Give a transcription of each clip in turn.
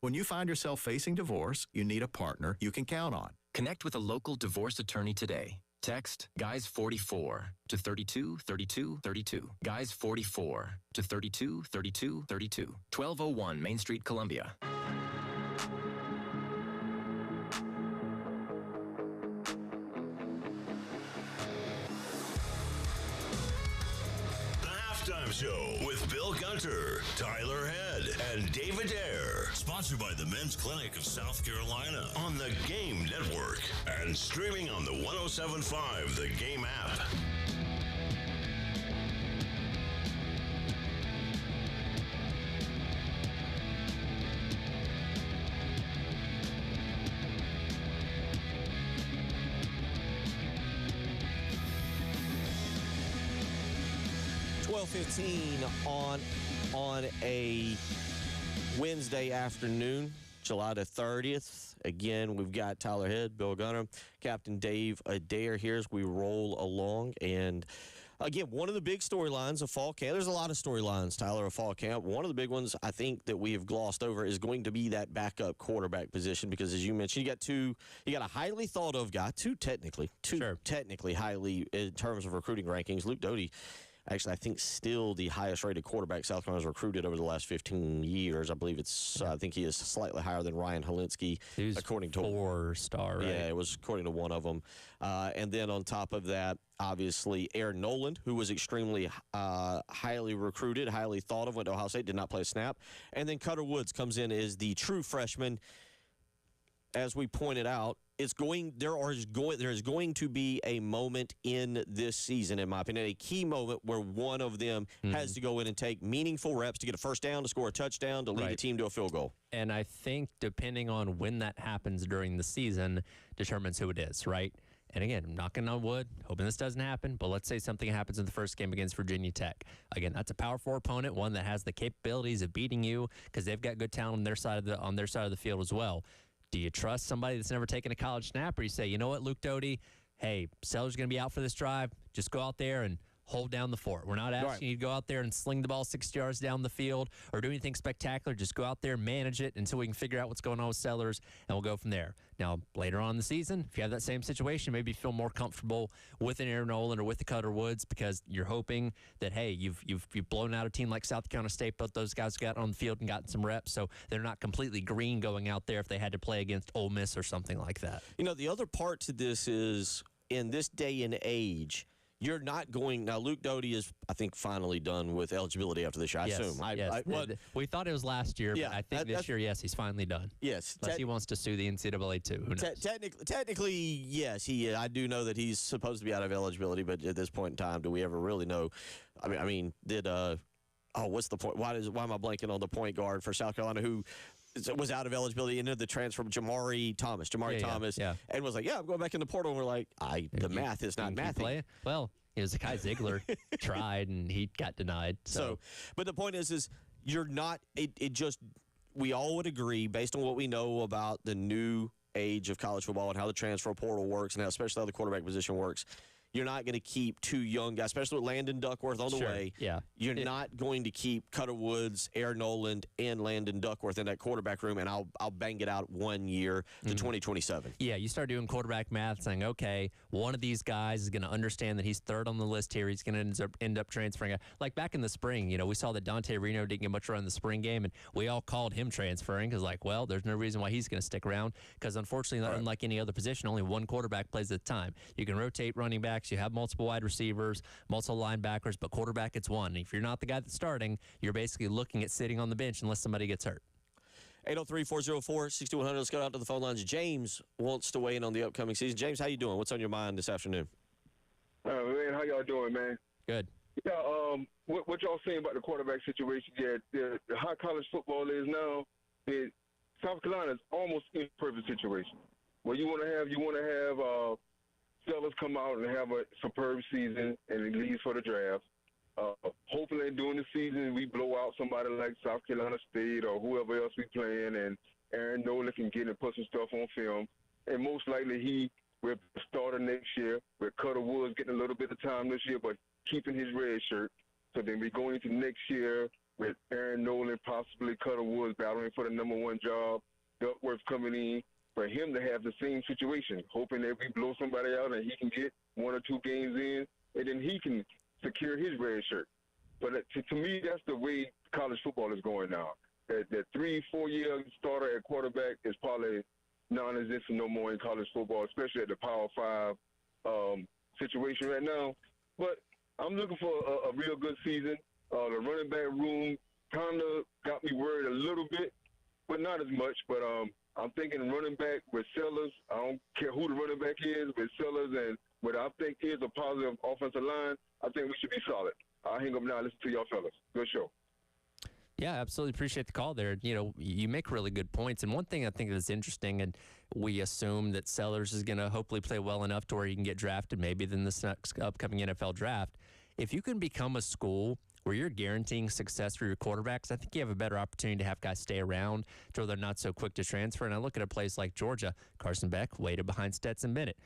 When you find yourself facing divorce, you need a partner you can count on. Connect with a local divorce attorney today. Text GUYS44 to 323232. GUYS44 to 323232. 1201 Main Street, Columbia. Halftime Show with Bill Gunter, Tyler Head, and David Ayer. Sponsored by the Men's Clinic of South Carolina on the Game Network and streaming on the 107.5 The Game app. On a Wednesday afternoon, July the 30th. Again, we've got Tyler Head, Bill Gunner, Captain Dave Adair here as we roll along. And again, one of the big storylines of fall camp, there's a lot of storylines, Tyler, of fall camp. One of the big ones I think that we have glossed over is going to be that backup quarterback position because, as you mentioned, you got a highly thought of guy, two technically highly in terms of recruiting rankings. Luke Doty. Actually, I think still the highest-rated quarterback South Carolina's recruited over the last 15 years. I believe I think he is slightly higher than Ryan Holinsky, according to 4-star. Right? Yeah, it was according to one of them. And then on top of that, obviously, Aaron Noland, who was extremely highly recruited, highly thought of, went to Ohio State, did not play a snap. And then Cutter Woods comes in as the true freshman. As we pointed out, there is going to be a moment in this season, in my opinion, a key moment where one of them has to go in and take meaningful reps to get a first down, to score a touchdown, to lead the team to a field goal. And I think depending on when that happens during the season determines who it is, right? And again, I'm knocking on wood, hoping this doesn't happen, but let's say something happens in the first game against Virginia Tech. Again, that's a Power 4 opponent, one that has the capabilities of beating you because they've got good talent on their side of the field as well. Do you trust somebody that's never taken a college snap, or you say, you know what, Luke Doty, hey, Sellers going to be out for this drive. Just go out there and hold down the fort. We're not asking you to go out there and sling the ball 60 yards down the field or do anything spectacular. Just go out there, manage it until we can figure out what's going on with Sellers, and we'll go from there. Now, later on in the season, if you have that same situation, maybe you feel more comfortable with an Aaron Noland or with the Cutter Woods because you're hoping that, hey, you've blown out a team like South Carolina State, but those guys got on the field and gotten some reps, so they're not completely green going out there if they had to play against Ole Miss or something like that. You know, the other part to this is, in this day and age, you're not going – now, Luke Doty is, I think, finally done with eligibility after this year, I assume. We thought it was last year, but I think this year, yes, he's finally done. Yes. Unless he wants to sue the NCAA, too. Who knows? Technically, yes. I do know that he's supposed to be out of eligibility, but at this point in time, do we ever really know? I mean, what's the point? Why am I blanking on the point guard for South Carolina who – was out of eligibility, into the transfer from Jamari Thomas, and was like, yeah, I'm going back in the portal. And we're like, the math is not mathing. Well, it was Kai Ziegler tried, and he got denied. So, but the point is you're not, we all would agree, based on what we know about the new age of college football and how the transfer portal works and especially how the quarterback position works, you're not going to keep two young guys, especially with Landon Duckworth on the way. Yeah. You're not going to keep Cutter Woods, Aaron Noland, and Landon Duckworth in that quarterback room, and I'll bang it out 1 year to 2027. Yeah, you start doing quarterback math, saying, okay, one of these guys is going to understand that he's third on the list here. He's going to end up transferring. Like back in the spring, we saw that Dante Reno didn't get much run in the spring game, and we all called him transferring because, well, there's no reason why he's going to stick around because, unfortunately, unlike any other position, only one quarterback plays at a time. You can rotate running backs. You have multiple wide receivers, multiple linebackers, but quarterback, it's one. And if you're not the guy that's starting, you're basically looking at sitting on the bench unless somebody gets hurt. 803-404-6100. Let's go out to the phone lines. James wants to weigh in on the upcoming season. James, how you doing? What's on your mind this afternoon? Man, how y'all doing, man? Good. Yeah, what y'all saying about the quarterback situation? Yeah, the how college football is now, South Carolina is almost in a perfect situation. Where you want to have Sellers come out and have a superb season and it leaves for the draft. Hopefully during the season we blow out somebody like South Carolina State or whoever else we playing, and Aaron Noland can get and put some stuff on film. And most likely he will start next year with Cutter Woods getting a little bit of time this year but keeping his red shirt. So then we go into next year with Aaron Nolan, possibly Cutter Woods battling for the number one job, Duckworth coming in, for him to have the same situation, hoping that we blow somebody out and he can get 1 or 2 games in, and then he can secure his red shirt. But to me, that's the way college football is going now. That 3-4 year starter at quarterback is probably non-existent no more in college football, especially at the Power 5 situation right now. But I'm looking for a real good season. The running back room kind of got me worried a little bit, but not as much. But I'm thinking running back with Sellers. I don't care who the running back is, with Sellers and what I think is a positive offensive line, I think we should be solid. I'll hang up now and listen to y'all fellas. Good show. Yeah, absolutely appreciate the call there. You know, you make really good points. And one thing I think that's interesting, and we assume that Sellers is going to hopefully play well enough to where he can get drafted maybe in this next upcoming NFL draft. If you can become a school where you're guaranteeing success for your quarterbacks, I think you have a better opportunity to have guys stay around to where they're not so quick to transfer. And I look at a place like Georgia, Carson Beck waited behind Stetson Bennett.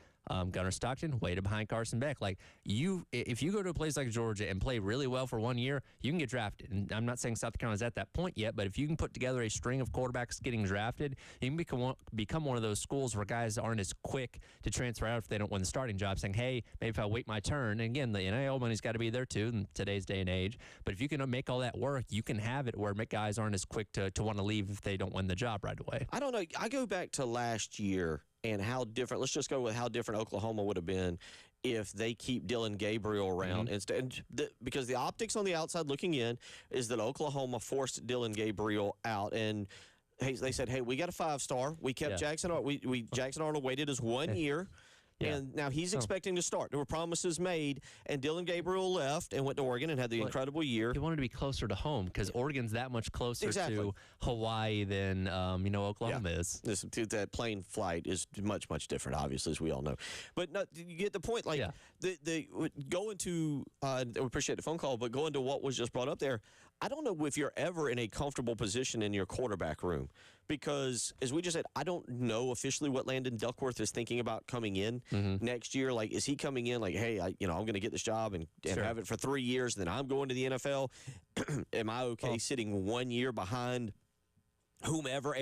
Gunnar Stockton waited behind Carson Beck. Like, if you go to a place like Georgia and play really well for 1 year, you can get drafted. And I'm not saying South Carolina's at that point yet, but if you can put together a string of quarterbacks getting drafted, you can become one of those schools where guys aren't as quick to transfer out if they don't win the starting job, saying, hey, maybe if I wait my turn. And again, the NIL money's got to be there too in today's day and age. But if you can make all that work, you can have it where guys aren't as quick to want to leave if they don't win the job right away. I don't know. I go back to last year and how different, let's just go with how different Oklahoma would have been if they keep Dylan Gabriel around instead. Because the optics on the outside looking in is that Oklahoma forced Dylan Gabriel out, and they said, hey, we got a 5-star. We kept Jackson. Jackson Arnold waited his 1 year. Yeah. And now he's expecting to start. There were promises made, and Dylan Gabriel left and went to Oregon and had the incredible year. He wanted to be closer to home because Oregon's that much closer to Hawaii than Oklahoma is. That plane flight is much, much different, obviously, as we all know. But no, you get the point. Like, going to we appreciate the phone call, but going to what was just brought up there, I don't know if you're ever in a comfortable position in your quarterback room because, as we just said, I don't know officially what Landon Duckworth is thinking about coming in next year. Like, is he coming in like, hey, I'm going to get this job and have it for 3 years, and then I'm going to the NFL? Am I okay sitting 1 year behind whomever?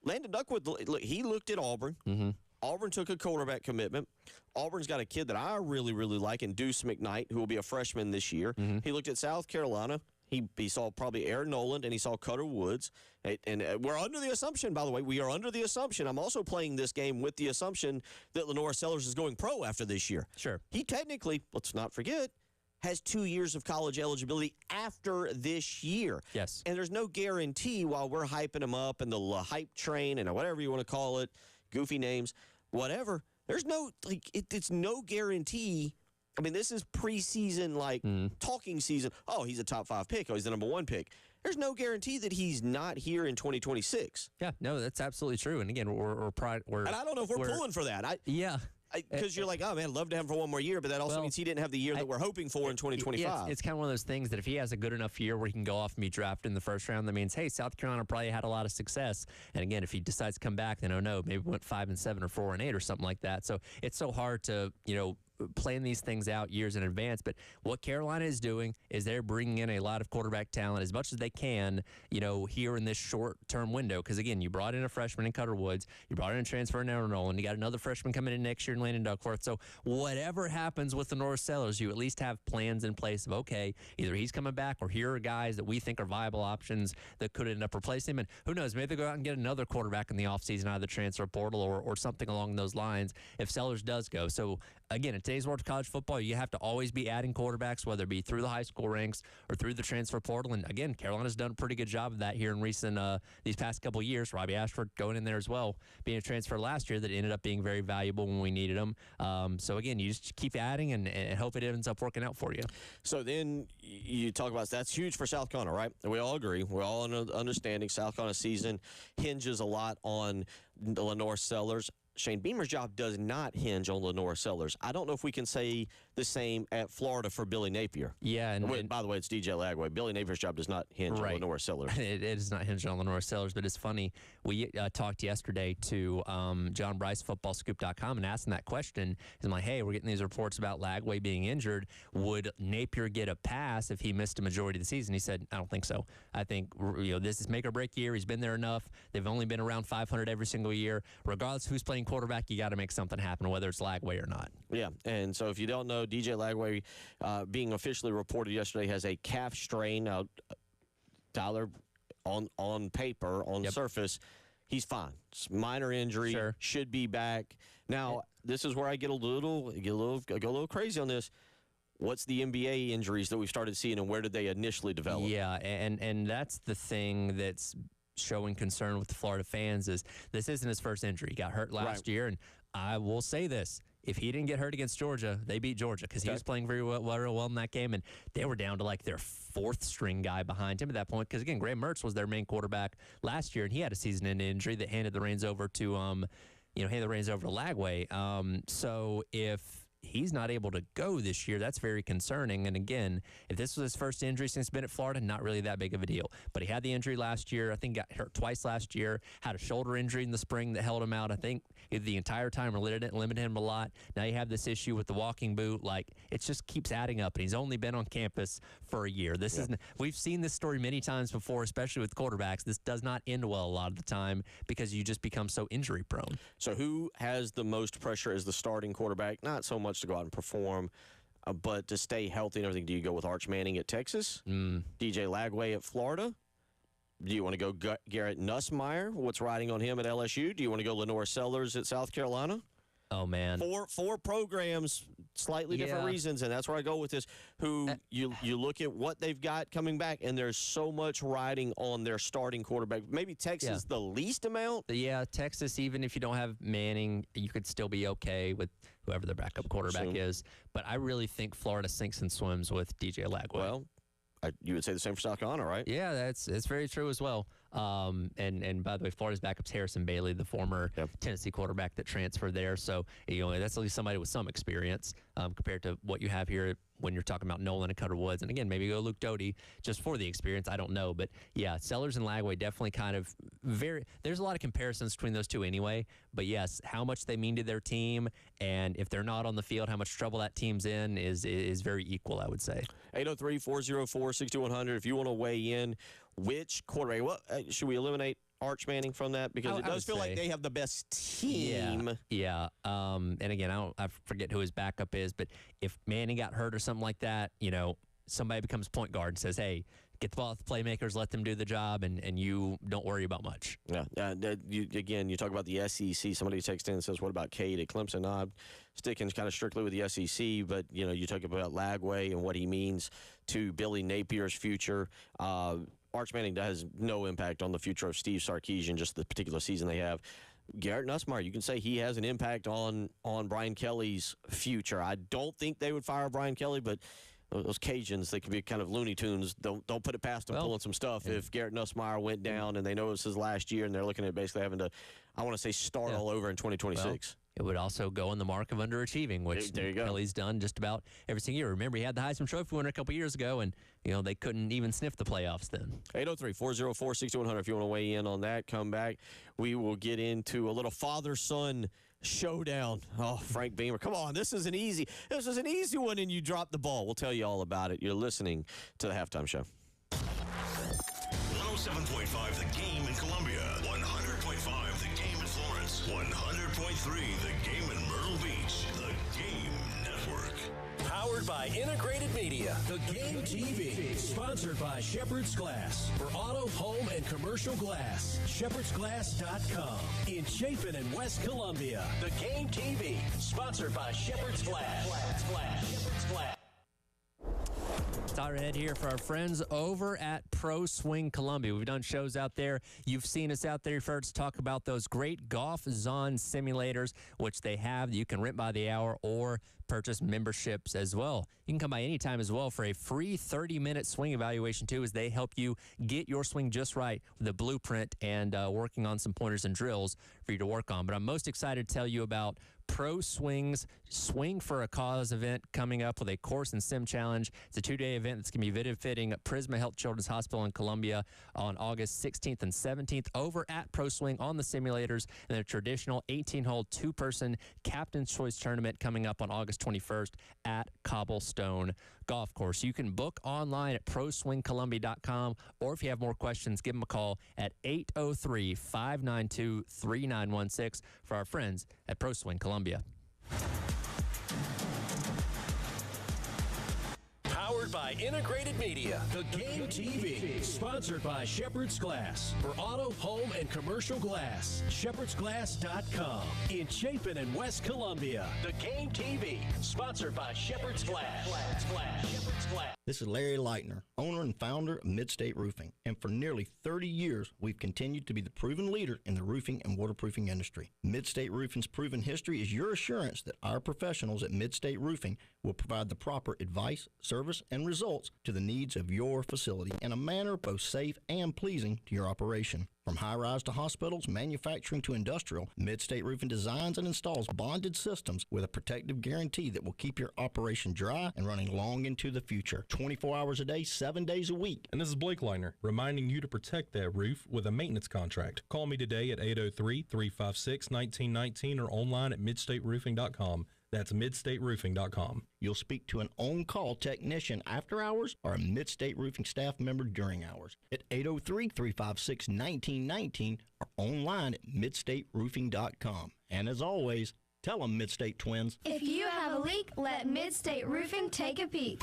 Landon Duckworth, look, he looked at Auburn. Auburn took a quarterback commitment. Auburn's got a kid that I really, really like in Deuce McKnight, who will be a freshman this year. He looked at South Carolina. He saw probably Aaron Noland, and he saw Cutter Woods. And we're under the assumption, by the way, I'm also playing this game with the assumption that Lenore Sellers is going pro after this year. Sure. He technically, let's not forget, has 2 years of college eligibility after this year. Yes. And there's no guarantee while we're hyping him up and the hype train and whatever you want to call it, goofy names, whatever. There's no, it's no guarantee. I mean, this is preseason, talking season. Oh, he's a top 5 pick. Oh, he's the number 1 pick. There's no guarantee that he's not here in 2026. Yeah, no, that's absolutely true. And again, we're and I don't know if we're pulling for that. Because you're like, oh, man, I'd love to have him for 1 more year, but that also means he didn't have the year that we're hoping for in 2025. It's kind of one of those things that if he has a good enough year where he can go off and be drafted in the first round, that means, hey, South Carolina probably had a lot of success. And again, if he decides to come back, then, oh, no, maybe we went 5-7 or 4-8 or something like that. So it's so hard to, plan these things out years in advance. But what Carolina is doing is they're bringing in a lot of quarterback talent as much as they can, here in this short-term window. Because, again, you brought in a freshman in Cutter Woods. You brought in a transfer in Aaron Nolan. You got another freshman coming in next year in Landon Duckworth. So whatever happens with the North Sellers, you at least have plans in place of, okay, either he's coming back or here are guys that we think are viable options that could end up replacing him. And who knows, maybe they'll go out and get another quarterback in the offseason out of the transfer portal or something along those lines if Sellers does go. So, again, in today's world of college football, you have to always be adding quarterbacks, whether it be through the high school ranks or through the transfer portal. And again, Carolina's done a pretty good job of that here in recent these past couple of years. Robbie Ashford going in there as well, being a transfer last year that ended up being very valuable when we needed him. So again, you just keep adding and hope it ends up working out for you. So then you talk about that's huge for South Carolina, right? We all agree. We're all understanding South Carolina season hinges a lot on Lenore Sellers. Shane Beamer's job does not hinge on Lenore Sellers. I don't know if we can say the same at Florida for Billy Napier. Yeah, and by the way, it's DJ Lagway. Billy Napier's job does not hinge on Lenore Sellers. It is not hinged on Lenore Sellers, but it's funny. We talked yesterday to John Bryce, footballscoop.com, and asked him that question. He's like, hey, we're getting these reports about Lagway being injured. Would Napier get a pass if he missed a majority of the season? He said, I don't think so. I think this is make or break year. He's been there enough. They've only been around 500 every single year. Regardless of who's playing quarterback, you got to make something happen, whether it's Lagway or not. Yeah, and so if you don't know, DJ Lagway, being officially reported yesterday, has a calf strain. Now, Tyler, on paper, on surface, he's fine. It's minor injury, should be back. Now, this is where I go a little crazy on this. What's the NBA injuries that we've started seeing, and where did they initially develop? Yeah, and that's the thing that's showing concern with the Florida fans is this isn't his first injury. He got hurt last year, and I will say this. If he didn't get hurt against Georgia, they beat Georgia because he was playing very well in that game, and they were down to like their fourth-string guy behind him at that point because, again, Graham Mertz was their main quarterback last year, and he had a season-ending injury that handed the reins over to Lagway. So if he's not able to go this year, that's very concerning. And again, if this was his first injury since he's been at Florida, not really that big of a deal. But he had the injury last year. I think got hurt twice last year, had a shoulder injury in the spring that held him out. I think the entire time limited him a lot. Now you have this issue with the walking boot. Like, it just keeps adding up, and he's only been on campus for a year. We've seen this story many times before, especially with quarterbacks. This does not end well a lot of the time because you just become so injury prone. So who has the most pressure as the starting quarterback? Not so much to go out and perform, but to stay healthy and everything. Do you go with Arch Manning at Texas? DJ Lagway at Florida? Do you want to go Garrett Nussmeier? What's riding on him at LSU? Do you want to go Lenore Sellers at South Carolina? Oh, man. Four programs, slightly different reasons, and that's where I go with this, who you look at what they've got coming back, and there's so much riding on their starting quarterback. Maybe Texas the least amount? Yeah, Texas, even if you don't have Manning, you could still be okay with whoever their backup quarterback is. But I really think Florida sinks and swims with DJ Lagway. Well, you would say the same for South Carolina, right? Yeah, it's very true as well. And by the way, Florida's backup's Harrison Bailey, the former Tennessee quarterback that transferred there. So, that's at least somebody with some experience compared to what you have here when you're talking about Nolan and Cutter Woods. And again, maybe go Luke Doty just for the experience. I don't know. But yeah, Sellers and Lagway definitely kind of there's a lot of comparisons between those two anyway. But yes, how much they mean to their team, and if they're not on the field, how much trouble that team's in is very equal, I would say. 803-404-6100. If you want to weigh in, which quarterback? Should we eliminate Arch Manning from that? Because it does feel like they have the best team. Yeah. And again, I forget who his backup is, but if Manning got hurt or something like that, somebody becomes point guard and says, hey, get the ball with the playmakers, let them do the job, and you don't worry about much. Yeah. You talk about the SEC. Somebody texts in and says, what about Cade at Clemson? No, I'm sticking kind of strictly with the SEC, but, you talk about Lagway and what he means to Billy Napier's future. Arch Manning has no impact on the future of Steve Sarkisian, just the particular season they have. Garrett Nussmeier, you can say he has an impact on Brian Kelly's future. I don't think they would fire Brian Kelly, but those Cajuns, they can be kind of Looney Tunes. Don't put it past them pulling some stuff. If Garrett Nussmeier went down and they know it's his last year and they're looking at basically having to, I want to say, start all over in 2026. Well, it would also go on the mark of underachieving, which Kelly's done just about every single year. Remember, he had the Heisman Trophy winner a couple years ago, and they couldn't even sniff the playoffs then. 803-404-6100. If you want to weigh in on that, come back. We will get into a little father-son showdown. Oh, Frank Beamer, come on! This is an easy one, and you dropped the ball. We'll tell you all about it. You're listening to the Halftime Show. 107.5 The Game in Columbia, 100.5 The Game in Florence, 100.3 The Game in Myrtle Beach. The Game Network. Powered by Integrated Media. The Game TV. Sponsored by Shepherd's Glass. For auto, home, and commercial glass. ShepherdsGlass.com. In Chapin and West Columbia. The Game TV. Sponsored by Shepherd's Glass. Shepherd's Glass. Tyler Head here for our friends over at Pro Swing Columbia. We've done shows out there. You've seen us out there. You've heard us talk about those great Golf Zone simulators, which they have that you can rent by the hour or purchase memberships as well. You can come by anytime as well for a free 30-minute swing evaluation too, as they help you get your swing just right with a blueprint and working on some pointers and drills for you to work on. But I'm most excited to tell you about Pro Swing's Swing for a Cause event coming up with a course and sim challenge. It's a 2-day event that's going to be video fitting at Prisma Health Children's Hospital in Columbia on August 16th and 17th over at Pro Swing on the simulators, and a traditional 18-hole 2-person Captain's Choice tournament coming up on August 21st at Cobblestone Golf Course. You can book online at proswingcolumbia.com, or if you have more questions, give them a call at 803-592-3916 for our friends at Pro Swing Columbia. Powered by Integrated Media, The Game TV. Sponsored by Shepherd's Glass. For auto, home, and commercial glass. ShepherdsGlass.com. In Chapin and West Columbia. The Game TV. Sponsored by Shepherd's Glass. Shepherd's Glass. This is Larry Leitner, owner and founder of Midstate Roofing. And for nearly 30 years, we've continued to be the proven leader in the roofing and waterproofing industry. Midstate Roofing's proven history is your assurance that our professionals at Midstate Roofing will provide the proper advice, service, and results to the needs of your facility in a manner both safe and pleasing to your operation. From high-rise to hospitals, manufacturing to industrial, Midstate Roofing designs and installs bonded systems with a protective guarantee that will keep your operation dry and running long into the future. 24 hours a day, 7 days a week. And this is Blake Leitner, reminding you to protect that roof with a maintenance contract. Call me today at 803-356-1919 or online at midstateroofing.com. That's midstateroofing.com. You'll speak to an on-call technician after hours or a Midstate Roofing staff member during hours at 803-356-1919 or online at midstateroofing.com. And as always, tell them Midstate Twins. If you have a leak, let Midstate Roofing take a peek.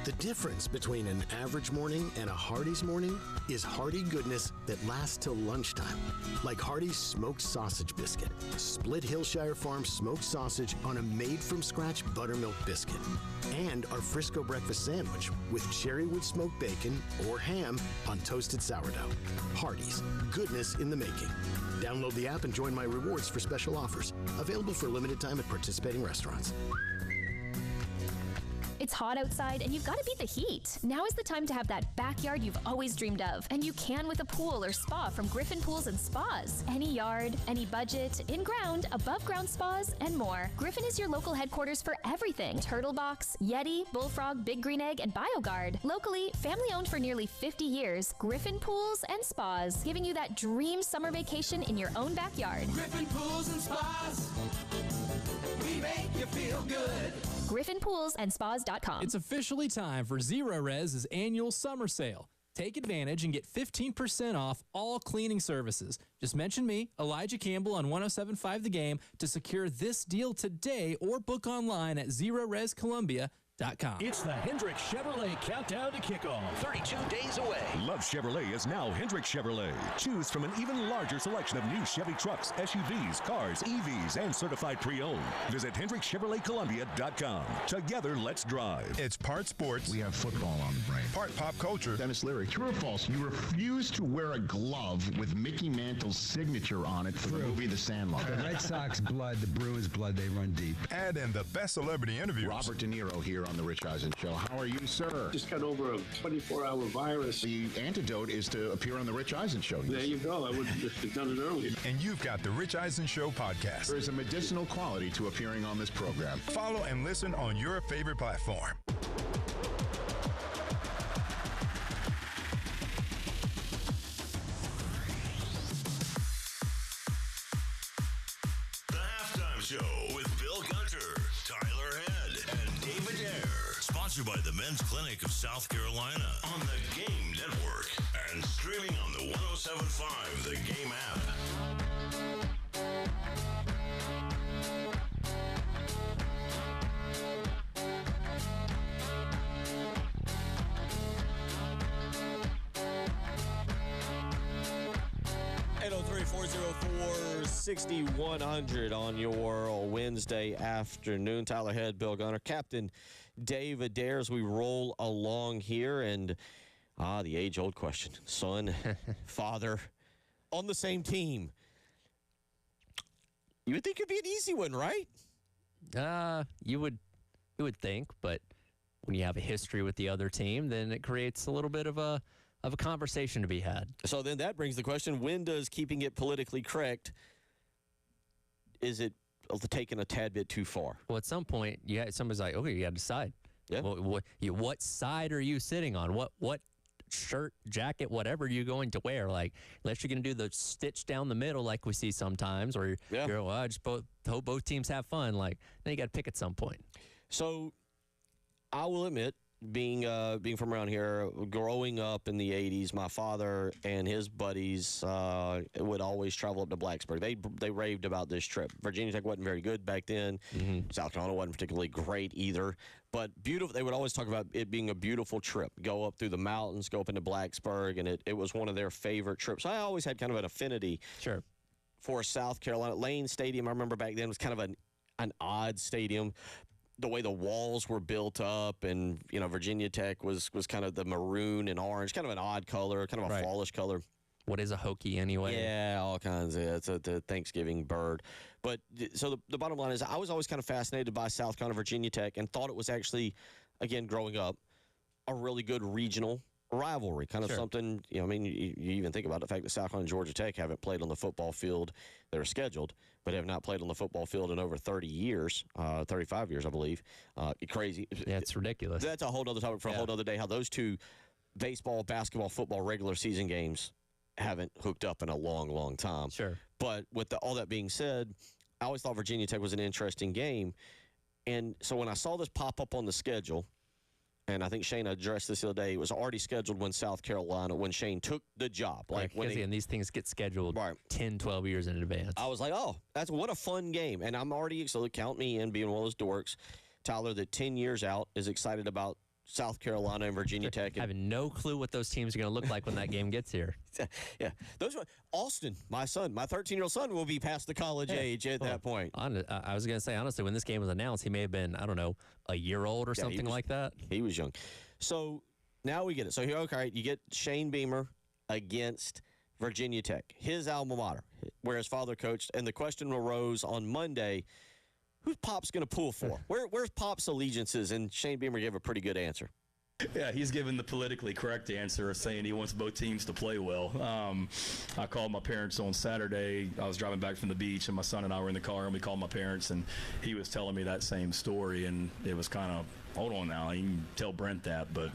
The difference between an average morning and a Hardee's morning is hearty goodness that lasts till lunchtime. Like Hardee's smoked sausage biscuit, split Hillshire Farm smoked sausage on a made-from-scratch buttermilk biscuit. And our Frisco breakfast sandwich with cherrywood smoked bacon or ham on toasted sourdough. Hardee's, goodness in the making. Download the app and join my rewards for special offers. Available for limited time at participating restaurants. It's hot outside and you've got to beat the heat. Now is the time to have that backyard you've always dreamed of. And you can with a pool or spa from Griffin Pools and Spas. Any yard, any budget, in-ground, above-ground spas, and more. Griffin is your local headquarters for everything. Turtle Box, Yeti, Bullfrog, Big Green Egg, and BioGuard. Locally, family-owned for nearly 50 years, Griffin Pools and Spas, giving you that dream summer vacation in your own backyard. Griffin Pools and Spas. We make you feel good. GriffinPoolsandSpas.com. It's officially time for Zero Rez's annual summer sale. Take advantage and get 15% off all cleaning services. Just mention me, Elijah Campbell on 107.5 The Game to secure this deal today or book online at ZeroRezColumbia.com. It's the Hendrick Chevrolet Countdown to Kickoff. 32 days away. Love Chevrolet is now Hendrick Chevrolet. Choose from an even larger selection of new Chevy trucks, SUVs, cars, EVs, and certified pre-owned. Visit HendrickChevroletColumbia.com. Together, let's drive. It's part sports. We have football on the brain. Part pop culture. Dennis Leary. True or false? You refuse to wear a glove with Mickey Mantle's signature on it for the movie The Sandlot. The Red Sox blood, the Bruins blood, they run deep. And in the best celebrity interviews. Robert De Niro here on The Rich Eisen Show. How are you, sir? Just got over a 24-hour virus. The antidote is to appear on The Rich Eisen Show. There you go. I would have done it earlier. And you've got The Rich Eisen Show podcast. There is a medicinal quality to appearing on this program. Follow and listen on your favorite platform. The Halftime Show with Bill Gunter, Tyler Head, and David Ayer. Sponsored by the Men's Clinic of South Carolina on the Game Network and streaming on the 107.5 The Game app. 803-404-6100 on your Wednesday afternoon. Tyler Head, Bill Gunner, Captain Dave Adair as we roll along here. And, the age-old question. Son, father, on the same team. You would think it'd be an easy one, right? You would think, but when you have a history with the other team, then it creates a little bit of a conversation to be had. So then that brings the question, when does keeping it politically correct, is it taken a tad bit too far? Well, at some point, somebody's like, okay, you got to decide. Yeah. What side are you sitting on? What shirt, jacket, whatever you're going to wear? Like, unless you're going to do the stitch down the middle like we see sometimes, or you're I just hope both teams have fun. Like, then you got to pick at some point. So I will admit, being from around here, growing up in the 80s, my father and his buddies would always travel up to Blacksburg. They raved about this trip. Virginia Tech wasn't very good back then. South Carolina wasn't particularly great either. But beautiful. They would always talk about it being a beautiful trip. Go up through the mountains, go up into Blacksburg, and it was one of their favorite trips. I always had kind of an affinity for South Carolina. Lane Stadium, I remember back then, was kind of an odd stadium. The way the walls were built up, and Virginia Tech was kind of the maroon and orange, kind of an odd color, kind of a fallish color. What is a Hokie anyway? Yeah, all kinds of. It's a Thanksgiving bird. But so the bottom line is, I was always kind of fascinated by South Carolina, Virginia Tech, and thought it was actually, again, growing up, a really good regional rivalry, kind of something. I mean, you even think about the fact that South Carolina and Georgia Tech haven't played on the football field. They're scheduled, but have not played on the football field in over 30 years, 35 years, I believe. Crazy. Yeah, it's ridiculous. That's a whole other topic for a whole other day, how those two baseball, basketball, football regular season games haven't hooked up in a long, long time. Sure. But with all that being said, I always thought Virginia Tech was an interesting game. And so when I saw this pop up on the schedule, and I think Shane addressed this the other day, it was already scheduled when Shane took the job. Again, these things get scheduled 10, 12 years in advance. I was like, what a fun game. And I'm already, so count me in being one of those dorks, Tyler, that 10 years out is excited about South Carolina and Virginia Tech. Having no clue what those teams are going to look like when that game gets here. Yeah. Austin, my 13-year-old son, will be past the college age at that point. I was going to say, honestly, when this game was announced, he may have been, I don't know, a year old or something like that. He was young. So now we get it. So here, you get Shane Beamer against Virginia Tech, his alma mater, where his father coached. And the question arose on Monday, who's Pop's going to pull for? Where's Pop's allegiances? And Shane Beamer gave a pretty good answer. Yeah, he's given the politically correct answer of saying he wants both teams to play well. I called my parents on Saturday. I was driving back from the beach, and my son and I were in the car, and we called my parents, and he was telling me that same story, and it was kind of, hold on now, you can tell Brent that, but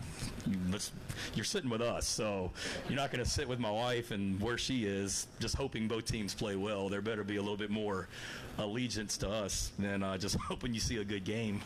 you're sitting with us, so you're not going to sit with my wife and where she is just hoping both teams play well. There better be a little bit more allegiance to us than just hoping you see a good game.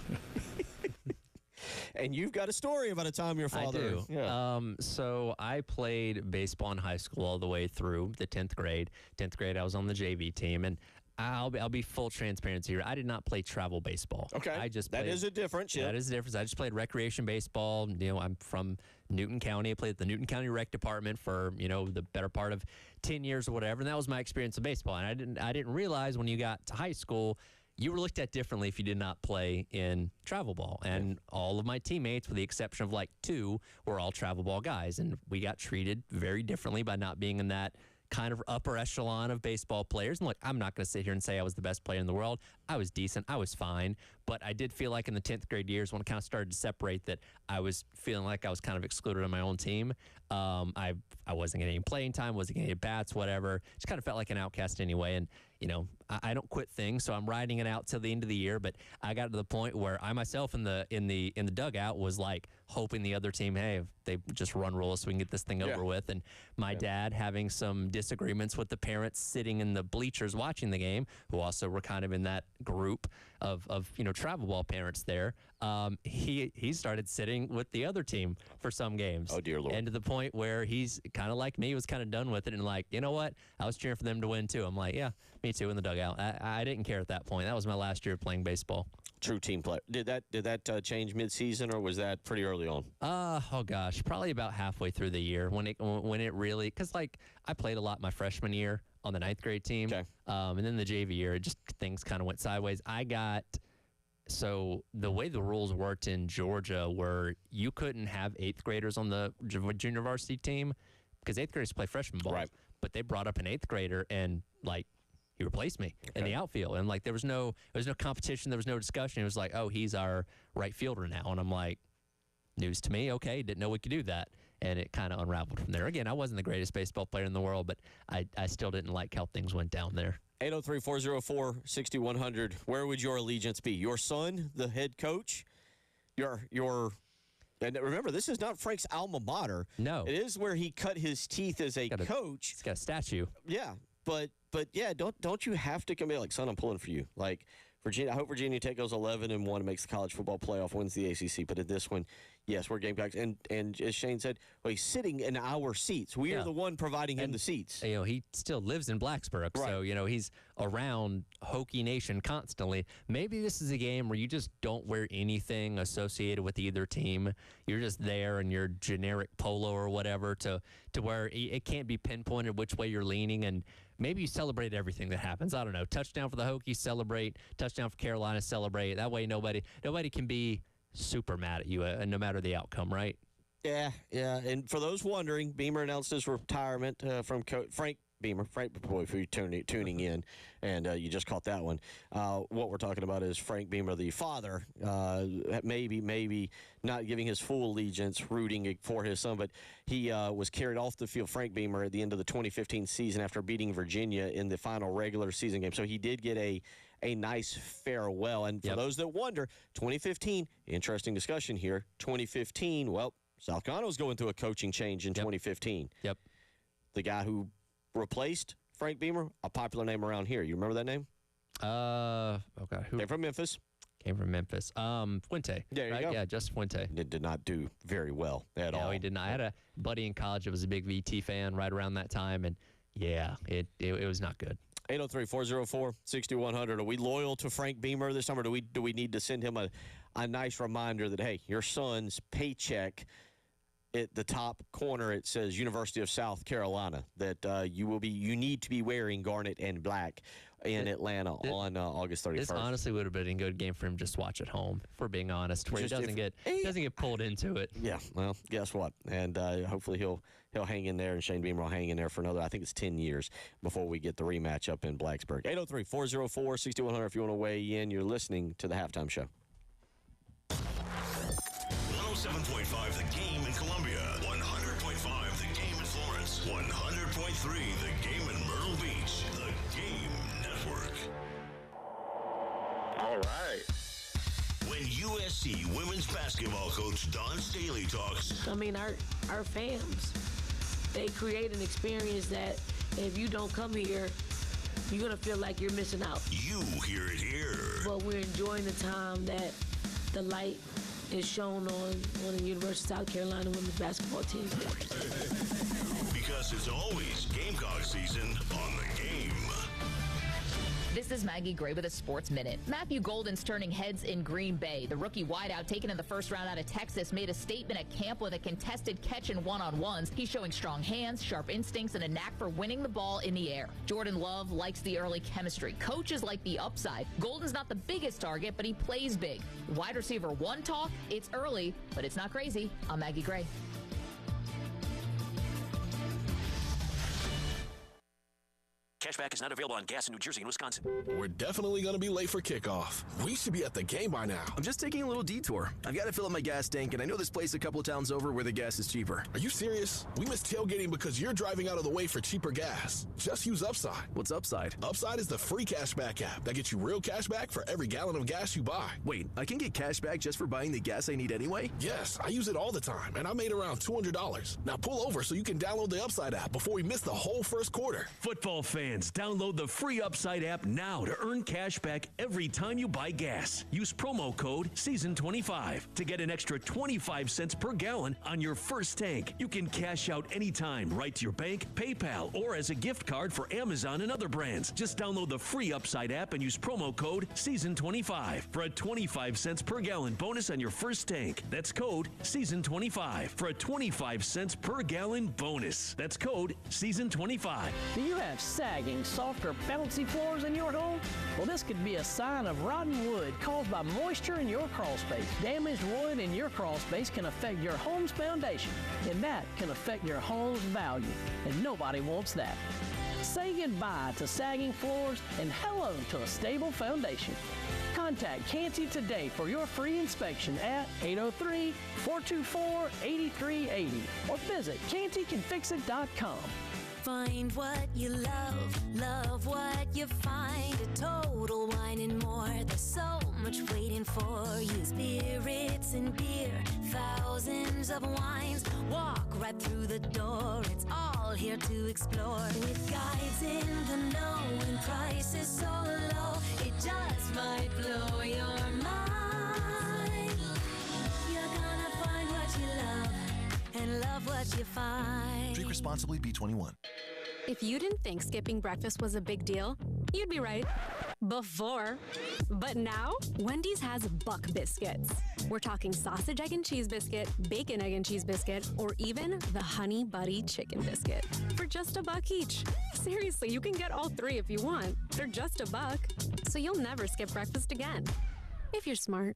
And you've got a story about a time your father. I do. Yeah. So I played baseball in high school all the way through the 10th grade. 10th grade, I was on the JV team, and I'll be full transparency here. I did not play travel baseball. Okay. That is a difference. That is a difference. I just played recreation baseball. I'm from Newton County. I played at the Newton County Rec Department for, the better part of 10 years or whatever. And that was my experience of baseball. And I didn't realize when you got to high school, you were looked at differently if you did not play in travel ball. And all of my teammates, with the exception of like 2, were all travel ball guys. And we got treated very differently by not being in that kind of upper echelon of baseball players. And look, I'm not going to sit here and say I was the best player in the world. I was decent. I was fine. But I did feel like in the 10th grade years, when it kind of started to separate, that I was feeling like I was kind of excluded on my own team. I wasn't getting any playing time, wasn't getting any bats, whatever. Just kind of felt like an outcast anyway. And, I don't quit things, so I'm riding it out till the end of the year. But I got to the point where I myself in the dugout was like hoping the other team, hey, if they just run roll us so we can get this thing over with. And my dad having some disagreements with the parents sitting in the bleachers watching the game, who also were kind of in that group of travel ball parents there. He started sitting with the other team for some games. Oh, dear Lord. And to the point where he's kind of like me, was kind of done with it, and like, you know what? I was cheering for them to win too. I'm like, yeah, me too, in the dugout. I didn't care at that point. That was my last year of playing baseball. True team player. Did that change mid-season, or was that pretty early on? Oh gosh, probably about halfway through the year when it really, because like I played a lot my freshman year on the 9th grade team, and then the JV year, things kind of went sideways. I got So the way the rules worked in Georgia were you couldn't have 8th graders on the junior varsity team because 8th graders play freshman ball. Right. But they brought up an 8th grader and, like, he replaced me in the outfield. And, like, there was no competition. There was no discussion. It was like, oh, he's our right fielder now. And I'm like, news to me. Okay, didn't know we could do that. And it kind of unraveled from there. Again, I wasn't the greatest baseball player in the world, but I still didn't like how things went down there. 803-404-6100. Where would your allegiance be? Your son, the head coach? Your and remember, this is not Frank's alma mater. No. It is where he cut his teeth as a coach. He's got a statue. Yeah, but yeah, don't you have to come in like, son, I'm pulling for you. Like, Virginia, I hope Virginia Tech goes 11-1 and makes the college football playoff, wins the ACC. But at this one, yes, we're Gamecocks. And as Shane said, well, he's sitting in our seats. We are the one providing him the seats. You know, he still lives in Blacksburg, so you know he's around Hokie Nation constantly. Maybe this is a game where you just don't wear anything associated with either team. You're just there in your generic polo or whatever to where it can't be pinpointed which way you're leaning, and maybe you celebrate everything that happens. I don't know. Touchdown for the Hokies, celebrate. Touchdown for Carolina, celebrate. That way nobody can be super mad at you, no matter the outcome, right? Yeah. And for those wondering, Beamer announced his retirement from Frank Beamer. Frank, boy, if you're tuning in and you just caught that one, what we're talking about is Frank Beamer, the father, maybe not giving his full allegiance, rooting for his son, but he was carried off the field, Frank Beamer, at the end of the 2015 season after beating Virginia in the final regular season game. So he did get a nice farewell. And for those that wonder, 2015, interesting discussion here. 2015, well, South Carolina was going through a coaching change in 2015. Yep. The guy who replaced Frank Beamer, a popular name around here. You remember that name? Okay. Came from Memphis. Fuente. There you go. Yeah, just Fuente. Did not do very well at all. No, he did not. I had a buddy in college that was a big VT fan right around that time, and yeah, it was not good. 803-404-6100. Are we loyal to Frank Beamer this summer? Do we need to send him a nice reminder that, hey, your son's paycheck, at the top corner it says University of South Carolina, that you need to be wearing garnet and black in Atlanta on August 31st. This honestly would have been a good game for him just to watch at home, if we're being honest, where he doesn't get pulled into it. Yeah, well, guess what? And hopefully he'll hang in there, and Shane Beamer will hang in there for another, I think it's 10 years before we get the rematch up in Blacksburg. 803-404-6100 if you want to weigh in. You're listening to The Halftime Show. 107.5 The Game in Columbia, 100.5 The Game in Florence, 100.3 The Game in Myrtle Beach. The Game Network. All right. When USC women's basketball coach Dawn Staley talks, I mean, our fans, they create an experience that if you don't come here, you're going to feel like you're missing out. You hear it here. But we're enjoying the time that the light is shown on the University of South Carolina women's basketball team. Because it's always Gamecock season on The Game. This is Maggie Gray with a Sports Minute. Matthew Golden's turning heads in Green Bay. The rookie wideout taken in the first round out of Texas made a statement at camp with a contested catch in one-on-ones. He's showing strong hands, sharp instincts, and a knack for winning the ball in the air. Jordan Love likes the early chemistry. Coaches like the upside. Golden's not the biggest target, but he plays big. Wide receiver one talk, it's early, but it's not crazy. I'm Maggie Gray. Cashback is not available on gas in New Jersey and Wisconsin. We're definitely going to be late for kickoff. We should be at the game by now. I'm just taking a little detour. I've got to fill up my gas tank, and I know this place a couple of towns over where the gas is cheaper. Are you serious? We missed tailgating because you're driving out of the way for cheaper gas. Just use Upside. What's Upside? Upside is the free cashback app that gets you real cash back for every gallon of gas you buy. Wait, I can get cash back just for buying the gas I need anyway? Yes, I use it all the time, and I made around $200. Now pull over so you can download the Upside app before we miss the whole first quarter. Football fans, download the free Upside app now to earn cash back every time you buy gas. Use promo code SEASON25 to get an extra 25 cents per gallon on your first tank. You can cash out anytime right to your bank, PayPal, or as a gift card for Amazon and other brands. Just download the free Upside app and use promo code SEASON25 for a 25 cents per gallon bonus on your first tank. That's code SEASON25 for a 25 cents per gallon bonus. That's code SEASON25. Do you have sagging sagging, soft, or bouncy floors in your home? Well, this could be a sign of rotten wood caused by moisture in your crawl space. Damaged wood in your crawl space can affect your home's foundation, and that can affect your home's value, and nobody wants that. Say goodbye to sagging floors and hello to a stable foundation. Contact Canty today for your free inspection at 803-424-8380 or visit cantycanfixit.com. Find what you love what you find. A Total Wine and More. There's so much waiting for you. Spirits and beer, thousands of wines. Walk right through the door. It's all here to explore. With guides in the know and prices so low, it just might blow your mind. You're gonna find what you love and love what you find. Drink responsibly, B21. If you didn't think skipping breakfast was a big deal, you'd be right. Before. But now, Wendy's has Buck Biscuits. We're talking sausage, egg, and cheese biscuit, bacon, egg, and cheese biscuit, or even the Honey Buddy chicken biscuit for just $1 each. Seriously, you can get all three if you want. They're just $1, so you'll never skip breakfast again. If you're smart.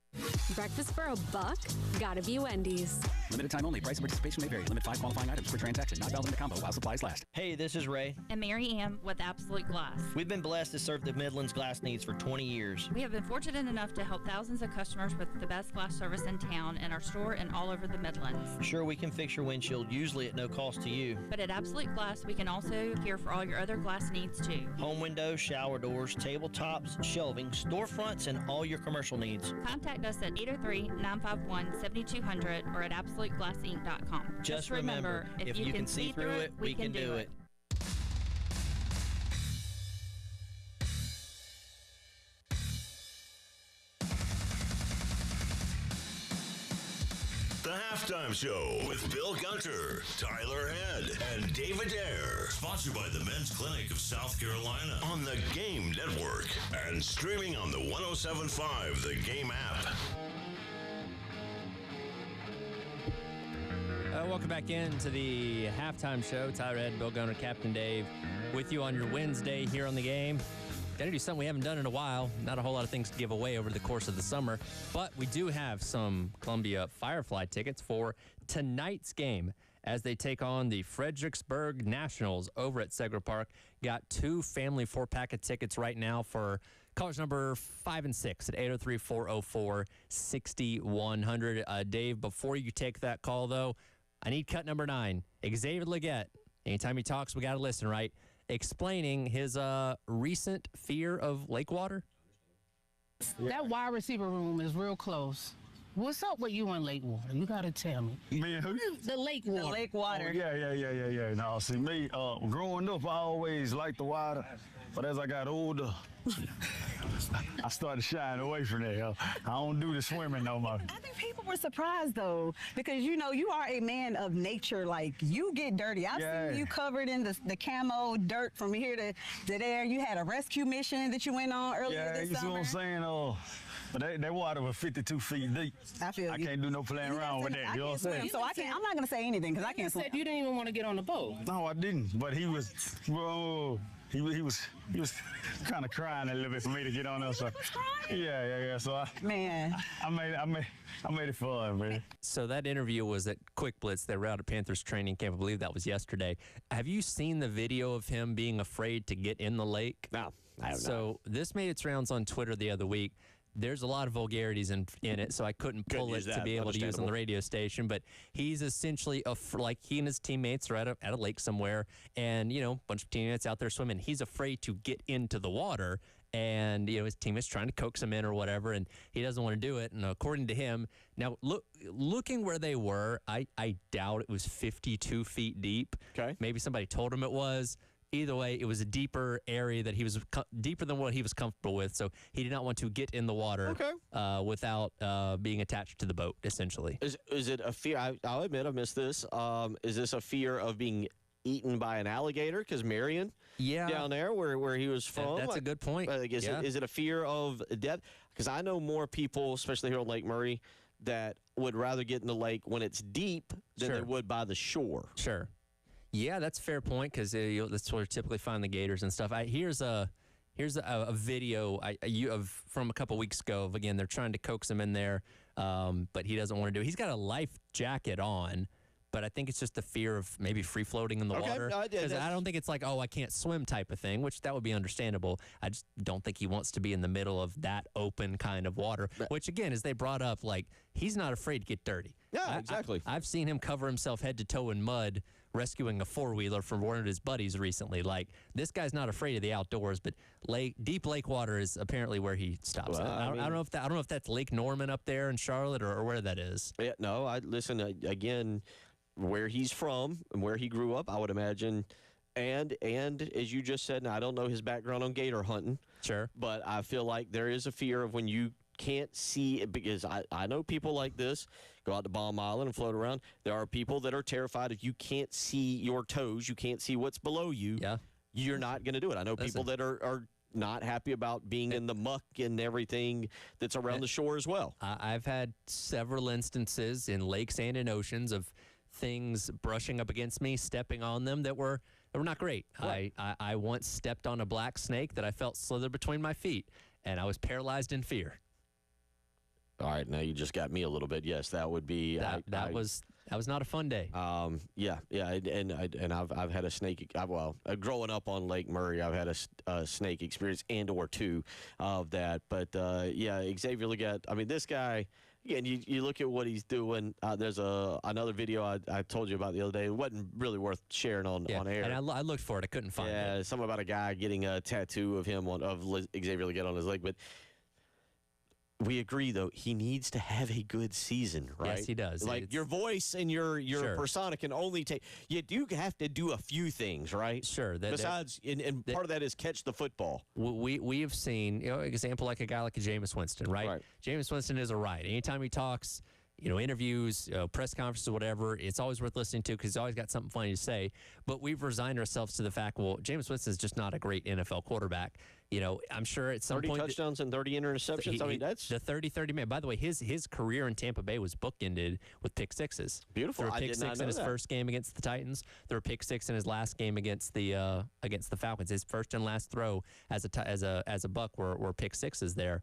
Breakfast for $1? Gotta be Wendy's. Limited time only. Price and participation may vary. Limit 5 qualifying items per transaction. Not valid in the combo while supplies last. Hey, this is Ray. And Mary Ann with Absolute Glass. We've been blessed to serve the Midlands glass needs for 20 years. We have been fortunate enough to help thousands of customers with the best glass service in town, in our store, and all over the Midlands. Sure, we can fix your windshield, usually at no cost to you. But at Absolute Glass, we can also care for all your other glass needs, too. Home windows, shower doors, tabletops, shelving, storefronts, and all your commercial needs. Contact us at 803-951-7200 or at AbsoluteGlassInc.com. Just remember, if you can see through it, we can do it. The Halftime Show with Bill Gunter, Tyler Head, and David Ayer. Sponsored by the Men's Clinic of South Carolina on the Game Network and streaming on the 107.5 The Game app. Welcome back into the Halftime Show. Tyler Head, Bill Gunter, Captain Dave with you on your Wednesday here on the Game. Got to do something we haven't done in a while. Not a whole lot of things to give away over the course of the summer, but we do have some Columbia Firefly tickets for tonight's game as they take on the Fredericksburg Nationals over at Segra Park. Got 2 family 4-pack of tickets right now for callers number 5 and 6 at 803-404-6100. Dave, before you take that call, though, I need cut number 9. Xavier Leggett. Anytime he talks, we got to listen, right? Explaining his recent fear of lake water. That wide receiver room is real close. What's up with you and lake water? You got to tell me. Me and who? The lake water. The lake water. Oh, yeah. No, see, me, growing up, I always liked the water. But as I got older, I started shying away from that. I don't do the swimming no more. I think people were surprised, though, because, you know, you are a man of nature. Like, you get dirty. I've seen you covered in the camo dirt from here to there. You had a rescue mission that you went on earlier this summer. Yeah, you see what I'm saying? But that water was 52 feet deep. I feel I can't do no playing around with that. You know what I'm saying? So I'm not going to say anything because I can't swim. You didn't even want to get on the boat. No, I didn't. But he was, he was kind of crying a little bit for me to get on there. So yeah. So I made it fun, man. So that interview was at Quick Blitz. They were out at Panthers training camp. I believe that was yesterday. Have you seen the video of him being afraid to get in the lake? No, I have not. So this made its rounds on Twitter the other week. There's a lot of vulgarities in it, so I couldn't pull it to be able to use on the radio station. But he's essentially, like he and his teammates are at a lake somewhere, and, you know, a bunch of teammates out there swimming. He's afraid to get into the water, and, you know, his teammates trying to coax him in or whatever, and he doesn't want to do it. And according to him, now, looking where they were, I doubt it was 52 feet deep. Okay. Maybe somebody told him it was. Either way, it was a deeper area that he was deeper than what he was comfortable with, so he did not want to get in the water without being attached to the boat, essentially. Is it a fear? I'll admit I missed this. Is this a fear of being eaten by an alligator? Because Marion, down there where he was from. That's a good point. Is it a fear of death? Because I know more people, especially here on Lake Murray, that would rather get in the lake when it's deep than they would by the shore. Sure. Yeah, that's a fair point because that's where you typically find the gators and stuff. Here's a video from a couple weeks ago of, again, they're trying to coax him in there, but he doesn't want to do it. He's got a life jacket on, but I think it's just the fear of maybe free floating in the water. Because I don't think it's like, oh, I can't swim type of thing, which that would be understandable. I just don't think he wants to be in the middle of that open kind of water, which, again, as they brought up, like, he's not afraid to get dirty. Yeah, exactly. I've seen him cover himself head to toe in mud rescuing a four-wheeler from one of his buddies recently. Like, this guy's not afraid of the outdoors, but deep lake water is apparently where he stops. Well, I don't know if that's Lake Norman up there in Charlotte or where that is. Yeah, no, listen, again, where he's from and where he grew up, I would imagine, and as you just said, and I don't know his background on gator hunting. Sure. But I feel like there is a fear of when you can't see it, because I know people like this go out to Bomb Island and float around. There are people that are terrified if you can't see your toes, you can't see what's below you. Yeah. You're not going to do it. I know people that are not happy about being in the muck and everything that's around the shore as well. I've had several instances in lakes and in oceans of things brushing up against me, stepping on them that were not great. Right. I once stepped on a black snake that I felt slither between my feet, and I was paralyzed in fear. All right, now you just got me a little bit. Yes, that would be that was not a fun day. Yeah, and I've had a snake. Growing up on Lake Murray, I've had a snake experience or two of that. But yeah, Xavier Legette. I mean, this guy. Again, you look at what he's doing. There's another video I told you about the other day. It wasn't really worth sharing on air. And I looked for it. I couldn't find it. Yeah, something about a guy getting a tattoo of him of Xavier Legette on his leg, but. We agree, though, he needs to have a good season, right? Yes, he does. Like, your voice and your Sure. persona can only take... You do have to do a few things, right? Sure. Besides, and part of that is catch the football. We have seen, example like a guy like a Jameis Winston, right? Jameis Winston is a riot. Anytime he talks, interviews, press conferences, whatever, it's always worth listening to because he's always got something funny to say. But we've resigned ourselves to the fact, well, Jameis Winston is just not a great NFL quarterback. I'm sure at some 30 point... 30 touchdowns and 30 interceptions. That's... The 30-30 man. By the way, his career in Tampa Bay was bookended with pick sixes. Beautiful. There were pick six in his first game against the Titans. There were pick six in his last game against the Falcons. His first and last throw as a Buck were pick sixes there.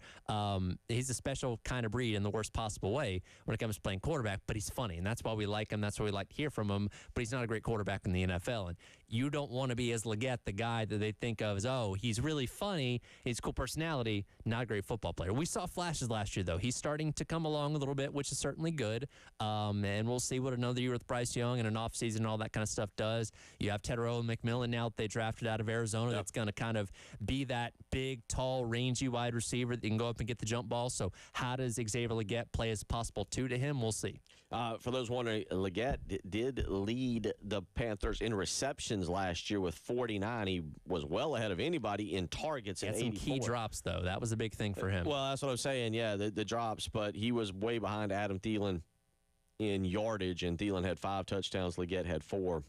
He's a special kind of breed in the worst possible way when it comes to playing quarterback, but he's funny, and that's why we like him. That's why we like to hear from him, but he's not a great quarterback in the NFL. And you don't want to be, as Legette, the guy that they think of as, oh, he's really funny, he's a cool personality, not a great football player. We saw flashes last year, though. He's starting to come along a little bit, which is certainly good. And we'll see what another year with Bryce Young and an offseason and all that kind of stuff does. You have Tetairoa McMillan now that they drafted out of Arizona. That's going to kind of be that big, tall, rangy wide receiver that can go up and get the jump ball. So how does Xavier Legette play as possible two to him? We'll see. For those wondering, Legette did lead the Panthers in receptions last year with 49. He was well ahead of anybody in targets at 84. Some key drops, though. That was a big thing for him. Well, that's what I'm saying. Yeah, the drops, but he was way behind Adam Thielen in yardage, and Thielen had 5 touchdowns. Legette had 4.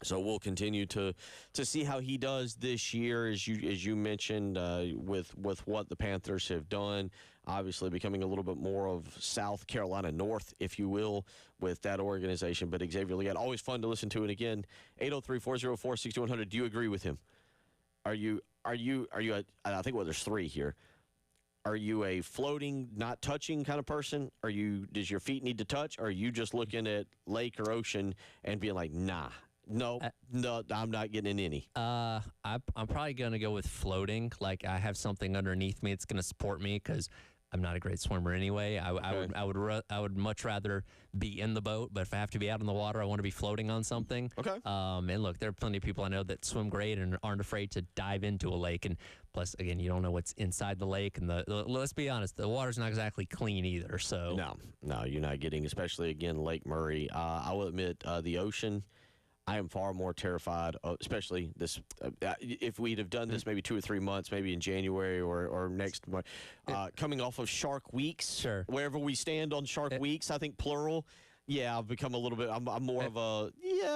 So we'll continue to see how he does this year, as you mentioned, with what the Panthers have done. Obviously becoming a little bit more of South Carolina North, if you will, with that organization. But Xavier Legette, always fun to listen to. And again, 803-404-6100. Do you agree with him? Are you? I think there's 3 here. Are you a floating, not touching kind of person? Does your feet need to touch? Or are you just looking at lake or ocean and being like, nah? No, I'm not getting in any. I'm probably going to go with floating. Like, I have something underneath me that's going to support me because I'm not a great swimmer anyway. I would much rather be in the boat, but if I have to be out in the water, I want to be floating on something. Okay. And look, there are plenty of people I know that swim great and aren't afraid to dive into a lake. And plus, again, you don't know what's inside the lake. And let's be honest, the water's not exactly clean either. So no, you're not getting, especially again Lake Murray. I will admit, the ocean. I am far more terrified, especially this. If we'd have done this maybe 2 or 3 months, maybe in January or next month, coming off of Shark Weeks, sure. Wherever we stand on Shark Weeks, I think plural. Yeah, I've become a little bit. I'm more of a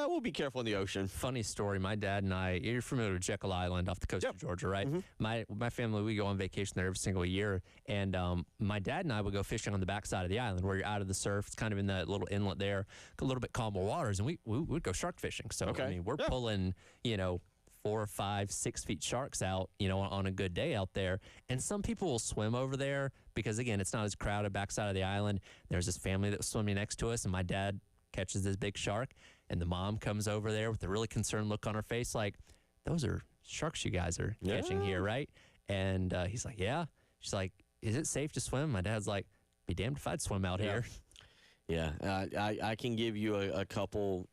we'll be careful in the ocean. Funny story. My dad and I. You're familiar with Jekyll Island off the coast of Georgia, right? My family, we go on vacation there every single year, and my dad and I would go fishing on the backside of the island where you're out of the surf. It's kind of in that little inlet there, a little bit calmer waters, and we would go shark fishing. So I mean, we're pulling 4, 5, 6 feet sharks out, on a good day out there. And some people will swim over there because, again, it's not as crowded backside of the island. There's this family that was swimming next to us, and my dad catches this big shark, and the mom comes over there with a really concerned look on her face like, those are sharks you guys are catching here, right? And he's like, yeah. She's like, is it safe to swim? My dad's like, be damned if I'd swim out here. Yeah, I can give you a couple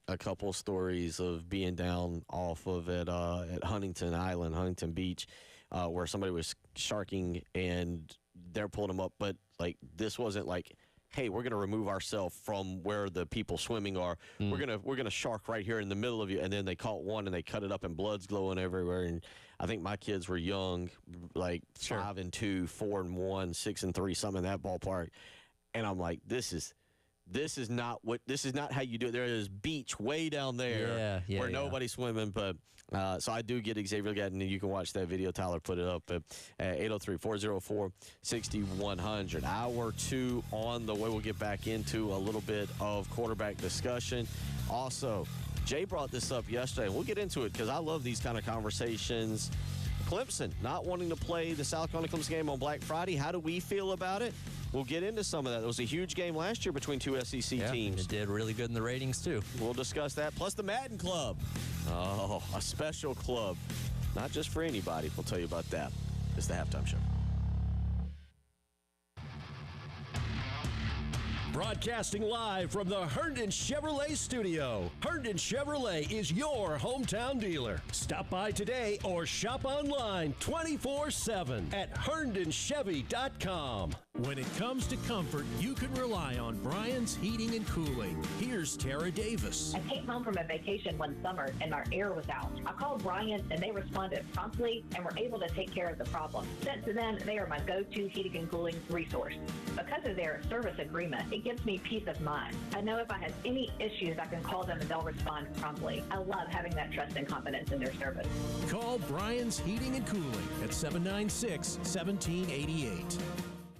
stories of being down off of it at Huntington Island, Huntington Beach, where somebody was sharking and they're pulling them up, but like this wasn't like, hey, we're gonna remove ourselves from where the people swimming are. We're gonna shark right here in the middle of you, and then they caught one and they cut it up and blood's glowing everywhere. And I think my kids were young, like 5 and 2, 4 and 1, 6 and 3, something in that ballpark. And I'm like, this is not how you do it. There is beach way down there where nobody's swimming. But so I do get Xavier Gatton, and you can watch that video. Tyler put it up at 803-404-6100. Hour 2 on the way. We'll get back into a little bit of quarterback discussion. Also, Jay brought this up yesterday, and we'll get into it because I love these kind of conversations. Clemson not wanting to play the South Carolina Clemson game on Black Friday. How do we feel about it? We'll get into some of that. It was a huge game last year between two SEC teams. It did really good in the ratings, too. We'll discuss that. Plus the Madden Club. Oh, a special club. Not just for anybody. We'll tell you about that. It's the Halftime Show. Broadcasting live from the Herndon Chevrolet studio. Herndon Chevrolet is your hometown dealer. Stop by today or shop online 24/7 at herndonchevy.com. When it comes to comfort, you can rely on Brian's Heating and Cooling. Here's Tara Davis. I came home from a vacation one summer and our air was out. I called Brian and they responded promptly and were able to take care of the problem. Since then, they are my go-to heating and cooling resource. Because of their service agreement, it gives me peace of mind. I know if I have any issues, I can call them and they'll respond promptly. I love having that trust and confidence in their service. Call Brian's Heating and Cooling at 796-1788.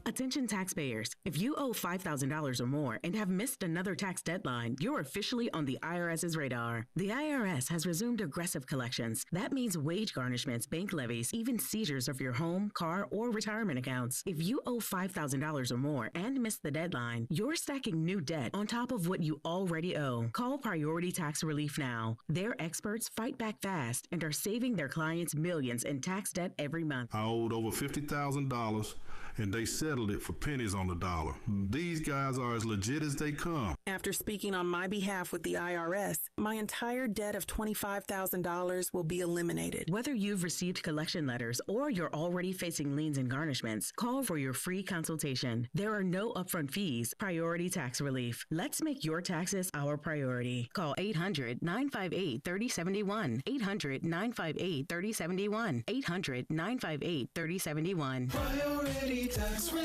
Attention taxpayers, if you owe $5,000 or more and have missed another tax deadline, you're officially on the IRS's radar. The IRS has resumed aggressive collections. That means wage garnishments, bank levies, even seizures of your home, car, or retirement accounts. If you owe $5,000 or more and missed the deadline, you're stacking new debt on top of what you already owe. Call Priority Tax Relief now. Their experts fight back fast and are saving their clients millions in tax debt every month. I owed over $50,000 and they settled it for pennies on the dollar. These guys are as legit as they come. After speaking on my behalf with the IRS, my entire debt of $25,000 will be eliminated. Whether you've received collection letters or you're already facing liens and garnishments, call for your free consultation. There are no upfront fees. Priority Tax Relief. Let's make your taxes our priority. Call 800-958-3071. 800-958-3071. 800-958-3071. Priority Tax Relief.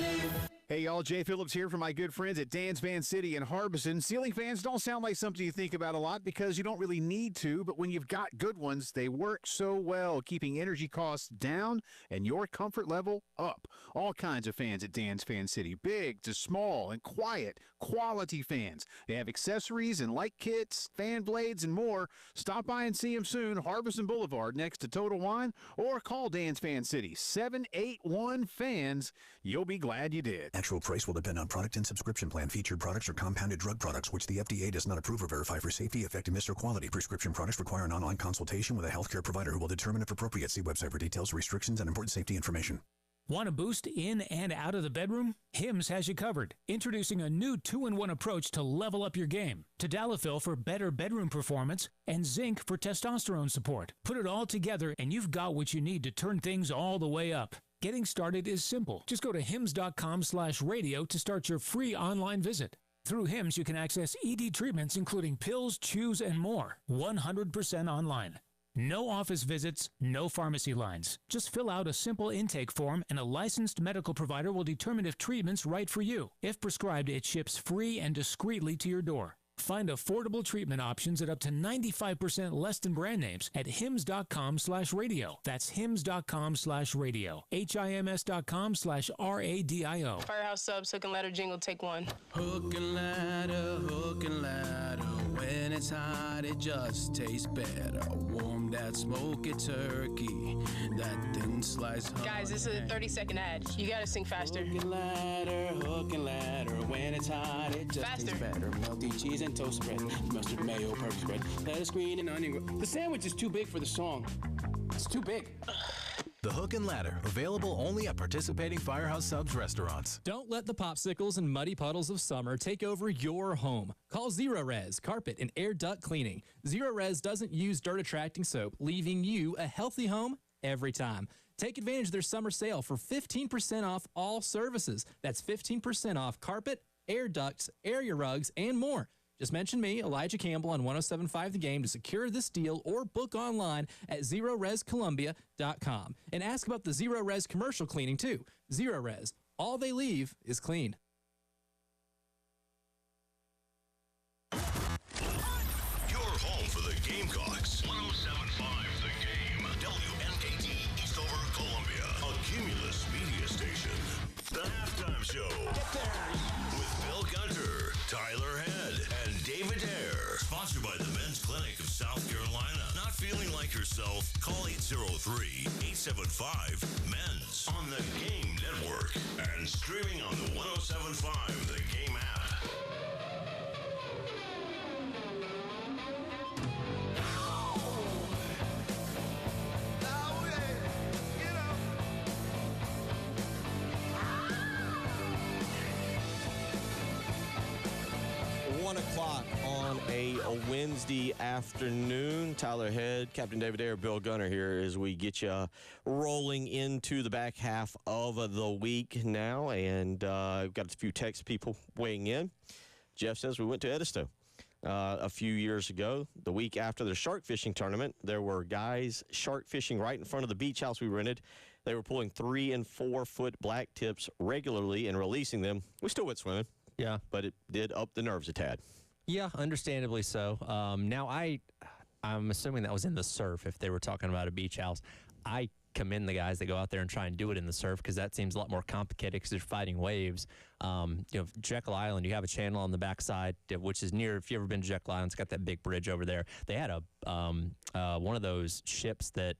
Hey y'all, Jay Phillips here from my good friends at Dan's Fan City in Harbison. Ceiling fans don't sound like something you think about a lot because you don't really need to, but when you've got good ones, they work so well, keeping energy costs down and your comfort level up. All kinds of fans at Dan's Fan City, big to small and quiet, quality fans. They have accessories and light kits, fan blades, and more. Stop by and see them soon, Harbison Boulevard next to Total Wine, or call Dan's Fan City, 781-FANS. You'll be glad you did. Actual price will depend on product and subscription plan. Featured products are compounded drug products, which the FDA does not approve or verify for safety, effectiveness, or quality. Prescription products require an online consultation with a healthcare provider who will determine if appropriate. See website for details, restrictions, and important safety information. Want a boost in and out of the bedroom? Hims has you covered. Introducing a new 2-in-1 approach to level up your game. Tadalafil for better bedroom performance and zinc for testosterone support. Put it all together and you've got what you need to turn things all the way up. Getting started is simple. Just go to hims.com/radio to start your free online visit. Through Hims, you can access ED treatments including pills, chews, and more. 100% online. No office visits, no pharmacy lines. Just fill out a simple intake form and a licensed medical provider will determine if treatment's right for you. If prescribed, it ships free and discreetly to your door. Find affordable treatment options at up to 95% less than brand names at hims.com/radio. That's hims.com/radio. HIMS.com/RADIO. Firehouse Subs, Hook and Ladder jingle, take one. Hook and ladder, when it's hot, it just tastes better. Warm that smoky turkey, that thin slice. Guys, this is a 30-second ad. You gotta sing faster. Hook and ladder, when it's hot, it just Faster. tastes better. Melty cheese and toast spread, mustard, mayo, purple spread, lettuce, green, and onion. The sandwich is too big for the song. It's too big. The Hook and Ladder, available only at participating Firehouse Subs restaurants. Don't let the popsicles and muddy puddles of summer take over your home. Call Zero Res Carpet and Air Duct Cleaning. Zero Res doesn't use dirt-attracting soap, leaving you a healthy home every time. Take advantage of their summer sale for 15% off all services. That's 15% off carpet, air ducts, area rugs, and more. Just mention me, Elijah Campbell, on 107.5 The Game to secure this deal or book online at ZeroResColumbia.com. And ask about the Zero Res commercial cleaning, too. Zero Res. All they leave is clean. Your home for the Gamecocks. 107.5 The Game. WNKT Eastover, Columbia. A Cumulus media station. The Halftime Show. With Bill Gunter, Tyler Head, and David Ayer. Sponsored by the Men's Clinic of South Carolina. Not feeling like yourself? Call 803-875-MENS on the Game Network. And streaming on the 107.5 The Game app. On a Wednesday afternoon. Tyler Head, Captain David Ayer, Bill Gunner here as we get you rolling into the back half of the week now. And we've got a few text people weighing in. Jeff says we went to Edisto a few years ago. The week after the shark fishing tournament, there were guys shark fishing right in front of the beach house we rented. They were pulling 3- and 4-foot black tips regularly and releasing them. We still went swimming. Yeah. But it did up the nerves a tad. Yeah, understandably so. Now, I'm assuming that was in the surf if they were talking about a beach house. I commend the guys that go out there and try and do it in the surf because that seems a lot more complicated because they're fighting waves. Jekyll Island, you have a channel on the backside, which is near, if you've ever been to Jekyll Island, it's got that big bridge over there. They had one of those ships that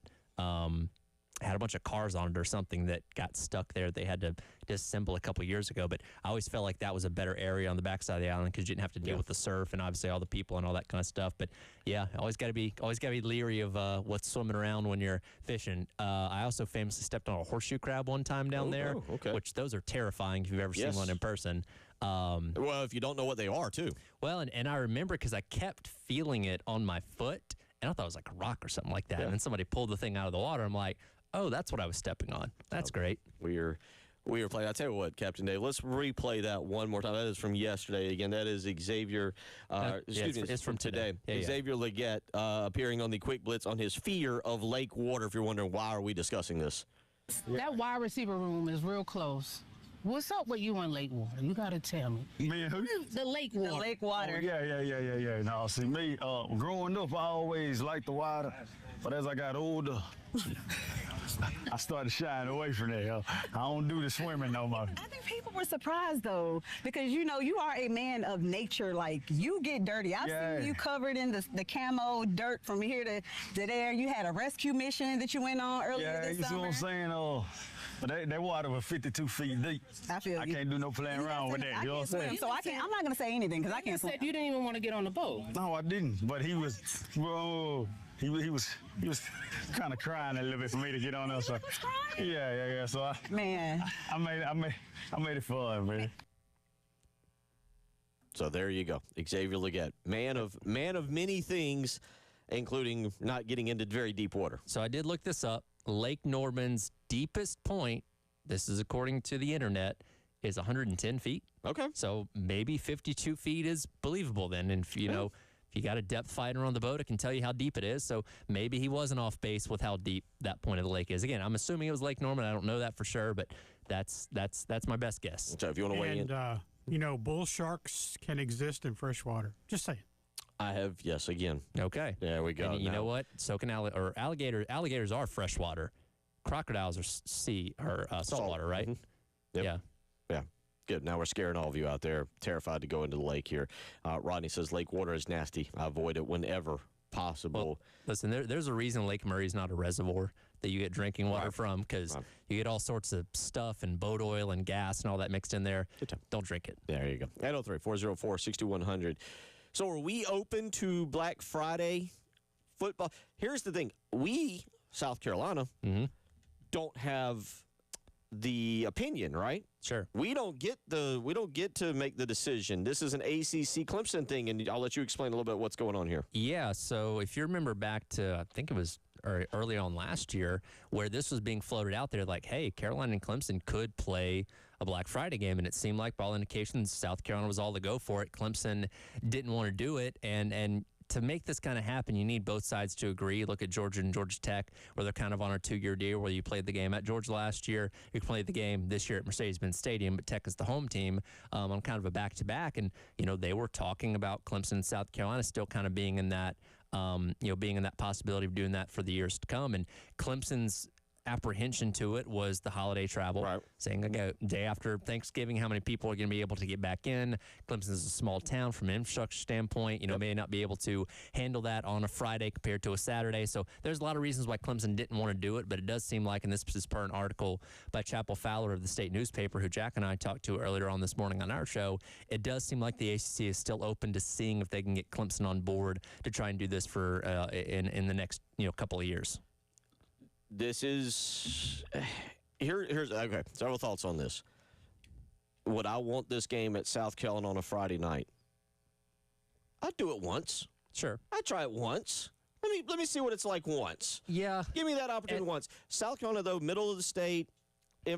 had a bunch of cars on it or something that got stuck there. They had to disassemble a couple years ago, but I always felt like that was a better area on the backside of the island because you didn't have to deal with the surf and obviously all the people and all that kind of stuff. But yeah, always got to be leery of what's swimming around when you're fishing. I also famously stepped on a horseshoe crab one time down there, which those are terrifying if you've ever seen one in person. Well, if you don't know what they are, too. Well, and I remember because I kept feeling it on my foot, and I thought it was like a rock or something like that. And then somebody pulled the thing out of the water. I'm like, oh, that's what I was stepping on. That's great. We were playing. I'll tell you what, Captain Dave, let's replay that one more time. That is from yesterday. Again, that is Xavier. It's from today. Xavier Leggett appearing on the Quick Blitz on his fear of lake water. If you're wondering why are we discussing this. That wide receiver room is real close. What's up with you and lake water? You got to tell me. Me and who? The lake water. The lake water. Oh, yeah. No, see, me, growing up, I always liked the water. But as I got older, I started shying away from that. I don't do the swimming no more. I think people were surprised, though, because, you are a man of nature. Like, you get dirty. I've seen you covered in the camo dirt from here to there. You had a rescue mission that you went on earlier this summer. You see what I'm saying? But that water was 52 feet deep. I feel you. I can't do no playing around with that. You know what I'm saying? So I'm not going to say anything because I can't swim. You said you didn't even want to get on the boat. No, I didn't. But he was, he was kind of crying a little bit for me to get on there. So, yeah. So I made it fun, man. So there you go, Xavier Leggett, man of many things, including not getting into very deep water. So I did look this up. Lake Norman's deepest point, this is according to the internet, is 110 feet. Okay. So maybe 52 feet is believable then. And if if you got a depth finder on the boat, it can tell you how deep it is. So maybe he wasn't off base with how deep that point of the lake is. Again, I'm assuming it was Lake Norman. I don't know that for sure, but that's my best guess. So if you want to weigh in. bull sharks can exist in fresh water. Just saying. I have, yes, again. Okay. There we go. And you know what? So can alligators are freshwater. Crocodiles are saltwater, right? Yep. Yeah. Yeah. Good. Now we're scaring all of you out there, terrified to go into the lake here. Rodney says lake water is nasty. I avoid it whenever possible. Well, listen, there's a reason Lake Murray is not a reservoir that you get drinking water from, because you get all sorts of stuff and boat oil and gas and all that mixed in there. Don't drink it. There you go. 803-404-6100. So are we open to Black Friday football? Here's the thing. We, South Carolina, don't have the opinion, right? Sure. We don't get to make the decision. This is an ACC Clemson thing, and I'll let you explain a little bit what's going on here. Yeah, so if you remember back to, I think it was early on last year, where this was being floated out there like, hey, Carolina and Clemson could play a Black Friday game, and it seemed like by all indications South Carolina was all to go for it. Clemson didn't want to do it, and to make this kind of happen, you need both sides to agree. Look at Georgia and Georgia Tech, where they're kind of on a 2-year deal, where you played the game at Georgia last year, you played the game this year at Mercedes-Benz Stadium, but Tech is the home team on kind of a back-to-back. And, they were talking about Clemson and South Carolina still kind of being in that, being in that possibility of doing that for the years to come. And Clemson's apprehension to it was the holiday travel, saying, okay, day after Thanksgiving, how many people are going to be able to get back in? Clemson is a small town from an infrastructure standpoint, may not be able to handle that on a Friday compared to a Saturday. So there's a lot of reasons why Clemson didn't want to do it, but it does seem like, and this is per an article by Chapel Fowler of the State newspaper, who Jack and I talked to earlier on this morning on our show, it does seem like the ACC is still open to seeing if they can get Clemson on board to try and do this for in the next couple of years. This is here's okay. Several thoughts on this. Would I want this game at South Carolina on a Friday night? I'd do it once. Sure. I'd try it once. Let me see what it's like once. Yeah. Give me that opportunity once. South Carolina, though, middle of the state,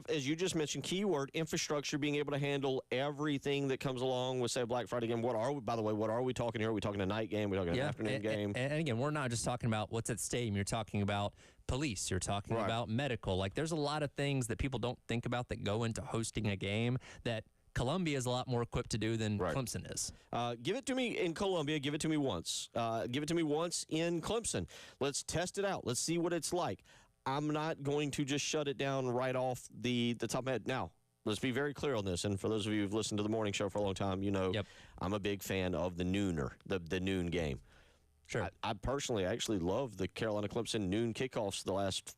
as you just mentioned, keyword, infrastructure, being able to handle everything that comes along with, say, a Black Friday game. What are we talking here? Are we talking a night game? Are we talking an afternoon game? And again, we're not just talking about what's at stadium. You're talking about police. You're talking about medical. Like, there's a lot of things that people don't think about that go into hosting a game that Columbia is a lot more equipped to do than Clemson is. Give it to me in Columbia. Give it to me once. Give it to me once in Clemson. Let's test it out. Let's see what it's like. I'm not going to just shut it down right off the top of my head. Now, let's be very clear on this. And for those of you who've listened to the morning show for a long time, I'm a big fan of the nooner, the noon game. Sure. I personally actually love the Carolina-Clemson noon kickoffs the last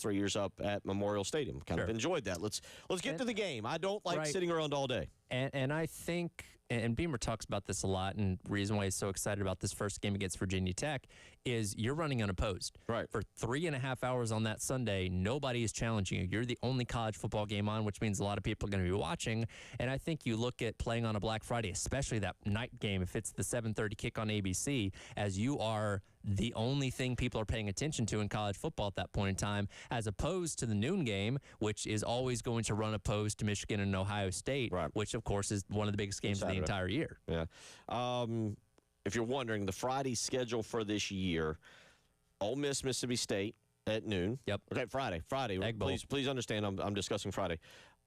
3 years up at Memorial Stadium. Kind of enjoyed that. Let's get to the game. I don't like sitting around all day. And I think, and Beamer talks about this a lot, and the reason why he's so excited about this first game against Virginia Tech is you're running unopposed. Right. For 3.5 hours on that Sunday, nobody is challenging you. You're the only college football game on, which means a lot of people are going to be watching. And I think you look at playing on a Black Friday, especially that night game, if it's the 7:30 kick on ABC, as you are the only thing people are paying attention to in college football at that point in time, as opposed to the noon game, which is always going to run opposed to Michigan and Ohio State, which, of course, is one of the biggest games of the entire year. Yeah. If you're wondering, the Friday schedule for this year, Ole Miss, Mississippi State at noon. Yep. Okay, Friday. Egg Bowl. Please understand, I'm discussing Friday.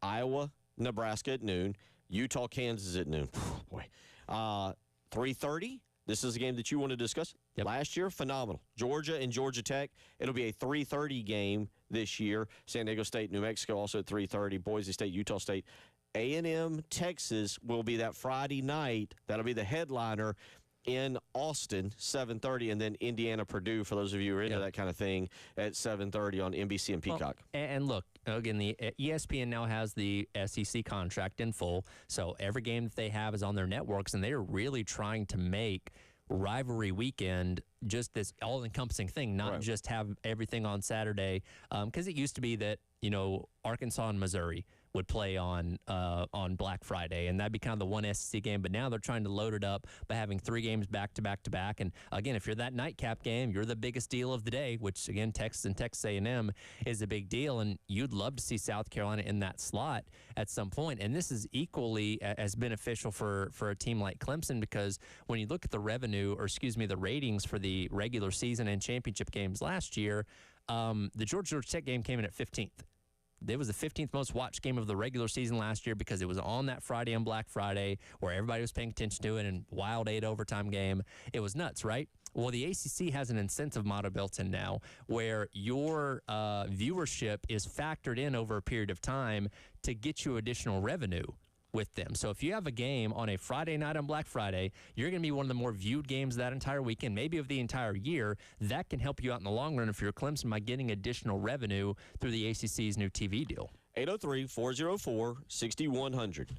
Iowa, Nebraska at noon. Utah, Kansas at noon. Oh, boy. 3:30. This is a game that you want to discuss. Yep. Last year, phenomenal. Georgia and Georgia Tech. It'll be a 3:30 game this year. San Diego State, New Mexico also at 3:30. Boise State, Utah State. A&M, Texas will be that Friday night. That'll be the headliner in Austin, 7:30, and then Indiana, Purdue, for those of you who are into that kind of thing, at 7:30 on NBC and Peacock. And look, again, the ESPN now has the SEC contract in full, so every game that they have is on their networks, and they're really trying to make rivalry weekend just this all-encompassing thing, not just have everything on Saturday, because it used to be that, Arkansas and Missouri would play on Black Friday, and that'd be kind of the one SEC game. But now they're trying to load it up by having 3 games back to back to back. And again, if you're that nightcap game, you're the biggest deal of the day, which again, Texas and Texas A&M is a big deal. And you'd love to see South Carolina in that slot at some point. And this is equally as beneficial for a team like Clemson, because when you look at the the ratings for the regular season and championship games last year, the Georgia Tech game came in at 15th. It was the 15th most watched game of the regular season last year because it was on that Friday on Black Friday where everybody was paying attention to it, and wild 8 overtime game. It was nuts, right? Well, the ACC has an incentive model built in now where your viewership is factored in over a period of time to get you additional revenue with them. So if you have a game on a Friday night on Black Friday, you're going to be one of the more viewed games that entire weekend, maybe of the entire year. That can help you out in the long run if you're Clemson by getting additional revenue through the ACC's new TV deal. 803-404-6100.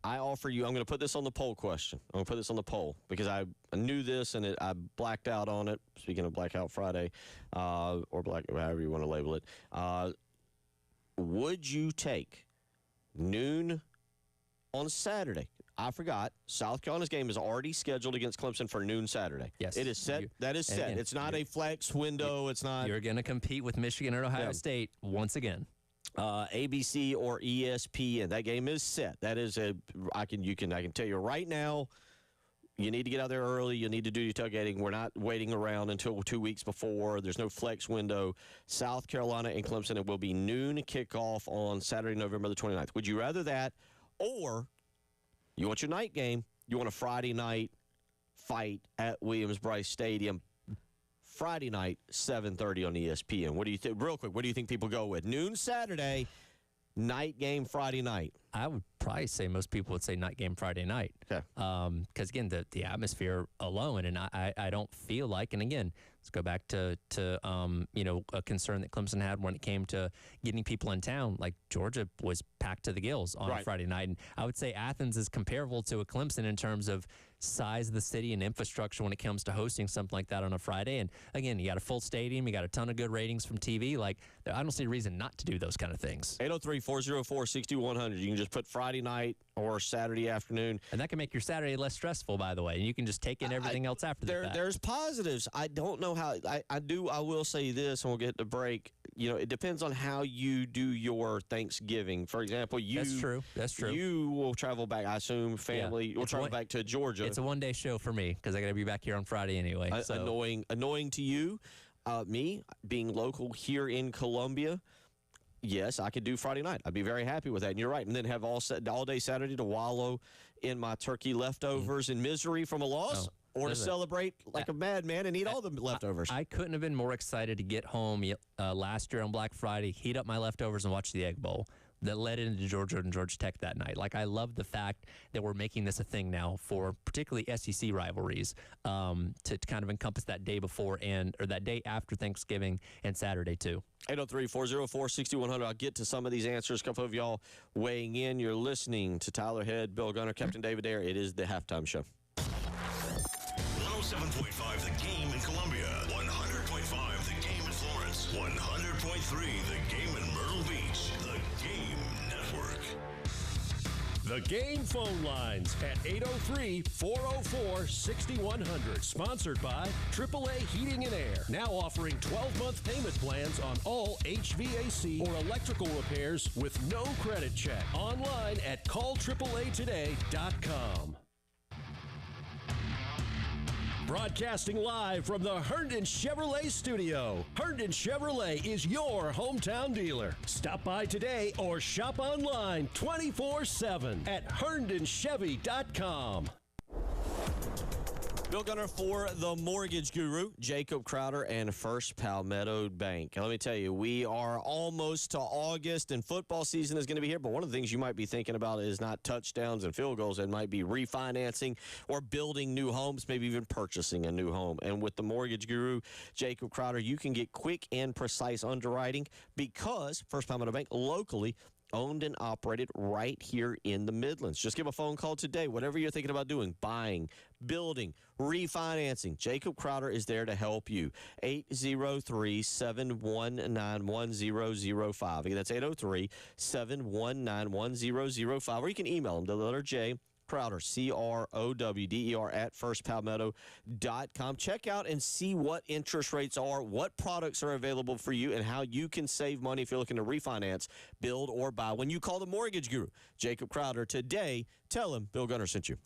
I offer you, I'm going to put this on the poll question. I'm going to put this on the poll because I knew this and I blacked out on it. Speaking of Blackout Friday, or black, however you want to label it. Would you take noon on Saturday? I forgot. South Carolina's game is already scheduled against Clemson for noon Saturday. Yes. It is set. That is set. Again, it's not a flex window. It's not. You're going to compete with Michigan and Ohio State once again. ABC or ESPN. That game is set. That is I can tell you right now, you need to get out there early. You need to do your tailgating. We're not waiting around until 2 weeks before. There's no flex window. South Carolina and Clemson, it will be noon kickoff on Saturday, November the 29th. Would you rather that, or you want your night game, you want a Friday night fight at Williams-Brice Stadium, Friday night, 7:30 on ESPN. What do you think? Real quick, what do you think people go with? Noon Saturday, night game Friday night. I would probably say most people would say night game Friday night. Okay. Because, again, the atmosphere alone, and I don't feel like, and again, let's go back to a concern that Clemson had when it came to getting people in town. Like, Georgia was packed to the gills on a Friday night. And I would say Athens is comparable to a Clemson in terms of size of the city and infrastructure when it comes to hosting something like that on a Friday. And, again, you got a full stadium. You got a ton of good ratings from TV. Like, I don't see a reason not to do those kind of things. 803-404-6100. You can just put Friday night or Saturday afternoon. And that can make your Saturday less stressful, by the way. And you can just take in everything else after that. There's positives. I don't know how. I will say this, and we'll get to break. It depends on how you do your Thanksgiving. For example, That's true. You will travel back, I assume, family. Will travel back to Georgia. It's a one-day show for me because I got to be back here on Friday anyway. Annoying to you. Me, being local here in Columbia, yes, I could do Friday night. I'd be very happy with that. And you're right. And then have all day Saturday to wallow in my turkey leftovers and misery from a loss. Or to celebrate like a madman and eat all the leftovers. I couldn't have been more excited to get home last year on Black Friday, heat up my leftovers, and watch the Egg Bowl that led into Georgia and Georgia Tech that night. Like, I love the fact that we're making this a thing now for particularly SEC rivalries to kind of encompass that day before or that day after Thanksgiving and Saturday too. 803-404-6100. I'll get to some of these answers. A couple of y'all weighing in. You're listening to Tyler Head, Bill Gunner, Captain David Ayer. It is the halftime show. 107.5 The Game in Columbia, 100.5 The Game in Florence, 100.3 The Game in Myrtle Beach. The Game Network. The Game phone lines at 803-404-6100. Sponsored by AAA Heating and Air. Now offering 12-month payment plans on all HVAC or electrical repairs with no credit check. Online at callAAAtoday.com. Broadcasting live from the Herndon Chevrolet studio. Herndon Chevrolet is your hometown dealer. Stop by today or shop online 24/7 at HerndonChevy.com. Bill Gunner for the Mortgage Guru, Jacob Crowder, and First Palmetto Bank. And let me tell you, we are almost to August, and football season is going to be here. But one of the things you might be thinking about is not touchdowns and field goals. It might be refinancing or building new homes, maybe even purchasing a new home. And with the Mortgage Guru, Jacob Crowder, you can get quick and precise underwriting because First Palmetto Bank locally owned and operated right here in the Midlands. Just give a phone call today. Whatever you're thinking about doing, buying, building, refinancing, Jacob Crowder is there to help you. 803-719-1005. Again, that's 803-719-1005. Or you can email them, the letter J, Crowder, CROWDER, at firstpalmetto.com. Check out and see what interest rates are, what products are available for you, and how you can save money if you're looking to refinance, build, or buy. When you call the Mortgage Guru, Jacob Crowder, today, tell him Bill Gunner sent you.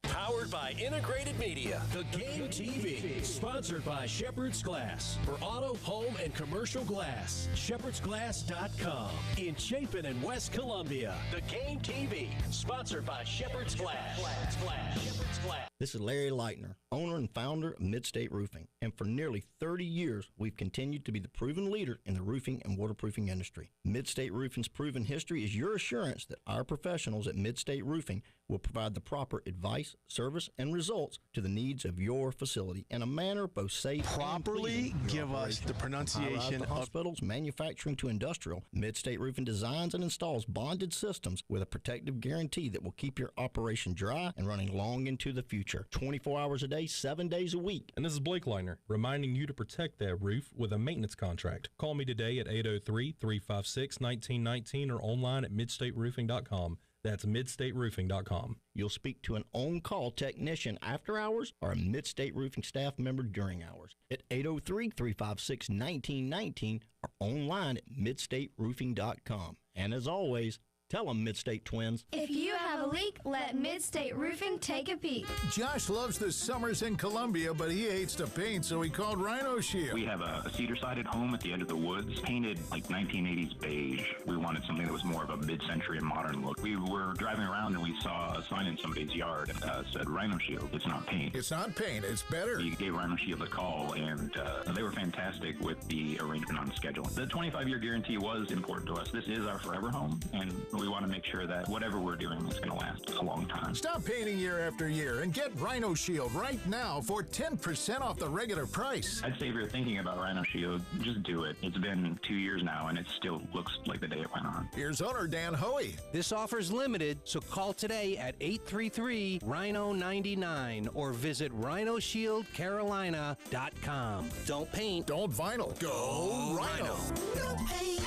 Powered Sponsored by Integrated Media. The Game TV. Sponsored by Shepherd's Glass. For auto, home, and commercial glass. ShepherdsGlass.com. In Chapin and West Columbia. The Game TV. Sponsored by Shepherd's Glass. Shepherd's Glass. This is Larry Leitner, owner and founder of Midstate Roofing. And for nearly 30 years, we've continued to be the proven leader in the roofing and waterproofing industry. Midstate Roofing's proven history is your assurance that our professionals at Midstate Roofing will provide the proper advice, service, and results to the needs of your facility in a manner both safe properly and give us the pronunciation of hospitals, manufacturing to industrial. Midstate Roofing designs and installs bonded systems with a protective guarantee that will keep your operation dry and running long into the future. 24 hours a day, 7 days a week. And this is Blake Leitner, reminding you to protect that roof with a maintenance contract. Call me today at 803-356-1919 or online at midstateroofing.com. That's midstateroofing.com. You'll speak to an on-call technician after hours or a Midstate Roofing staff member during hours at 803-356-1919 or online at midstateroofing.com. And as always, tell them Midstate Twins. If you have a leak, let Midstate Roofing take a peek. Josh loves the summers in Columbia, but he hates to paint, so he called Rhino Shield. We have a cedar-sided home at the end of the woods, painted like 1980s beige. We wanted something that was more of a mid-century and modern look. We were driving around and we saw a sign in somebody's yard that said Rhino Shield. It's not paint. It's not paint. It's better. We gave Rhino Shield a call, and they were fantastic with the arrangement on the schedule. The 25-year guarantee was important to us. This is our forever home, and we want to make sure that whatever we're doing is going to last a long time. Stop painting year after year and get Rhino Shield right now for 10% off the regular price. I'd say if you're thinking about Rhino Shield, just do it. It's been 2 years now, and it still looks like the day it went on. Here's owner Dan Hoey. This offer's limited, so call today at 833-RHINO-99 or visit RhinoShieldCarolina.com. Don't paint. Don't vinyl. Go Rhino. Don't paint.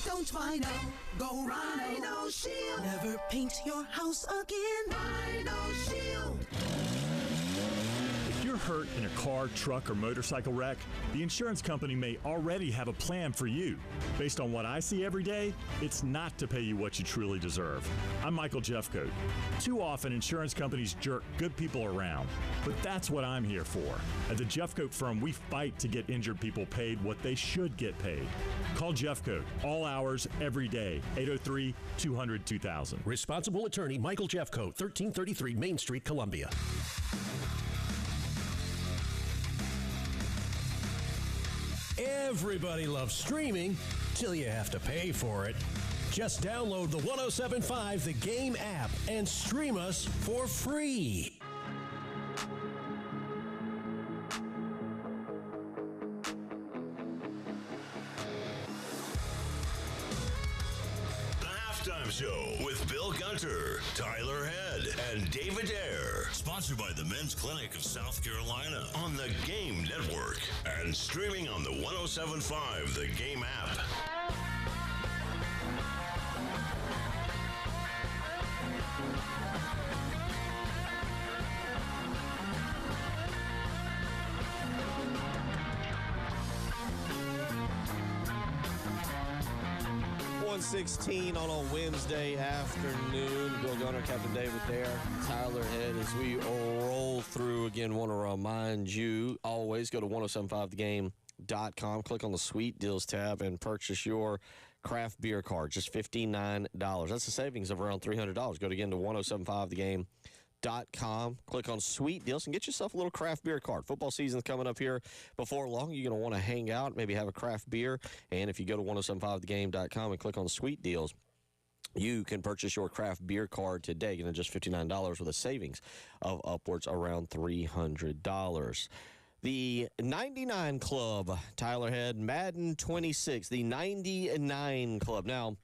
Don't vinyl. Go Rhino Shield. Never paint your house again. Rhino Shield. If you're hurt in a car, truck, or motorcycle wreck, the insurance company may already have a plan for you. Based on what I see every day, it's not to pay you what you truly deserve. I'm Michael Jeffcoat. Too often, insurance companies jerk good people around, but that's what I'm here for. At the Jeffcoat firm, we fight to get injured people paid what they should get paid. Call Jeffcoat, all hours, every day, 803-200-2000. Responsible attorney Michael Jeffcoat, 1333 Main Street, Columbia. Everybody loves streaming till you have to pay for it. Just download the 107.5 The Game app and stream us for free. The Halftime Show with Bill Gunter, Tyler Head, and David Ayer. Sponsored by the Men's Clinic of South Carolina on the Game Network and streaming on the 107.5 The Game app. .16 on a Wednesday afternoon. Bill Gunner, Captain David there, Tyler Head. As we roll through again, want to remind you, always go to 1075thegame.com, click on the Sweet Deals tab, and purchase your craft beer card. Just $59. That's a savings of around $300. Go again to 1075thegame.com. Click on Sweet Deals and get yourself a little craft beer card. Football season's coming up here before long. You're going to want to hang out, maybe have a craft beer. And if you go to 1075thegame.com and click on Sweet Deals, you can purchase your craft beer card today, getting just $59 with a savings of upwards around $300. The 99 Club, Tyler Head, Madden 26, the 99 Club. Now,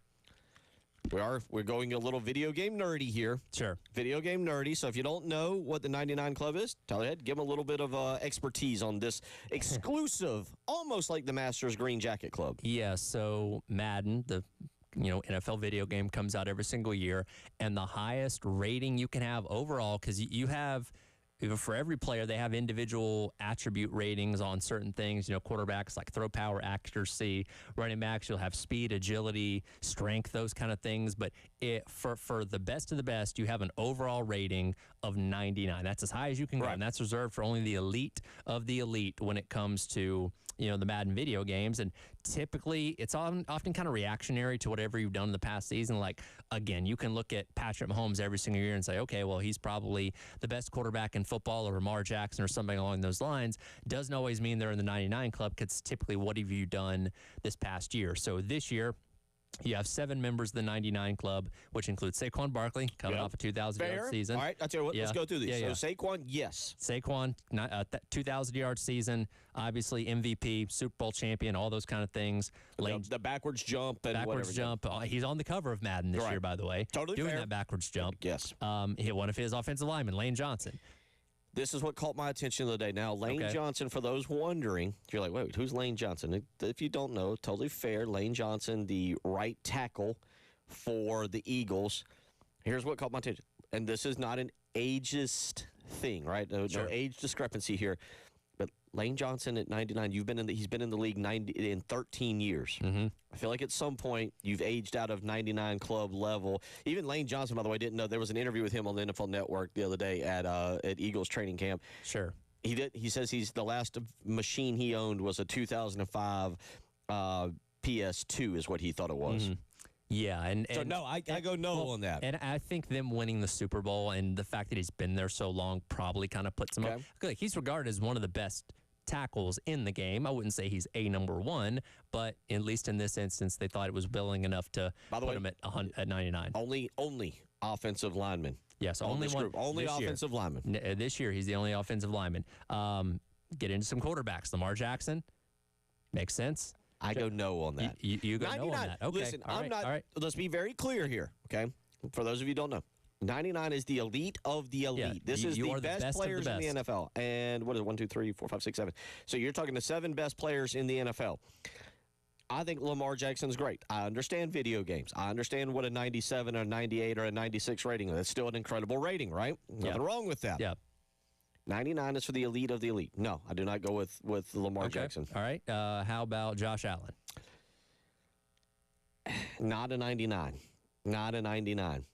we're going a little video game nerdy here. Sure. Video game nerdy. So if you don't know what the 99 Club is, Tyler Head, give them a little bit of expertise on this exclusive, almost like the Masters Green Jacket Club. Yeah, so Madden, the NFL video game, comes out every single year, and the highest rating you can have overall, because you have for every player, they have individual attribute ratings on certain things. Quarterbacks like throw power, accuracy. Running backs, you'll have speed, agility, strength, those kind of things. But for the best of the best, you have an overall rating of 99. That's as high as you can go, and that's reserved for only the elite of the elite when it comes to the Madden video games. And typically it's often kind of reactionary to whatever you've done in the past season. Like, again, you can look at Patrick Mahomes every single year and say, okay, well, he's probably the best quarterback in football, or Lamar Jackson or something along those lines. Doesn't always mean they're in the 99 club, because typically what have you done this past year? So this year, you have 7 members of the 99 club, which includes Saquon Barkley, coming off a 2,000-yard season. All right, I'll tell you what, let's go through these. So Saquon, yes. Saquon, 2,000-yard season, obviously MVP, Super Bowl champion, all those kind of things. The backwards jump. And backwards jump. He's on the cover of Madden this year, by the way. Totally doing fair. that backwards jump. Yes. Hit one of his offensive linemen, Lane Johnson. This is what caught my attention the other day. Now, Lane Johnson, for those wondering, you're like, wait, who's Lane Johnson? If you don't know, totally fair. Lane Johnson, the right tackle for the Eagles. Here's what caught my attention. And this is not an ageist thing, right? No age discrepancy here. But Lane Johnson at 99, he's been in the league in 13 years. Mm-hmm. I feel like at some point you've aged out of 99 club level. Even Lane Johnson, by the way, didn't know. There was an interview with him on the NFL Network the other day at Eagles training camp. Sure. He says the last machine he owned was a 2005 PS2 is what he thought it was. Mm-hmm. Yeah, and no, I go on that. And I think them winning the Super Bowl and the fact that he's been there so long probably kind of puts him up. He's regarded as one of the best tackles in the game. I wouldn't say he's a number one, but at least in this instance, they thought it was willing enough to put him at 99. Only offensive lineman. Yes, only one. Only offensive lineman. This year, he's the only offensive lineman. Get into some quarterbacks. Lamar Jackson. Makes sense. I go no on that. You go no on that. Okay. Listen, I'm not. Let's be very clear here, okay? For those of you who don't know, 99 is the elite of the elite. Yeah, this is the best players in the NFL. And what is it? 1, 2, 3, 4, 5, 6, 7. So you're talking the 7 best players in the NFL. I think Lamar Jackson's great. I understand video games. I understand what a 97 or a 98 or a 96 rating is. That's still an incredible rating, right? Nothing wrong with that. Yeah. 99 is for the elite of the elite. No, I do not go with Lamar Jackson. All right. How about Josh Allen? Not a 99. Not a 99.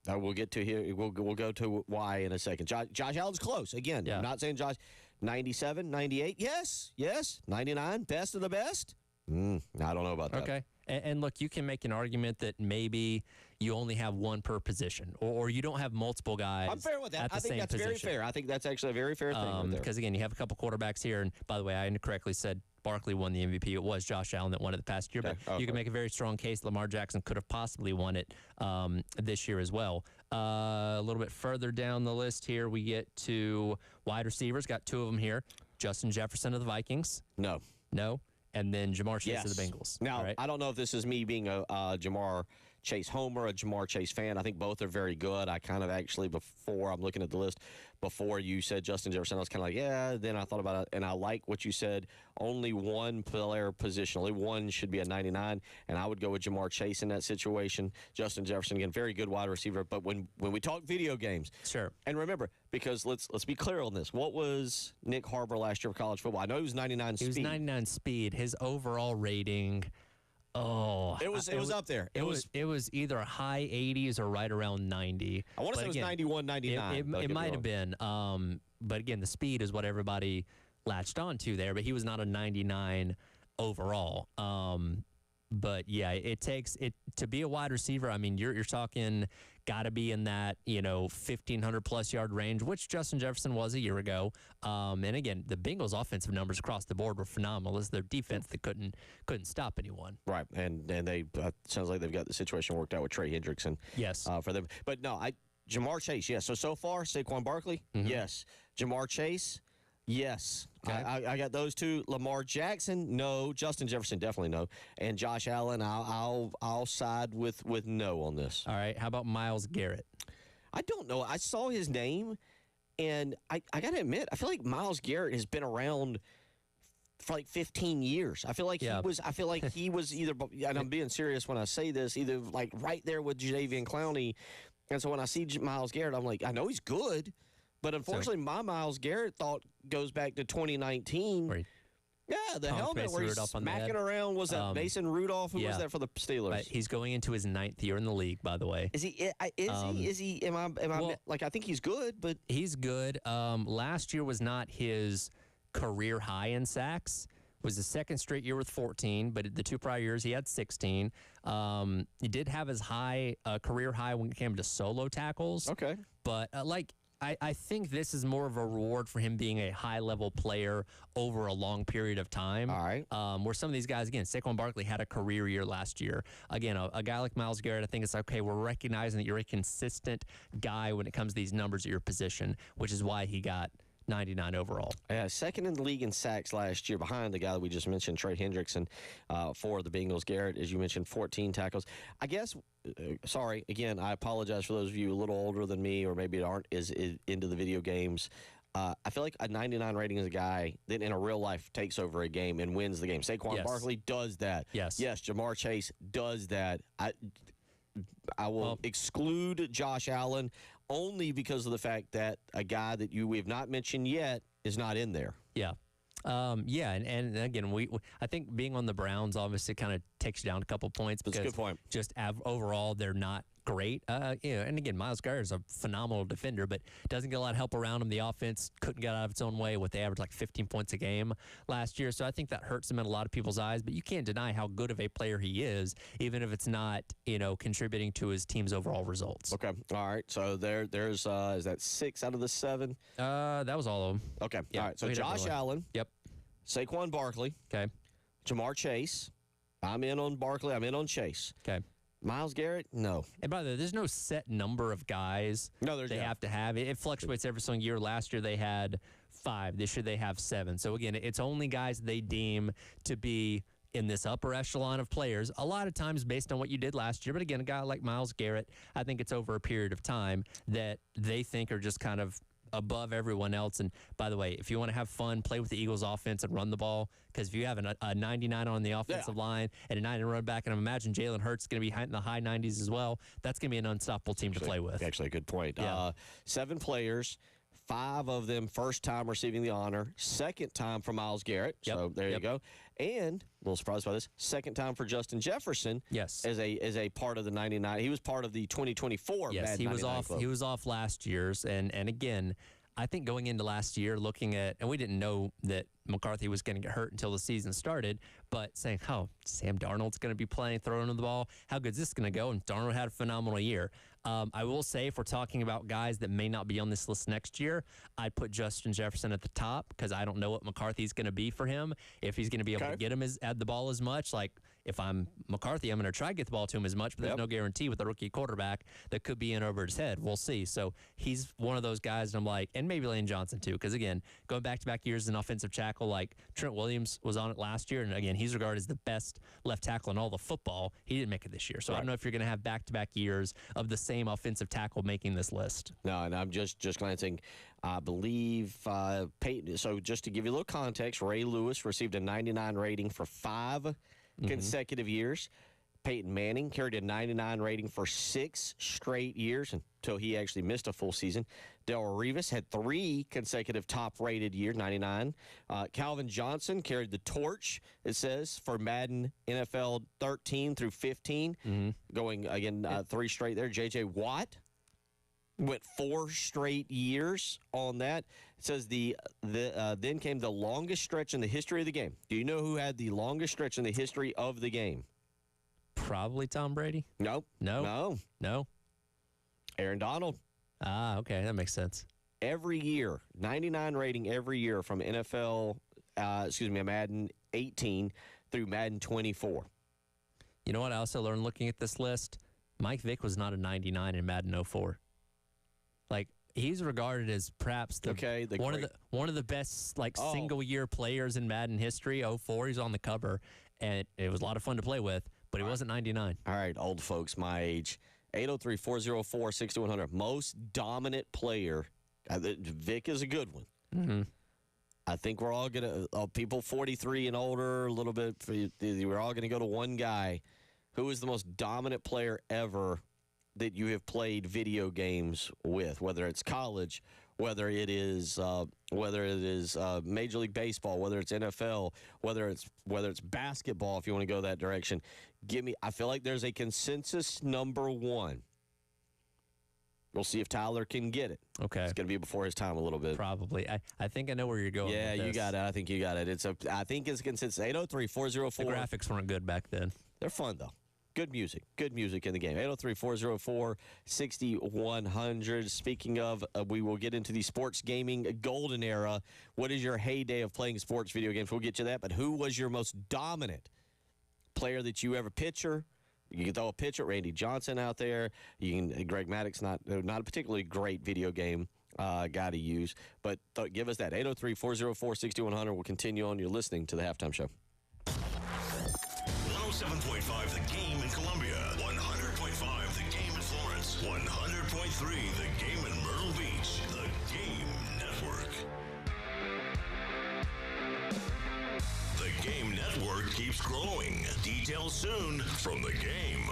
We'll get to here. We'll go to why in a second. Josh Allen's close. Again, I'm not saying Josh. 97, 98. Yes. 99, best of the best. I don't know about that. Okay. And look, you can make an argument that maybe you only have one per position, or you don't have multiple guys. I'm fair with that. I think that's very fair. I think that's actually a very fair thing. Because again, you have a couple quarterbacks here, and by the way, I incorrectly said Barkley won the MVP. It was Josh Allen that won it the past year, but you can make a very strong case Lamar Jackson could have possibly won it this year as well. A little bit further down the list here, we get to wide receivers. Got 2 of them here. Justin Jefferson of the Vikings. No. And then Jamar Chase of the Bengals. Now, I don't know if this is me being a Jamar Chase homer, a Jamar Chase fan. I think both are very good. I kind of actually, before I'm looking at the list, before you said Justin Jefferson, I was kind of like, yeah. Then I thought about it, and I like what you said. Only one player position. Only one should be a 99, and I would go with Jamar Chase in that situation. Justin Jefferson, again, very good wide receiver. But when we talk video games, sure. And remember, because let's be clear on this. What was Nick Harbor last year for college football? I know he was 99 speed. He was 99 speed. His overall rating. It was up there. It was either high 80s or right around 90. I want to say it was 91, 99. It might have been. But again, the speed is what everybody latched onto there. But he was not a 99 overall. But yeah, it takes it to be a wide receiver. I mean, you're talking got to be in that 1,500 plus yard range, which Justin Jefferson was a year ago. And again, the Bengals' offensive numbers across the board were phenomenal. It's their defense that couldn't stop anyone. Right, and they sounds like they've got the situation worked out with Trey Hendrickson. Yes, for them. But no, Jamar Chase. Yes. So far, Saquon Barkley. Mm-hmm. Yes. Jamar Chase. Yes. Okay. I got those 2. Lamar Jackson, no. Justin Jefferson, definitely no. And Josh Allen, I'll side with no on this. All right. How about Myles Garrett? I don't know. I saw his name, and I got to admit, I feel like Myles Garrett has been around for like 15 years. I feel like he was either, and I'm being serious when I say this, either like right there with Jadeveon Clowney. And so when I see Myles Garrett, I'm like, I know he's good, But unfortunately, my Myles Garrett thought goes back to 2019. Yeah, the helmet where he's smacking around. Was that Mason Rudolph? Who was that for the Steelers? But he's going into his 9th year in the league, by the way. Is he? Is he? Am I? Like, I think he's good, but he's good. Last year was not his career high in sacks. It was the second straight year with 14, but the 2 prior years he had 16. He did have his career high when it came to solo tackles. Okay, but I think this is more of a reward for him being a high-level player over a long period of time. All right. Where some of these guys, again, Saquon Barkley had a career year last year. Again, a guy like Myles Garrett, I think it's okay, we're recognizing that you're a consistent guy when it comes to these numbers at your position, which is why he got 99 overall. Yeah, second in the league in sacks last year behind the guy that we just mentioned, Trey Hendrickson, for the Bengals. Garrett, as you mentioned, 14 tackles. I guess, sorry, again, I apologize for those of you a little older than me or maybe aren't as into the video games. I feel like a 99 rating is a guy that in a real life takes over a game and wins the game. Saquon Barkley does that. Yes. Yes, Jamar Chase does that. I will exclude Josh Allen only because of the fact that a guy that we have not mentioned yet is not in there. Yeah. And again, I think being on the Browns obviously kind of takes you down a couple points because that's a good point. Just overall, they're not great. And again, Myles Garrett is a phenomenal defender, but doesn't get a lot of help around him. The offense couldn't get out of its own way. They averaged like 15 points a game last year, so I think that hurts him in a lot of people's eyes. But you can't deny how good of a player he is, even if it's not contributing to his team's overall results. Okay, all right. So there's is that 6 out of the 7? That was all of them. Okay, yep. All right. So Josh Allen. Yep. Saquon Barkley. Okay. Jamar Chase. I'm in on Barkley. I'm in on Chase. Okay. Myles Garrett, no. And by the way, there's no set number of guys they have to have. It fluctuates every single year. Last year they had 5. This year they have 7. So again, it's only guys they deem to be in this upper echelon of players, a lot of times based on what you did last year. But again, a guy like Myles Garrett, I think it's over a period of time that they think are just kind of above everyone else. And by the way, if you want to have fun, play with the Eagles offense and run the ball, because if you have a 99 on the offensive line and a 90 run back, and I imagine Jalen Hurts is going to be in the high 90s as well, that's going to be an unstoppable team to play with. Actually, a good point. Yeah. 7 players, 5 of them first time receiving the honor, second time for Myles Garrett. Yep. So there you go. And a little surprised by this, second time for Justin Jefferson. Yes. As a part of the 99. He was part of the 2024. Yes, Mad he was 99 off. club. He was off last year's, and again, I think going into last year, looking at, and we didn't know that McCarthy was going to get hurt until the season started, but saying, Sam Darnold's going to be playing, throwing the ball, how good is this going to go? And Darnold had a phenomenal year. I will say, if we're talking about guys that may not be on this list next year, I'd put Justin Jefferson at the top because I don't know what McCarthy's going to be for him. If he's going to be able to get him at the ball as much, like if I'm McCarthy, I'm going to try to get the ball to him as much, but there's no guarantee with a rookie quarterback that could be in over his head. We'll see. So he's one of those guys, and I'm like, and maybe Lane Johnson too, because again, going back-to-back years as an offensive tackle, like Trent Williams was on it last year, and again, he's regarded as the best left tackle in all the football. He didn't make it this year. So I don't know if you're going to have back-to-back years of the same offensive tackle making this list. No, and I'm just glancing. I believe Peyton. So just to give you a little context, Ray Lewis received a 99 rating for 5 consecutive years. Peyton Manning carried a 99 rating for 6 straight years until he actually missed a full season. Darrelle Revis had 3 consecutive top-rated years, 99. Calvin Johnson carried the torch, it says, for Madden NFL 13 through 15, going, again, 3 straight there. J.J. Watt went 4 straight years on that. It says then came the longest stretch in the history of the game. Do you know who had the longest stretch in the history of the game? Probably Tom Brady. No. Aaron Donald. Okay, that makes sense. Every year, 99 rating every year from NFL, Madden 18 through Madden 24. You know what I also learned looking at this list? Mike Vick was not a 99 in Madden 04. Like, he's regarded as perhaps one of the best single year players in Madden history. 04, he's on the cover, and it was a lot of fun to play with, but he wasn't 99. All right, old folks my age. 803-404-6100. Most dominant player. Vic is a good one. Mm-hmm. I think we're all going to, people 43 and older, a little bit, we're all going to go to one guy. Who is the most dominant player ever that you have played video games with, whether it's college whether it is Major League Baseball, whether it's NFL, whether it's basketball, if you want to go that direction. I feel like there's a consensus number one. We'll see if Tyler can get it. Okay. It's going to be before his time a little bit. Probably. I think I know where you're going. Yeah, with this. you got it. I think you got it. I think it's a consensus. 803-404. The graphics weren't good back then. They're fun, though. Good music in the game. 803-404-6100. Speaking of, we will get into the sports gaming golden era. What is your heyday of playing sports video games? We'll get to that. But who was your most dominant player that you ever picture? You can throw a pitch at Randy Johnson out there. Greg Maddox, not a particularly great video game guy to use. But give us that. 803-404-6100. We'll continue on. You're listening to the Halftime Show. 107.5 The Game in Columbia, 100.5 The Game in Florence, 100.3 The Game in Myrtle Beach. The Game Network. The Game Network keeps growing. Details soon from The Game.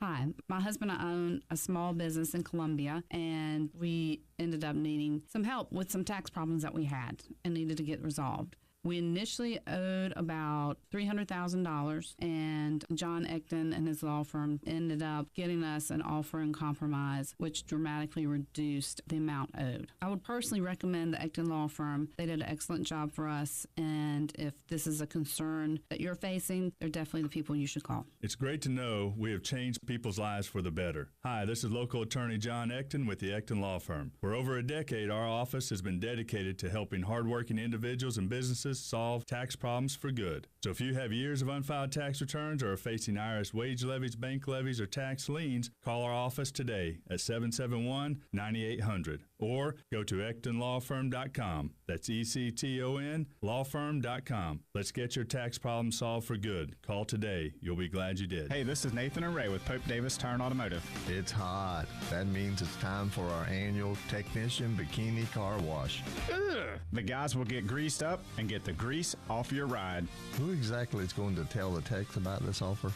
Hi, my husband and I own a small business in Columbia, and we ended up needing some help with some tax problems that we had and needed to get resolved. We initially owed about $300,000, and John Ecton and his law firm ended up getting us an offer in compromise, which dramatically reduced the amount owed. I would personally recommend the Ecton law firm. They did an excellent job for us, and if this is a concern that you're facing, they're definitely the people you should call. It's great to know we have changed people's lives for the better. Hi, this is local attorney John Ecton with the Ecton Law Firm. For over a decade, our office has been dedicated to helping hardworking individuals and businesses solve tax problems for good. So if you have years of unfiled tax returns or are facing IRS wage levies, bank levies, or tax liens, call our office today at 771-9800 or go to EctonLawFirm.com. That's ECTON lawfirm.com. Let's get your tax problem solved for good. Call today. You'll be glad you did. Hey, this is Nathan and Ray with Pope Davis Tire and Automotive. It's hot. That means it's time for our annual Technician Bikini Car Wash. Ugh. The guys will get greased up and get the grease off your ride. Who exactly is going to tell the techs about this offer?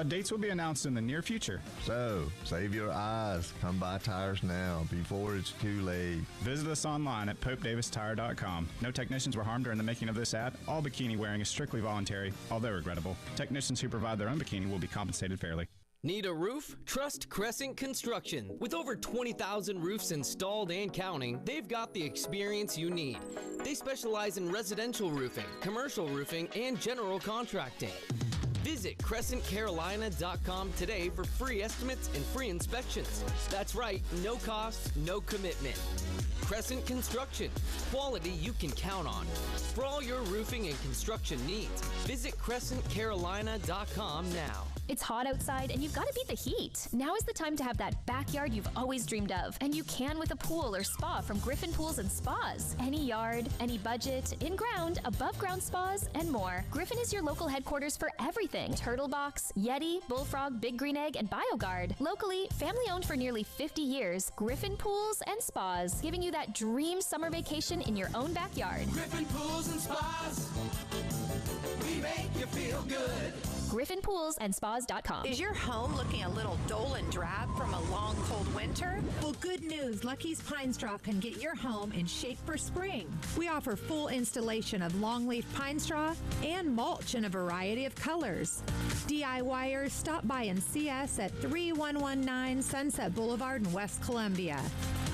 Dates will be announced in the near future. So, save your eyes. Come buy tires now before it's too late. Visit us online at PopeDavisTire.com. No technicians were harmed during the making of this ad. All bikini wearing is strictly voluntary, although regrettable. Technicians who provide their own bikini will be compensated fairly. Need a roof? Trust Crescent Construction. With over 20,000 roofs installed and counting, they've got the experience you need. They specialize in residential roofing, commercial roofing, and general contracting. Visit CrescentCarolina.com today for free estimates and free inspections. That's right, no cost, no commitment. Crescent Construction, quality you can count on. For all your roofing and construction needs, visit CrescentCarolina.com now. It's hot outside and you've got to beat the heat. Now is the time to have that backyard you've always dreamed of. And you can with a pool or spa from Griffin Pools and Spas. Any yard, any budget, in-ground, above-ground spas, and more. Griffin is your local headquarters for everything. Turtle Box, Yeti, Bullfrog, Big Green Egg, and BioGuard. Locally, family-owned for nearly 50 years, Griffin Pools and Spas, giving you that dream summer vacation in your own backyard. Griffin Pools and Spas, we make you feel good. GriffinPoolsandSpas.com. Is your home looking a little dull and drab from a long, cold winter? Well, good news. Lucky's Pine Straw can get your home in shape for spring. We offer full installation of longleaf pine straw and mulch in a variety of colors. DIYers, stop by and see us at 3119 Sunset Boulevard in West Columbia.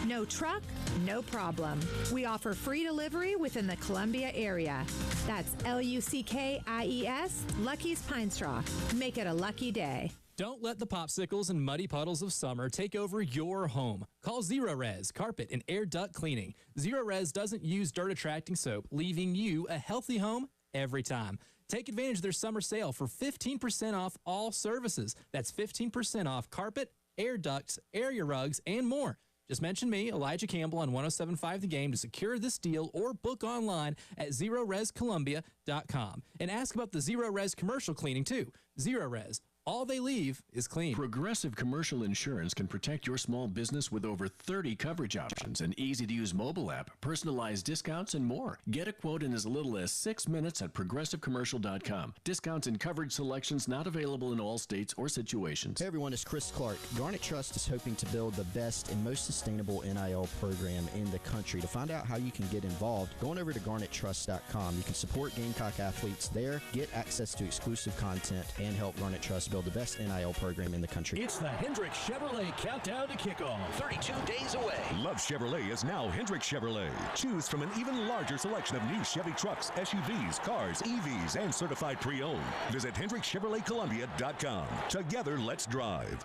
No truck, no problem. We offer free delivery within the Columbia area. That's LUCKIES, Lucky's Pine Straw. Make it a lucky day. Don't let the popsicles and muddy puddles of summer take over your home. Call Zero Res Carpet and Air Duct Cleaning. Zero Res doesn't use dirt-attracting soap, leaving you a healthy home every time. Take advantage of their summer sale for 15% off all services. That's 15% off carpet, air ducts, area rugs, and more. Just mention me, Elijah Campbell, on 107.5 The Game to secure this deal or book online at ZeroResColumbia.com. And ask about the Zero Res commercial cleaning, too. Zero Res, All they leave is clean. Progressive Commercial Insurance can protect your small business with over 30 coverage options, an easy-to-use mobile app, personalized discounts, and more. Get a quote in as little as 6 minutes at progressivecommercial.com. Discounts and coverage selections not available in all states or situations. Hey everyone, it's Chris Clark. Garnet Trust is hoping to build the best and most sustainable NIL program in the country. To find out how you can get involved, go on over to garnettrust.com. You can support Gamecock athletes there, get access to exclusive content, and help Garnet Trust build the best NIL program in the country. It's the Hendrick Chevrolet Countdown to Kickoff. 32 days away. Love Chevrolet is now Hendrick Chevrolet. Choose from an even larger selection of new Chevy trucks, SUVs, cars, EVs, and certified pre-owned. Visit HendrickChevroletColumbia.com. Together, let's drive.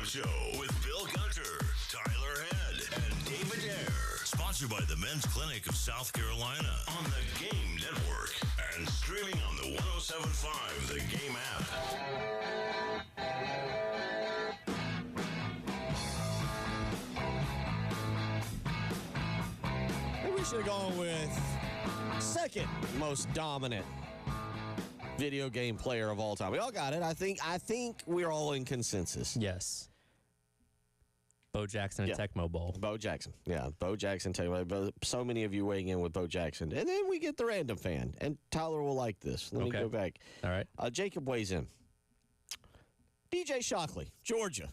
Show with Bill Gunter, Tyler Head, and David Ayer. Sponsored by the Men's Clinic of South Carolina on the Game Network and streaming on the 107.5 The Game app. Maybe we should have gone with second most dominant video game player of all time. We all got it. I think we're all in consensus. Yes. Bo Jackson and Tecmo Bowl. Bo Jackson. Yeah, Bo Jackson. So many of you weighing in with Bo Jackson. And then we get the random fan. And Tyler will like this. Let me go back. All right. Jacob weighs in. DJ Shockley, Georgia.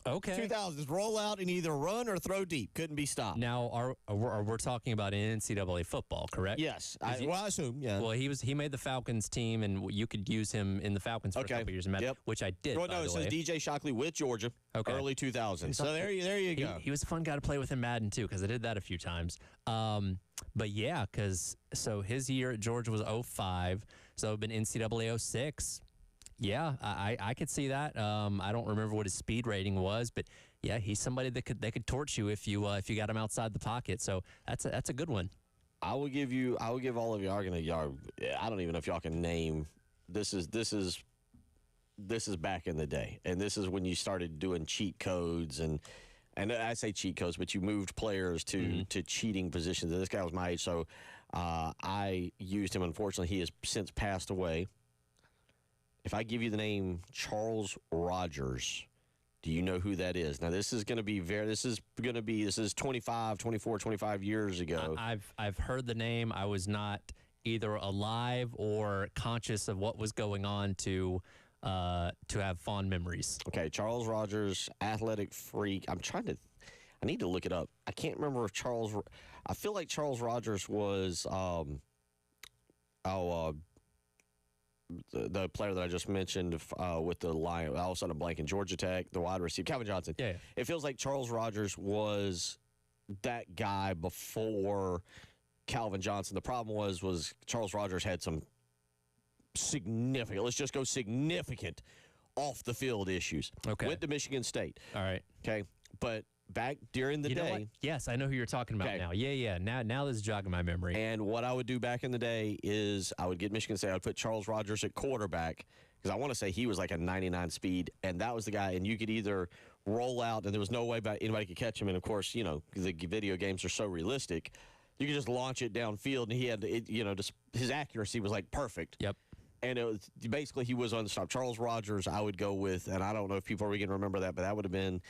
Okay. 2000s rollout and either run or throw deep. Couldn't be stopped. Now, we're talking about NCAA football, correct? Yes. I assume, yeah. Well, he made the Falcons team, and you could use him in the Falcons for a couple years, which I did, Well, no, it says DJ Shockley with Georgia, early 2000s. So there you go. He was a fun guy to play with in Madden, too, because I did that a few times. But, yeah, so his year at Georgia was 05, so it would have been NCAA 06. Yeah, I could see that. I don't remember what his speed rating was, but yeah, he's somebody that could torch you if you got him outside the pocket. So that's a good one. I will give all of y'all. I don't even know if y'all can name. This is back in the day, and this is when you started doing cheat codes and I say cheat codes, but you moved players to cheating positions. And this guy was my age, so I used him. Unfortunately, he has since passed away. If I give you the name Charles Rogers, do you know who that is? Now, this is 25, 24, 25 years ago. I've heard the name. I was not either alive or conscious of what was going on to have fond memories. Okay, Charles Rogers, athletic freak. I need to look it up. I can't remember if I feel like Charles Rogers was, the player that I just mentioned with the Lion, all of a sudden blank in Georgia Tech, the wide receiver, Calvin Johnson. Yeah. It feels like Charles Rogers was that guy before Calvin Johnson. The problem was Charles Rogers had some significant, let's just go significant, off-the-field issues. Okay. Went to Michigan State. All right. Okay. But back during the You know day. what? Yes, I know who you're talking about now. Yeah. Now this is jogging my memory. And what I would do back in the day is I would get Michigan State. I would put Charles Rogers at quarterback because I want to say he was like a 99 speed, and that was the guy. And you could either roll out, and there was no way anybody could catch him. And, of course, the video games are so realistic. You could just launch it downfield, and he had, his accuracy was like perfect. Yep. And it was, basically he was unstoppable. Charles Rogers I would go with, and I don't know if people are going to remember that, but that would have been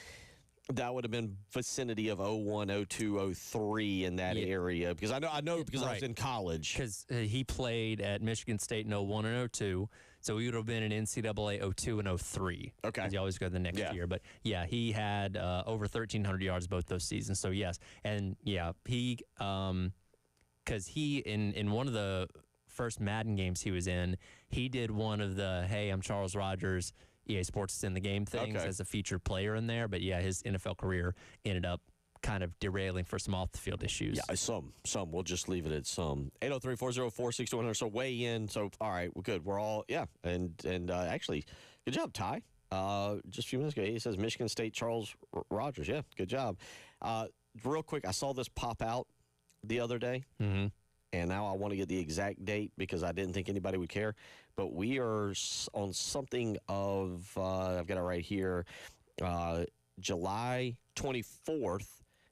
vicinity of 01, 02, 03 in that area because I know because I was in college. Because he played at Michigan State in 01 and 02, so he would have been in NCAA 02 and 03. Okay. You always go the next year. But, yeah, he had over 1,300 yards both those seasons. So, yes. And, yeah, he because he, in one of the first Madden games he was in, he did one of the, hey, I'm Charles Rogers, EA Sports is in the game things as a featured player in there. But, yeah, his NFL career ended up kind of derailing for some off-the-field issues. Yeah, some. We'll just leave it at some. 803-404-6100. So weigh in. So, all right, we're good. We're all, And actually, good job, Ty. Just a few minutes ago, he says Michigan State Charles Rogers. Yeah, good job. Real quick, I saw this pop out the other day. Mm-hmm. And now I want to get the exact date because I didn't think anybody would care. But we are on something of, I've got it right here, July 24th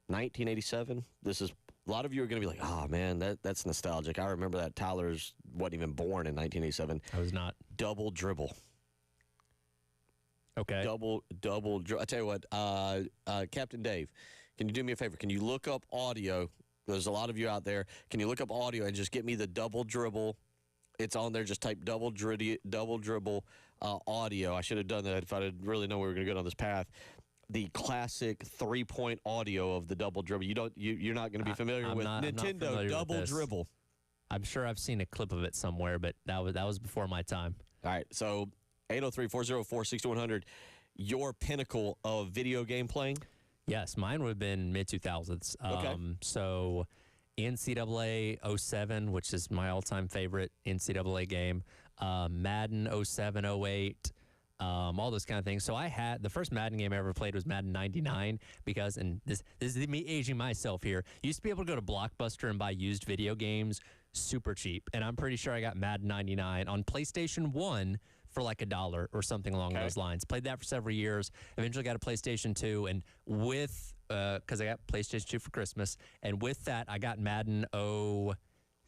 1987. This is a lot of you are going to be like, oh man, that's nostalgic. I remember that. Tyler's wasn't even born in 1987. I was not. Double dribble. Okay. Double dribble. I tell you what, Captain Dave, can you do me a favor? Can you look up audio? There's a lot of you out there. Can you look up audio and just get me the double dribble? It's on there. Just type double dribble audio. I should have done that if I didn't really know we were going to go down this path. The classic 3-point audio of the double dribble. You're not going to be familiar with Nintendo double dribble. I'm sure I've seen a clip of it somewhere, but that was before my time. All right, so 803-404-6100. Your pinnacle of video game playing? Yes, mine would have been mid-2000s. Okay. So NCAA 07, which is my all-time favorite NCAA game, Madden 07, 08, all those kind of things. So I had the first Madden game I ever played was Madden 99 because, and this is me aging myself here, you used to be able to go to Blockbuster and buy used video games super cheap. And I'm pretty sure I got Madden 99 on PlayStation 1 for like $1 or something along those lines. Played that for several years. Eventually got a PlayStation 2, and with because I got PlayStation 2 for Christmas, and with that I got Madden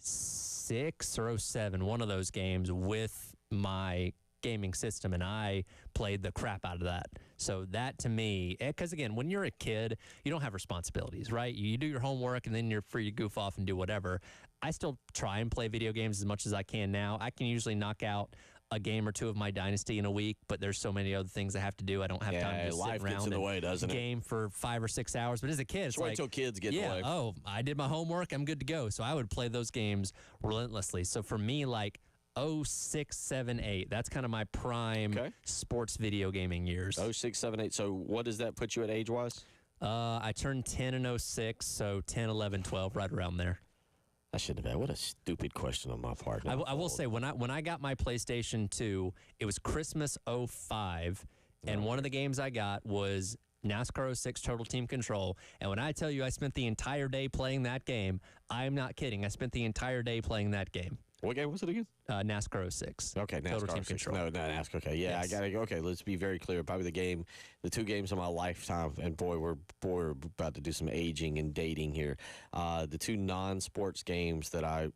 06 or 07, one of those games with my gaming system, and I played the crap out of that. So that to me, because again, when you're a kid, you don't have responsibilities, right? You do your homework and then you're free to goof off and do whatever. I still try and play video games as much as I can now. I can usually knock out a game or two of my Dynasty in a week, but there's so many other things I have to do. I don't have time to just life sit around gets in the way, doesn't it? Game for 5 or 6 hours. But as a kid, it's wait like, till kids get in the way. Oh, I did my homework. I'm good to go. So I would play those games relentlessly. So for me, like 06, 7, 8, that's kind of my prime sports video gaming years. 06, 7, 8. So what does that put you at age-wise? I turned 10 in 06, so 10, 11, 12, right around there. I shouldn't have. What a stupid question on my part. I will say, when I got my PlayStation 2, it was Christmas 05, and one of the games I got was NASCAR 06 Total Team Control. And when I tell you I spent the entire day playing that game, I'm not kidding. I spent the entire day playing that game. What game was it again? NASCAR 06. Okay, NASCAR Total Team 06. Control. No, NASCAR. Okay, yeah, Yes. I got to go. Okay, let's be very clear. Probably the 2 games of my lifetime, and boy, we're about to do some aging and dating here. The 2 non-sports games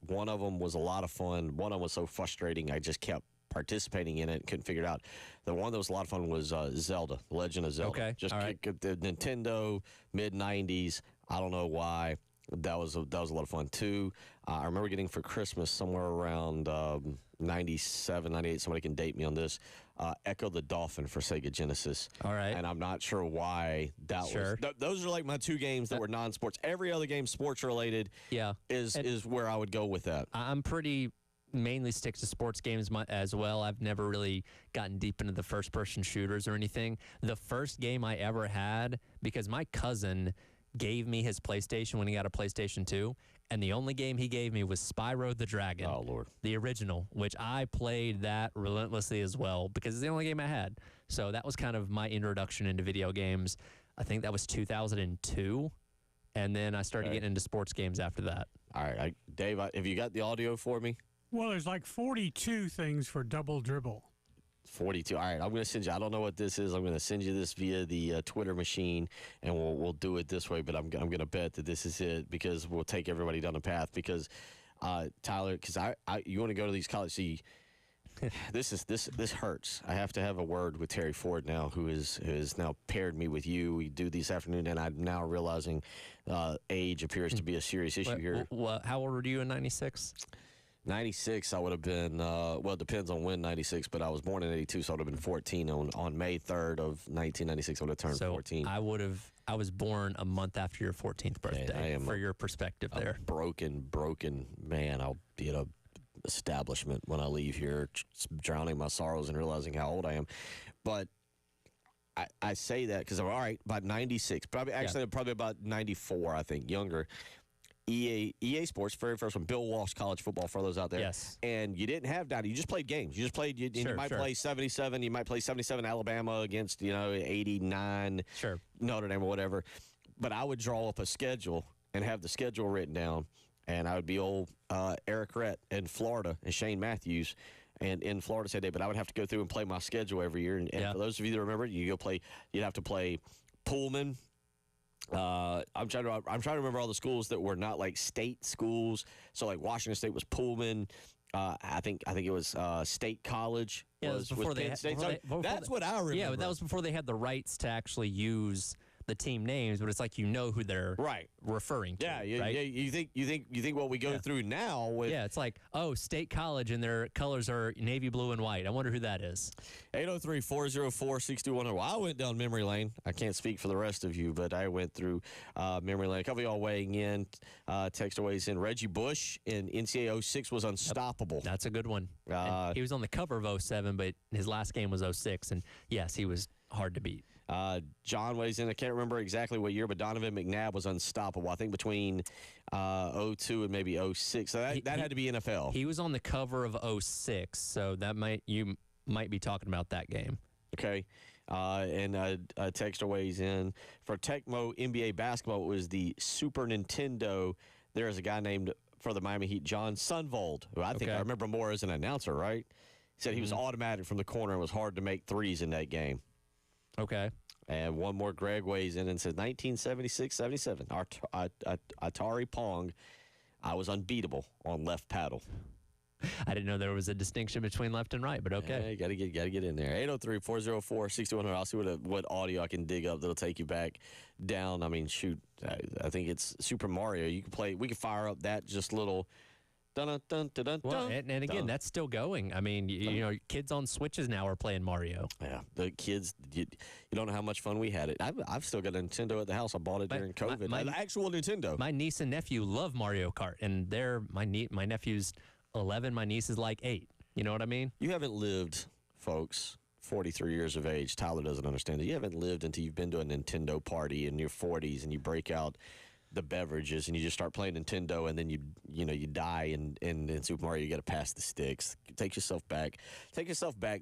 one of them was a lot of fun. One of them was so frustrating, I just kept participating in it and couldn't figure it out. The one that was a lot of fun was Zelda, Legend of Zelda. Okay, Just all right. the Nintendo, mid-90s. I don't know why. That was a lot of fun, too. I remember getting for Christmas somewhere around 97, 98. Somebody can date me on this. Echo the Dolphin for Sega Genesis. All right. And I'm not sure why that was. Those are like my 2 games that were non-sports. Every other game sports-related is where I would go with that. I'm pretty mainly stick to sports games as well. I've never really gotten deep into the first-person shooters or anything. The first game I ever had, because my cousin gave me his PlayStation when he got a PlayStation 2, and the only game he gave me was Spyro the Dragon. Oh, Lord. The original, which I played that relentlessly as well because it's the only game I had. So that was kind of my introduction into video games. I think that was 2002, and then I started getting into sports games after that. All right. Dave, have you got the audio for me? Well, there's like 42 things for double dribble. 42. All right, I'm going to send you. I don't know what this is. I'm going to send you this via the Twitter machine, and we'll do it this way. But I'm going to bet that this is it because we'll take everybody down the path. Because Tyler, because you want to go to these colleges. See, this hurts. I have to have a word with Terry Ford now, who has now paired me with you. We do this afternoon, and I'm now realizing age appears to be a serious issue here. How old were you in '96? 96, I would have been, it depends on when 96, but I was born in 82, so I would have been 14 on May 3rd of 1996. I would have turned 14. I was born a month after your 14th birthday, for your perspective there. Broken man. I'll be at a establishment when I leave here, drowning my sorrows and realizing how old I am. But I say that because, all right, about 96, probably about 94, I think, younger. EA Sports, very first one, Bill Walsh College Football for those out there. Yes. And you didn't have that. You just played games. You just played, you might play 77. You might play 77 Alabama against, 89 Notre Dame or whatever. But I would draw up a schedule and have the schedule written down. And I would be old Eric Rhett in Florida and Shane Matthews. And in Florida State Day, but I would have to go through and play my schedule every year. And for those of you that remember, you'd have to play Pullman, I'm trying to remember all the schools that were not like state schools. So like Washington State was Pullman. I think it was State College. Yeah, it was before they. That's what I remember. Yeah, but that was before they had the rights to actually use the team names. But it's like who they're referring to. Yeah, right? you think what we go through now with it's like State College and their colors are navy blue and white. I wonder who that is. 803-404-6210. I went down memory lane. I can't speak for the rest of you, but I went through memory lane. A couple of y'all weighing in. Text aways in. Reggie Bush in NCAA 06 was unstoppable. That's a good one. He was on the cover of 07, but his last game was 06, and yes, he was hard to beat. John weighs in. I can't remember exactly what year, but Donovan McNabb was unstoppable. I think between 02 and maybe 06. So that had to be NFL. He was on the cover of 06, so you might be talking about that game. Okay. And a texter weighs in. For Tecmo NBA basketball, it was the Super Nintendo. There is a guy named, for the Miami Heat, John Sunvold, who I think I remember more as an announcer, right? He said he was automatic from the corner and was hard to make threes in that game. Okay. And one more, Greg weighs in and says 1976-77. Atari Pong, I was unbeatable on left paddle. I didn't know there was a distinction between left and right, but okay. Yeah, you gotta get in there. 803-404-6100. I'll see what audio I can dig up that'll take you back down. I mean, shoot, I think it's Super Mario. You can play. We can fire up that just little. Dun, dun, dun, dun, well, and again, that's still going. I mean, you know, kids on Switches now are playing Mario. Yeah, the kids, you don't know how much fun we had it. I've still got a Nintendo at the house. I bought it during COVID. An actual Nintendo. My niece and nephew love Mario Kart, and my nephew's 11, my niece is like 8. You know what I mean? You haven't lived, folks, 43 years of age. Tyler doesn't understand it. You haven't lived until you've been to a Nintendo party in your 40s and you break out the beverages and you just start playing Nintendo, and then you die in Super Mario. You got to pass the sticks. Take yourself back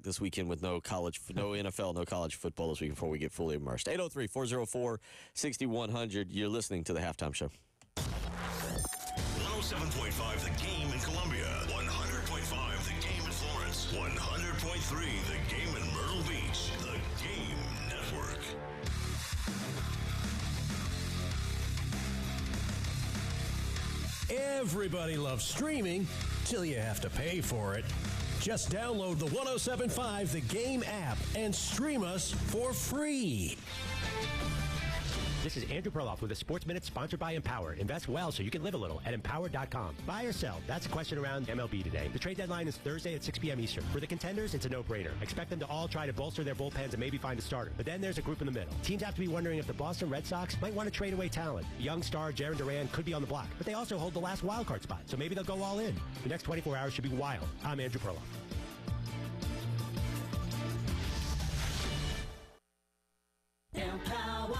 this weekend with no NFL, no college football this weekend before we get fully immersed. 803-404-6100. You're listening to the Halftime Show. 107.5 The Game in Columbia, 100.5 The Game in Florence, 100.3 The Game in Myrtle Beach. The Game Network. Everybody loves streaming till you have to pay for it. Just download the 107.5 The Game app and stream us for free. This is Andrew Perloff with a Sports Minute sponsored by Empower. Invest well so you can live a little at Empower.com. Buy or sell? That's a question around MLB today. The trade deadline is Thursday at 6 p.m. Eastern. For the contenders, it's a no-brainer. Expect them to all try to bolster their bullpens and maybe find a starter. But then there's a group in the middle. Teams have to be wondering if the Boston Red Sox might want to trade away talent. Young star Jarren Duran could be on the block, but they also hold the last wildcard spot, so maybe they'll go all in. The next 24 hours should be wild. I'm Andrew Perloff. Empower.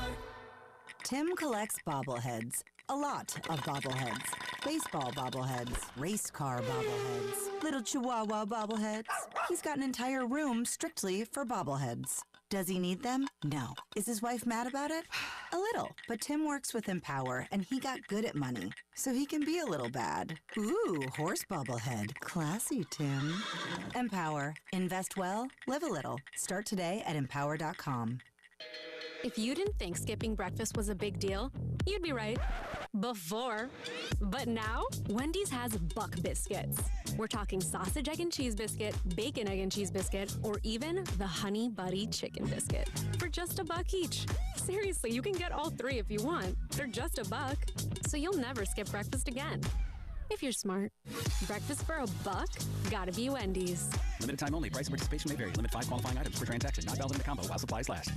Tim collects bobbleheads. A lot of bobbleheads. Baseball bobbleheads. Race car bobbleheads. Little Chihuahua bobbleheads. He's got an entire room strictly for bobbleheads. Does he need them? No. Is his wife mad about it? A little. But Tim works with Empower, and he got good at money, so he can be a little bad. Ooh, horse bobblehead. Classy, Tim. Empower. Invest well, live a little. Start today at Empower.com. If you didn't think skipping breakfast was a big deal, you'd be right. Before. But now, Wendy's has Buck Biscuits. We're talking sausage, egg, and cheese biscuit, bacon, egg, and cheese biscuit, or even the Honey Buddy chicken biscuit for just $1 each. Seriously, you can get all three if you want. They're just $1, so you'll never skip breakfast again. If you're smart. Breakfast for $1? Gotta be Wendy's. Limited time only. Price and participation may vary. Limit 5 qualifying items per transaction. Not valid in the combo while supplies last.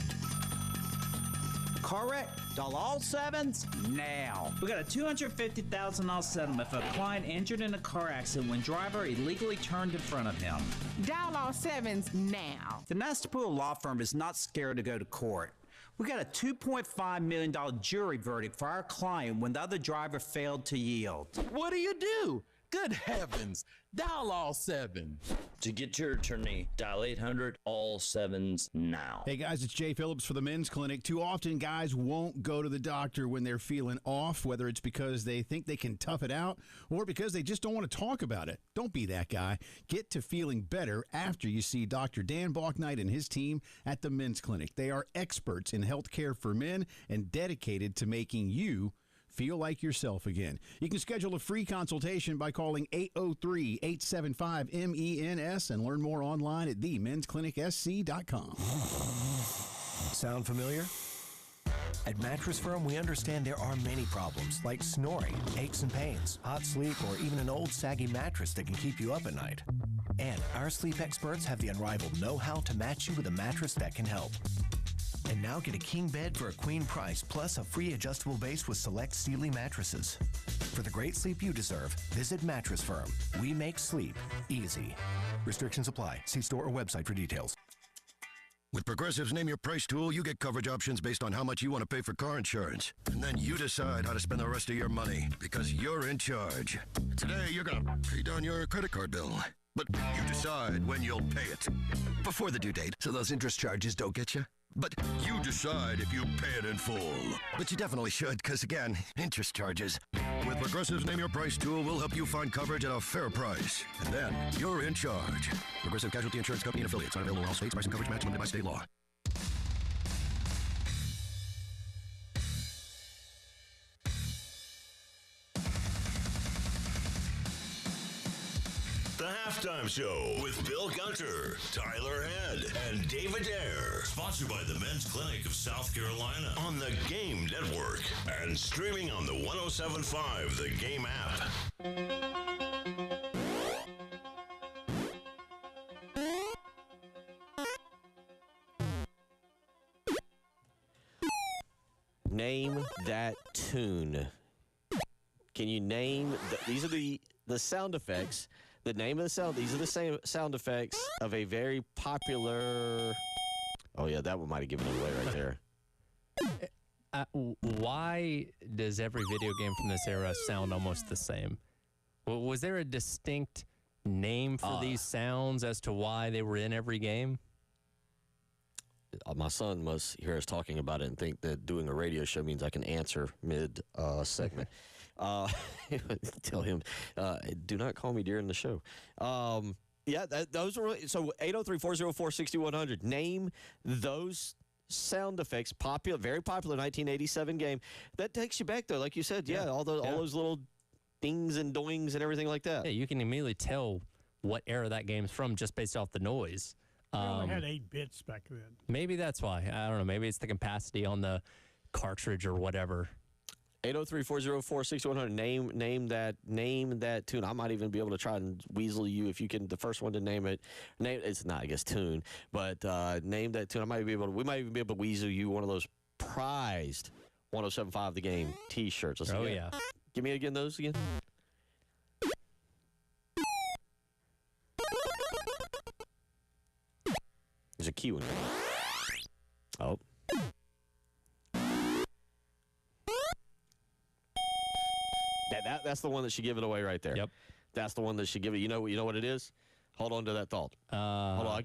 Correct. All sevens now. We got a $250,000 settlement for a client injured in a car accident when driver illegally turned in front of him. Dial all sevens now. The Nestapool Law Firm is not scared to go to court. We got a $2.5 million jury verdict for our client when the other driver failed to yield. What do? Good heavens, dial all 7. To get your attorney, dial 800 all 7s now. Hey guys, it's Jay Phillips for the Men's Clinic. Too often guys won't go to the doctor when they're feeling off, whether it's because they think they can tough it out or because they just don't want to talk about it. Don't be that guy. Get to feeling better after you see Dr. Dan Balknight and his team at the Men's Clinic. They are experts in health care for men and dedicated to making you feel like yourself again. You can schedule a free consultation by calling 803-875-MENS and learn more online at themensclinicsc.com. Sound familiar? At Mattress Firm, we understand there are many problems like snoring, aches and pains, hot sleep, or even an old saggy mattress that can keep you up at night. And our sleep experts have the unrivaled know-how to match you with a mattress that can help. And now get a king bed for a queen price, plus a free adjustable base with select Sealy mattresses. For the great sleep you deserve, visit Mattress Firm. We make sleep easy. Restrictions apply. See store or website for details. With Progressive's Name Your Price tool, you get coverage options based on how much you want to pay for car insurance. And then you decide how to spend the rest of your money, because you're in charge. Today, you're going to pay down your credit card bill. But you decide when you'll pay it. Before the due date, so those interest charges don't get you. But you decide if you pay it in full. But you definitely should, because again, interest charges. With Progressive's Name Your Price tool, we'll help you find coverage at a fair price. And then you're in charge. Progressive Casualty Insurance Company and affiliates. Not available in all states. Price and coverage match limited by state law. The Halftime Show with Bill Gunter, Tyler Head, and David Ayer. Sponsored by the Men's Clinic of South Carolina on the Game Network and streaming on the 107.5 The Game app. Name that tune. Can you name these are the sound effects. The name of the sound, these are the same sound effects of a very popular. Oh, yeah, that one might have given it away right there. Why does every video game from this era sound almost the same? Was there a distinct name for these sounds as to why they were in every game? My son must hear us talking about it and think that doing a radio show means I can answer mid-segment. Tell him, do not call me during the show. Yeah, those were so 803-404-6100. Name those sound effects. Very popular 1987 game. That takes you back though, like you said. Yeah, all those little dings and doings and everything like that. Yeah, you can immediately tell what era that game's from just based off the noise. We only had 8 bits back then. Maybe that's why. I don't know. Maybe it's the capacity on the cartridge or whatever. 803-404-6100. Name that tune. I might even be able to try and weasel you if you can. The first one to name it. It's not, I guess, tune, but name that tune. We might even be able to weasel you one of those prized 107.5 The Game T-shirts. Yeah. Give me again those again. There's a key one. Oh. That's the one that should give it away right there. Yep. That's the one that should give it. You know what it is? Hold on to that thought. Hold on.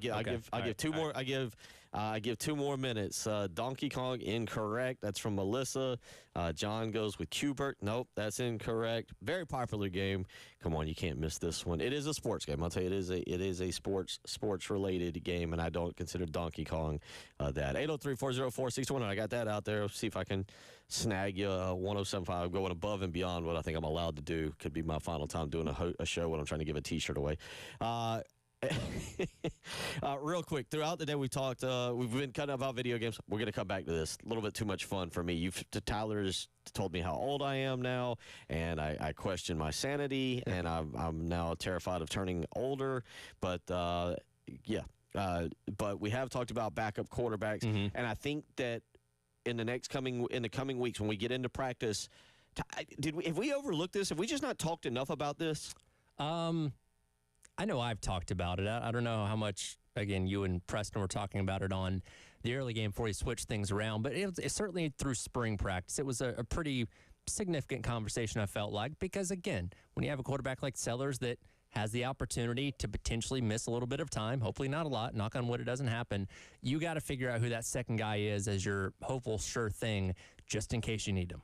I give 2 more minutes. Donkey Kong, incorrect. That's from Melissa. John goes with Qbert. Nope, that's incorrect. Very popular game. Come on, you can't miss this one. It is a sports game. I'll tell you, it is a sports related game, and I don't consider Donkey Kong that. 803-404-6100. I got that out there. See if I can snag you 107.5. Going above and beyond what I think I'm allowed to do. Could be my final time doing a show when I'm trying to give a T-shirt away. Real quick, throughout the day we've been cutting about video games. We're going to come back to this. A little bit too much fun for me. Tyler has told me how old I am now, and I question my sanity, and I'm now terrified of turning older. But but we have talked about backup quarterbacks, and I think that in the coming weeks when we get into practice, have we overlooked this? Have we just not talked enough about this? I know I've talked about it. I don't know how much, again, you and Preston were talking about it on the early game before he switched things around, but it's certainly through spring practice. It was a pretty significant conversation, I felt like, because, again, when you have a quarterback like Sellers that has the opportunity to potentially miss a little bit of time, hopefully not a lot, knock on wood it doesn't happen, you got to figure out who that second guy is as your hopeful sure thing just in case you need him.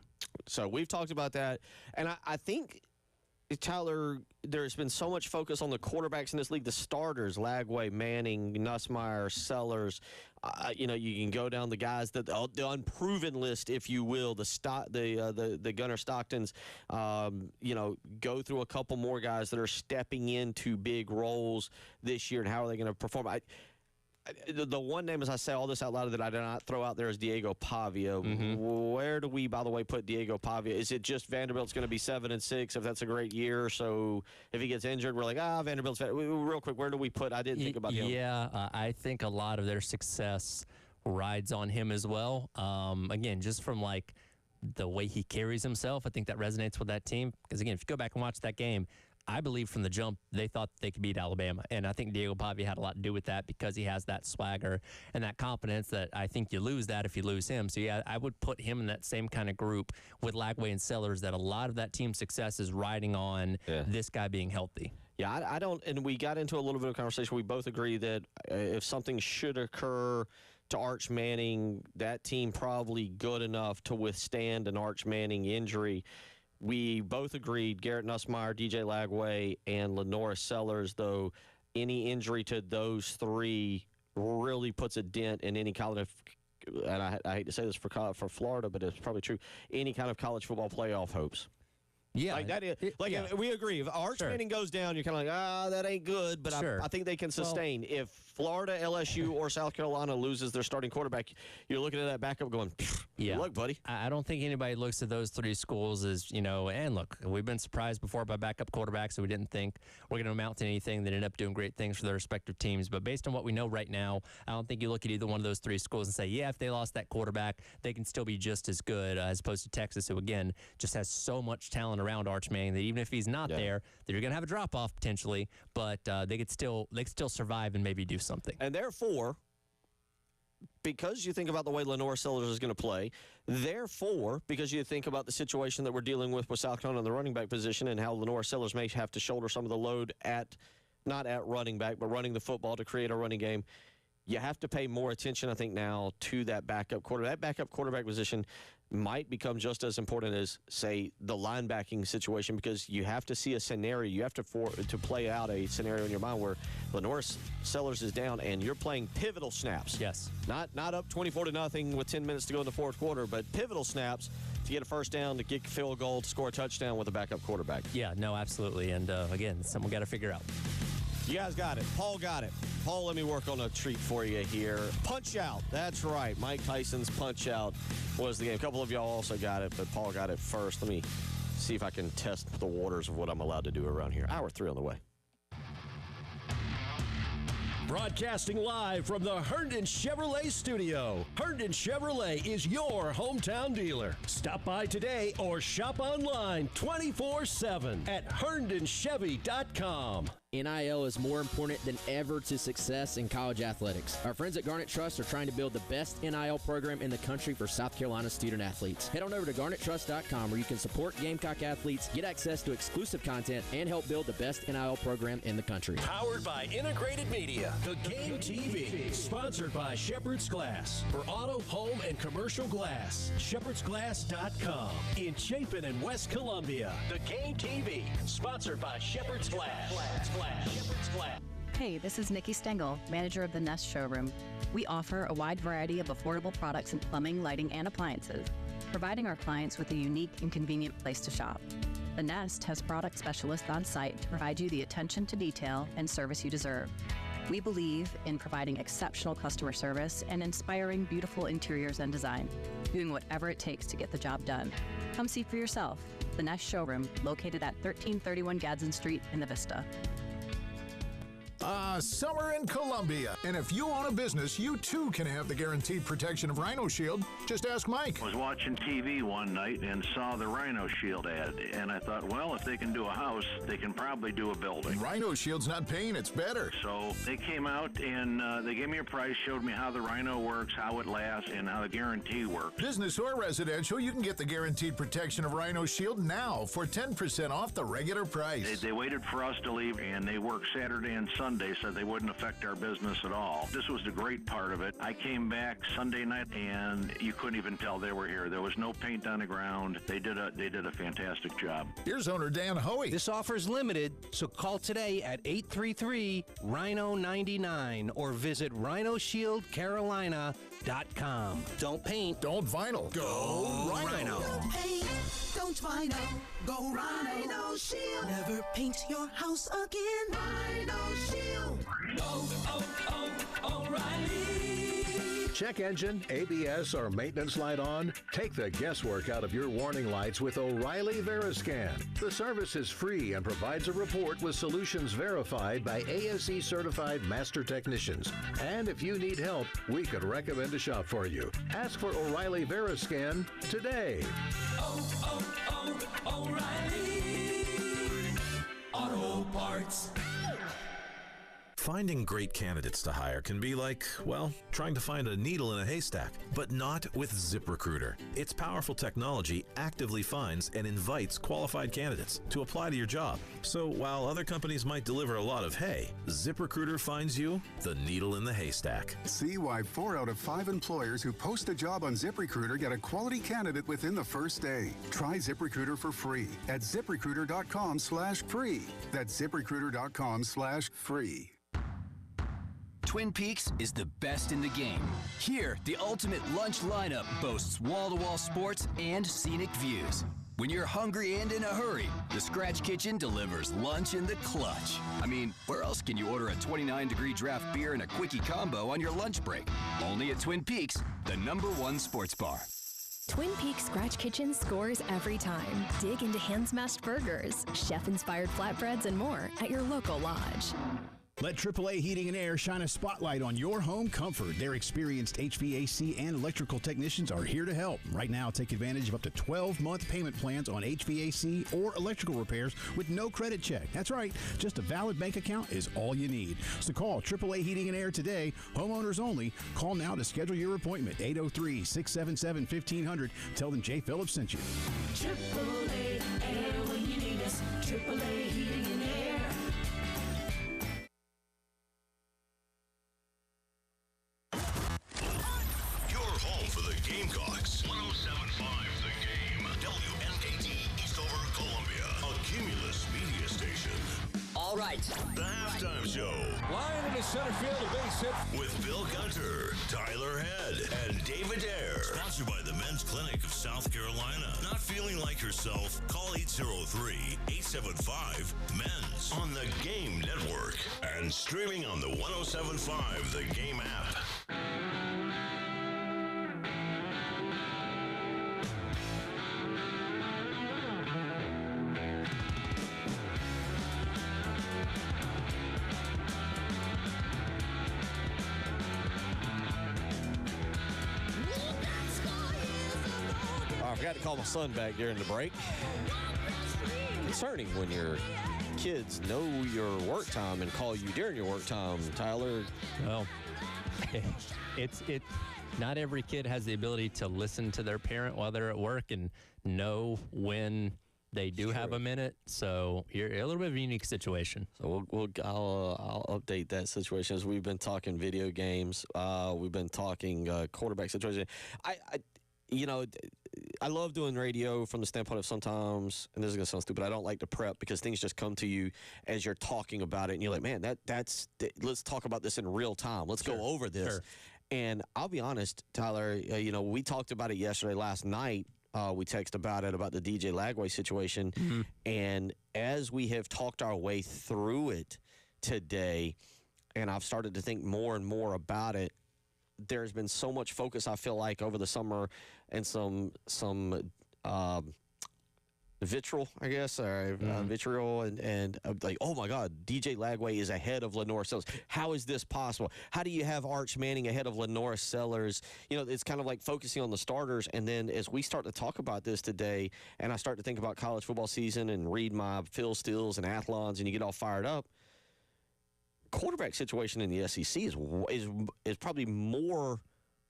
So we've talked about that, and I think, Tyler, there's been so much focus on the quarterbacks in this league, the starters, Lagway, Manning, Nussmeier, Sellers. You can go down the guys, the unproven list, if you will, the Gunnar Stocktons. Go through a couple more guys that are stepping into big roles this year, and how are they going to perform? The one name, as I say all this out loud, that I did not throw out there is Diego Pavia. Where do we, by the way, put Diego Pavia? Is it just Vanderbilt's going to be 7-6 if that's a great year? So if he gets injured, we're like, Vanderbilt's. Real quick, where do we put? I didn't think about him. Yeah, I think a lot of their success rides on him as well. Again, just from like the way he carries himself, I think that resonates with that team. Because again, if you go back and watch that game, I believe from the jump they thought they could beat Alabama, and I think Diego Pavia had a lot to do with that because he has that swagger and that confidence that I think you lose that if you lose him. So, yeah, I would put him in that same kind of group with Lagway and Sellers, that a lot of that team's success is riding on this guy being healthy. Yeah, I don't – and we got into a little bit of conversation. We both agree that if something should occur to Arch Manning, that team probably good enough to withstand an Arch Manning injury. We both agreed Garrett Nussmeier, DJ Lagway, and Lenora Sellers, though any injury to those three really puts a dent in any kind of, and I hate to say this for Florida, but it's probably true, any kind of college football playoff hopes. Yeah. Like that is, we agree. If Arch Manning goes down, you're kind of like, that ain't good, but I think they can sustain. If Florida, LSU, or South Carolina loses their starting quarterback, you're looking at that backup going, good luck, buddy. I don't think anybody looks at those three schools as, and look, we've been surprised before by backup quarterbacks, so we didn't think we're going to amount to anything. They ended up doing great things for their respective teams. But based on what we know right now, I don't think you look at either one of those three schools and say, if they lost that quarterback, they can still be just as good as opposed to Texas, who, again, just has so much talent around Arch Manning that even if he's not there, they're going to have a drop-off potentially, but they could still survive and maybe do something. And therefore, because you think about the way Lenora Sellers is going to play, therefore, because you think about the situation that we're dealing with South Carolina in the running back position and how Lenora Sellers may have to shoulder some of the load not at running back, but running the football to create a running game, you have to pay more attention, I think, now to that backup quarterback. That backup quarterback position might become just as important as, say, the linebacking situation, because you have to see a scenario. You have to play out a scenario in your mind where Lenora Sellers is down and you're playing pivotal snaps. Yes. Not up 24-0 with 10 minutes to go in the fourth quarter, but pivotal snaps to get a first down, to get a field goal, to score a touchdown with a backup quarterback. Yeah, no, absolutely. And, again, it's something we got to figure out. You guys got it. Paul got it. Paul, let me work on a treat for you here. Punch Out. That's right. Mike Tyson's Punch Out was the game. A couple of y'all also got it, but Paul got it first. Let me see if I can test the waters of what I'm allowed to do around here. Hour 3 on the way. Broadcasting live from the Herndon Chevrolet studio. Herndon Chevrolet is your hometown dealer. Stop by today or shop online 24/7 at herndonchevy.com. NIL is more important than ever to success in college athletics. Our friends at Garnet Trust are trying to build the best NIL program in the country for South Carolina student athletes. Head on over to garnettrust.com where you can support Gamecock athletes, get access to exclusive content, and help build the best NIL program in the country. Powered by Integrated Media, The Game TV, sponsored by Shepherd's Glass. For auto, home, and commercial glass, shepherdsglass.com. In Chapin and West Columbia, The Game TV, sponsored by Shepherd's Glass. Hey, this is Nikki Stengel, manager of the Nest Showroom. We offer a wide variety of affordable products in plumbing, lighting, and appliances, providing our clients with a unique and convenient place to shop. The Nest has product specialists on site to provide you the attention to detail and service you deserve. We believe in providing exceptional customer service and inspiring beautiful interiors and design, doing whatever it takes to get the job done. Come see for yourself. The Nest Showroom, located at 1331 Gadsden Street in the Vista. Summer in Columbia. And if you own a business, you too can have the guaranteed protection of Rhino Shield. Just ask Mike. I was watching TV one night and saw the Rhino Shield ad, and I thought, well, if they can do a house, they can probably do a building. Rhino Shield's not pain, it's better. So they came out and they gave me a price, showed me how the Rhino works, how it lasts, and how the guarantee works. Business or residential, you can get the guaranteed protection of Rhino Shield now for 10% off the regular price. They waited for us to leave, and they worked Saturday and Sunday so they wouldn't affect our business at all. This was the great part of it. I came back Sunday night, and you couldn't even tell they were here. There was no paint on the ground. They did a fantastic job. Here's owner Dan Hoey. This offer is limited, so call today at 833-RHINO-99 or visit RhinoShieldCarolina.com. Don't paint. Don't vinyl. Go Rhino. Don't paint. Don't vinyl. Go Rhino Shield. Never paint your house again. Rhino Shield. O'Reilly. Check engine, ABS, or maintenance light on? Take the guesswork out of your warning lights with O'Reilly Veriscan. The service is free and provides a report with solutions verified by ASE certified master technicians. And if you need help, we could recommend a shop for you. Ask for O'Reilly Veriscan today. O'Reilly Auto Parts. Finding great candidates to hire can be like, well, trying to find a needle in a haystack, but not with ZipRecruiter. Its powerful technology actively finds and invites qualified candidates to apply to your job. So while other companies might deliver a lot of hay, ZipRecruiter finds you the needle in the haystack. See why 4 out of 5 employers who post a job on ZipRecruiter get a quality candidate within the first day. Try ZipRecruiter for free at ZipRecruiter.com/free. That's ZipRecruiter.com/free. Twin Peaks is the best in the game. Here, the ultimate lunch lineup boasts wall-to-wall sports and scenic views. When you're hungry and in a hurry, the Scratch Kitchen delivers lunch in the clutch. I mean, where else can you order a 29-degree draft beer and a quickie combo on your lunch break? Only at Twin Peaks, the #1 sports bar. Twin Peaks Scratch Kitchen scores every time. Dig into hand-smashed burgers, chef-inspired flatbreads, and more at your local lodge. Let AAA Heating and Air shine a spotlight on your home comfort. Their experienced HVAC and electrical technicians are here to help. Right now, take advantage of up to 12-month payment plans on HVAC or electrical repairs with no credit check. That's right, just a valid bank account is all you need. So call AAA Heating and Air today. Homeowners only. Call now to schedule your appointment. 803-677-1500. Tell them Jay Phillips sent you. AAA Air when you need us. AAA Heating and Air. Gamecocks. 107.5 The Game. WNKT Eastover, Columbia. A Cumulus media station. All right. The halftime show. Line into center field, a base hit. With Bill Gunter, Tyler Head, and David Ayer. Sponsored by the Men's Clinic of South Carolina. Not feeling like yourself? Call 803-875-MENS on the Game Network. And streaming on the 107.5 The Game app. I forgot to call my son back during the break. Concerning when your kids know your work time and call you during your work time, Tyler. Well, not every kid has the ability to listen to their parent while they're at work and know when they do have a minute. So you're a little bit of a unique situation. So I'll update that situation as we've been talking video games. We've been talking quarterback situation. I love doing radio from the standpoint of sometimes, and this is going to sound stupid, I don't like to prep because things just come to you as you're talking about it, and you're like, man, let's talk about this in real time. Let's go over this. Sure. And I'll be honest, Tyler, we talked about it yesterday, last night. We texted about it, about the DJ Lagway situation. Mm-hmm. And as we have talked our way through it today, and I've started to think more and more about it, there's been so much focus, I feel like, over the summer and some vitriol, I guess, or vitriol, and like, oh my God, DJ Lagway is ahead of Lenore Sellers. How is this possible? How do you have Arch Manning ahead of Lenore Sellers? You know, it's kind of like focusing on the starters, and then as we start to talk about this today, and I start to think about college football season and read my Phil Steele's and Athlons, and you get all fired up. Quarterback situation in the SEC is probably more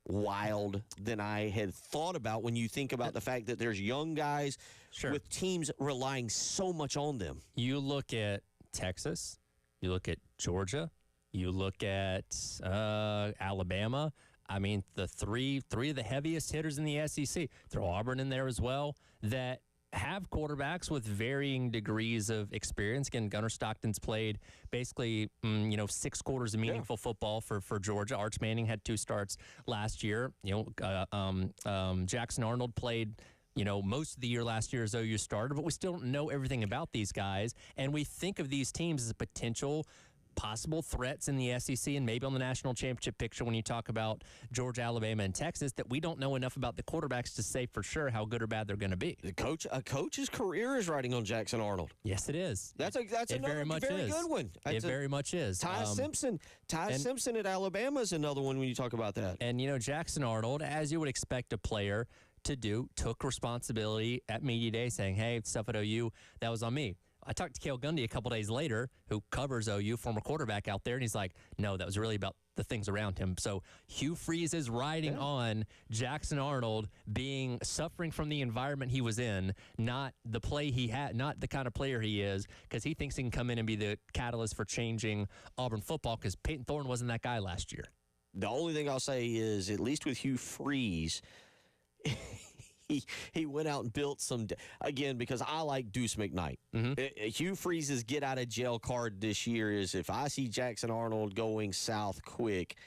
wild than I had thought about when you think about the fact that there's young guys with teams relying so much on them. You look at Texas, you look at Georgia, you look at Alabama. I mean, the three of the heaviest hitters in the SEC. Throw Auburn in there as well, that have quarterbacks with varying degrees of experience. Again, Gunnar Stockton's played basically, 6 quarters of meaningful football for Georgia. Arch Manning had 2 starts last year. Jackson Arnold played, most of the year last year as OU starter, but we still don't know everything about these guys. And we think of these teams as potential possible threats in the SEC and maybe on the national championship picture when you talk about Georgia, Alabama, and Texas, that we don't know enough about the quarterbacks to say for sure how good or bad they're going to be. A coach's career is riding on Jackson Arnold. Yes, it is. That's another very good one. It very much is. Ty Simpson at Alabama is another one when you talk about that. And, Jackson Arnold, as you would expect a player to do, took responsibility at Media Day saying, hey, stuff at OU, that was on me. I talked to Cale Gundy a couple days later, who covers OU, former quarterback out there, and he's like, no, that was really about the things around him. So Hugh Freeze is riding on Jackson Arnold suffering from the environment he was in, not the play he had, not the kind of player he is, because he thinks he can come in and be the catalyst for changing Auburn football, because Peyton Thorne wasn't that guy last year. The only thing I'll say is, at least with Hugh Freeze, he went out and built some, again, because I like Deuce McKnight. Hugh Freeze's get out of jail card this year is, if I see Jackson Arnold going south quick,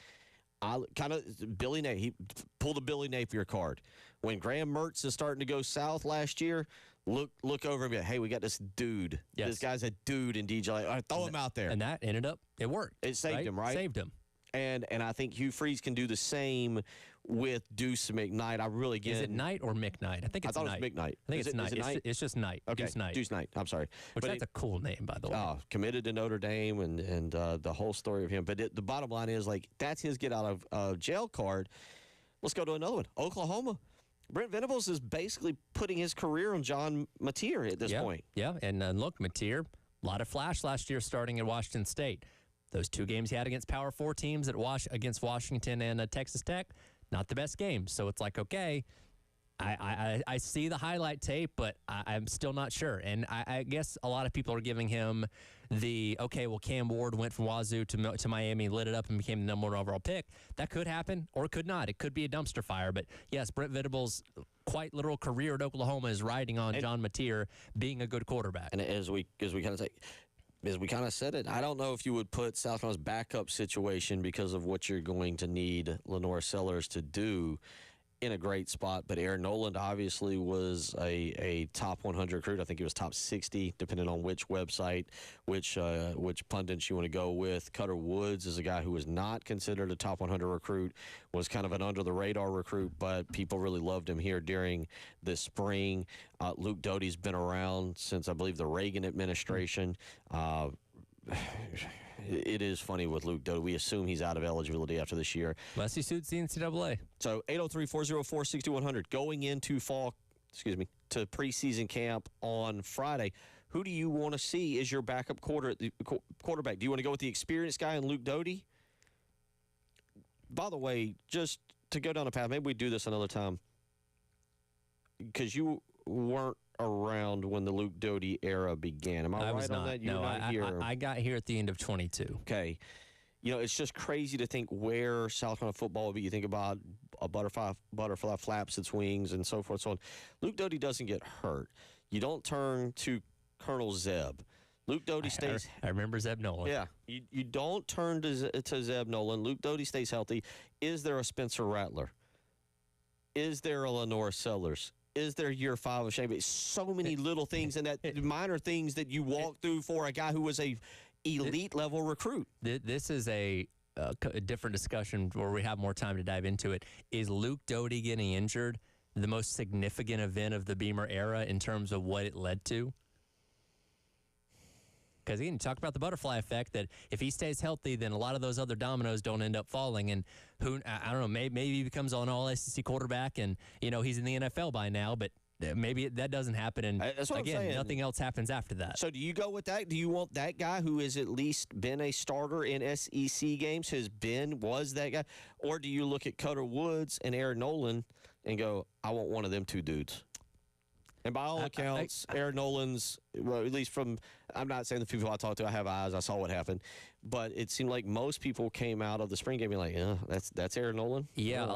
I kind of he pulled a Billy Napier card. When Graham Mertz is starting to go south last year, look over and be like, hey, we got this dude. Yes. This guy's a dude in DJ. All right, throw him out there. And that ended up, it worked. It saved him, right? Saved him. And I think Hugh Freeze can do the same with Deuce McKnight. Is it Knight or McKnight? I think it's Knight. I thought it was McKnight. I think it's Knight. It's just Knight. Okay. Deuce Knight. I'm sorry. That's a cool name, by the way. Committed to Notre Dame and the whole story of him. But the bottom line is, like, that's his get out of jail card. Let's go to another one. Oklahoma. Brent Venables is basically putting his career on John Mateer at this point. Yeah, and look, Mateer, a lot of flash last year starting at Washington State. Those 2 games he had against Power 4 teams against Washington and Texas Tech, not the best games. So it's like, okay, I see the highlight tape, but I'm still not sure. And I guess a lot of people are giving him Cam Ward went from Wazoo to Miami, lit it up, and became the number 1 overall pick. That could happen, or it could not. It could be a dumpster fire. But, yes, Brent Venables' quite literal career at Oklahoma is riding on John Mateer being a good quarterback. And as we kind of say, as we kind of said it, I don't know if you would put South Carolina's backup situation, because of what you're going to need Lenore Sellers to do, in a great spot. But Aaron Noland obviously was a top 100 recruit. I think he was top 60, depending on which website, which pundits you want to go with. Cutter Woods is a guy who was not considered a top 100 recruit, was kind of an under-the-radar recruit, but people really loved him here during the spring. Luke Doty's been around since, I believe, the Reagan administration. It is funny with Luke Doty. We assume he's out of eligibility after this year. Unless he suits the NCAA. So 803-404-6100. Going into to preseason camp on Friday, who do you want to see as your backup quarterback? Do you want to go with the experienced guy in Luke Doty? By the way, just to go down a path, maybe we do this another time, because you weren't around when the Luke Doty era began. Am I right on that? You were not here. I got here at the end of 22. Okay. It's just crazy to think where South Carolina football would be. You think about a butterfly flaps its wings and so forth and so on. Luke Doty doesn't get hurt. You don't turn to Colonel Zeb. Luke Doty stays. I remember Zeb Nolan. Yeah. You don't turn to Zeb Nolan. Luke Doty stays healthy. Is there a Spencer Rattler? Is there a Lenore Sellers? Is there year 5 of Shane? So many little things and that minor things that you walk through for a guy who was a elite level recruit. This is a different discussion where we have more time to dive into it. Is Luke Doty getting injured the most significant event of the Beamer era in terms of what it led to? Because, again, you talk about the butterfly effect, that if he stays healthy, then a lot of those other dominoes don't end up falling. And I don't know, maybe he becomes an all-SEC quarterback and, he's in the NFL by now, but maybe that doesn't happen. And, again, nothing else happens after that. So do you go with that? Do you want that guy who has at least been a starter in SEC games, was that guy? Or do you look at Cutter Woods and Aaron Nolan and go, I want one of them two dudes? And by all accounts, Aaron Nolan's, well, at least from, I'm not saying the people I talked to, I have eyes, I saw what happened, but it seemed like most people came out of the spring game being like, yeah, that's Aaron Nolan? Yeah,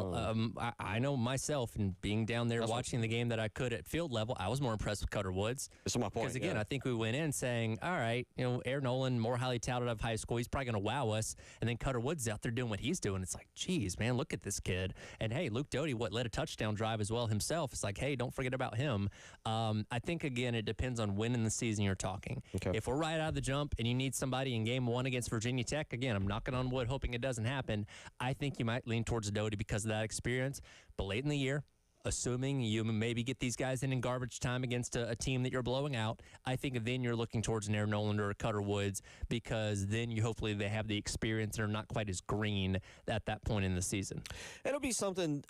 I know myself, and being down there watching the game that I could at field level, I was more impressed with Cutter Woods. That's my point. Because, again, I think we went in saying, all right, Aaron Nolan, more highly touted out of high school, he's probably going to wow us, and then Cutter Woods out there doing what he's doing. It's like, geez, man, look at this kid. And, hey, Luke Doty, led a touchdown drive as well himself. It's like, hey, don't forget about him. I think, again, it depends on when in the season you're talking. Okay. If we're right out of the jump and you need somebody in game 1 against Virginia Tech, again, I'm knocking on wood, hoping it doesn't happen. I think you might lean towards Doty because of that experience. But late in the year, assuming you maybe get these guys in garbage time against a team that you're blowing out, I think then you're looking towards an Aaron Nolan or a Cutter Woods, because then hopefully they have the experience and are not quite as green at that point in the season. It'll be something.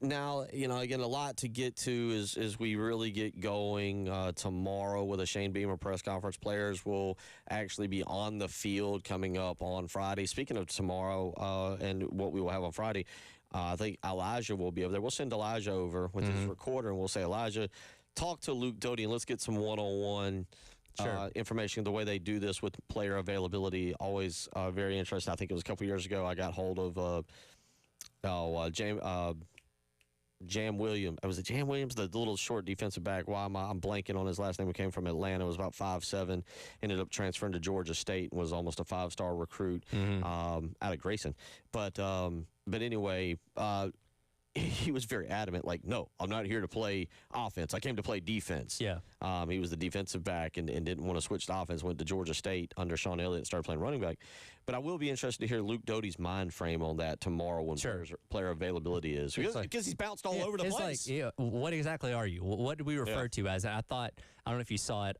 Now, again, a lot to get to as we really get going tomorrow with a Shane Beamer press conference. Players will actually be on the field coming up on Friday. Speaking of tomorrow and what we will have on Friday, I think Elijah will be over there. We'll send Elijah over with his recorder, and we'll say, Elijah, talk to Luke Doty, and let's get some one-on-one information. The way they do this with player availability, always very interesting. I think it was a couple years ago I got hold of Jam Williams. Was it Jam Williams, the little short defensive back? Why am I'm blanking on his last name? He came from Atlanta. Was about 5'7", ended up transferring to Georgia State and was almost a 5-star recruit out of Grayson. But anyway, he was very adamant, like, no, I'm not here to play offense. I came to play defense. Yeah. He was the defensive back and didn't want to switch to offense, went to Georgia State under Sean Elliott and started playing running back. But I will be interested to hear Luke Doty's mind frame on that tomorrow when player availability is. Because he's bounced all over the place. Like, what exactly are you? What do we refer to as? I thought, I don't know if you saw it,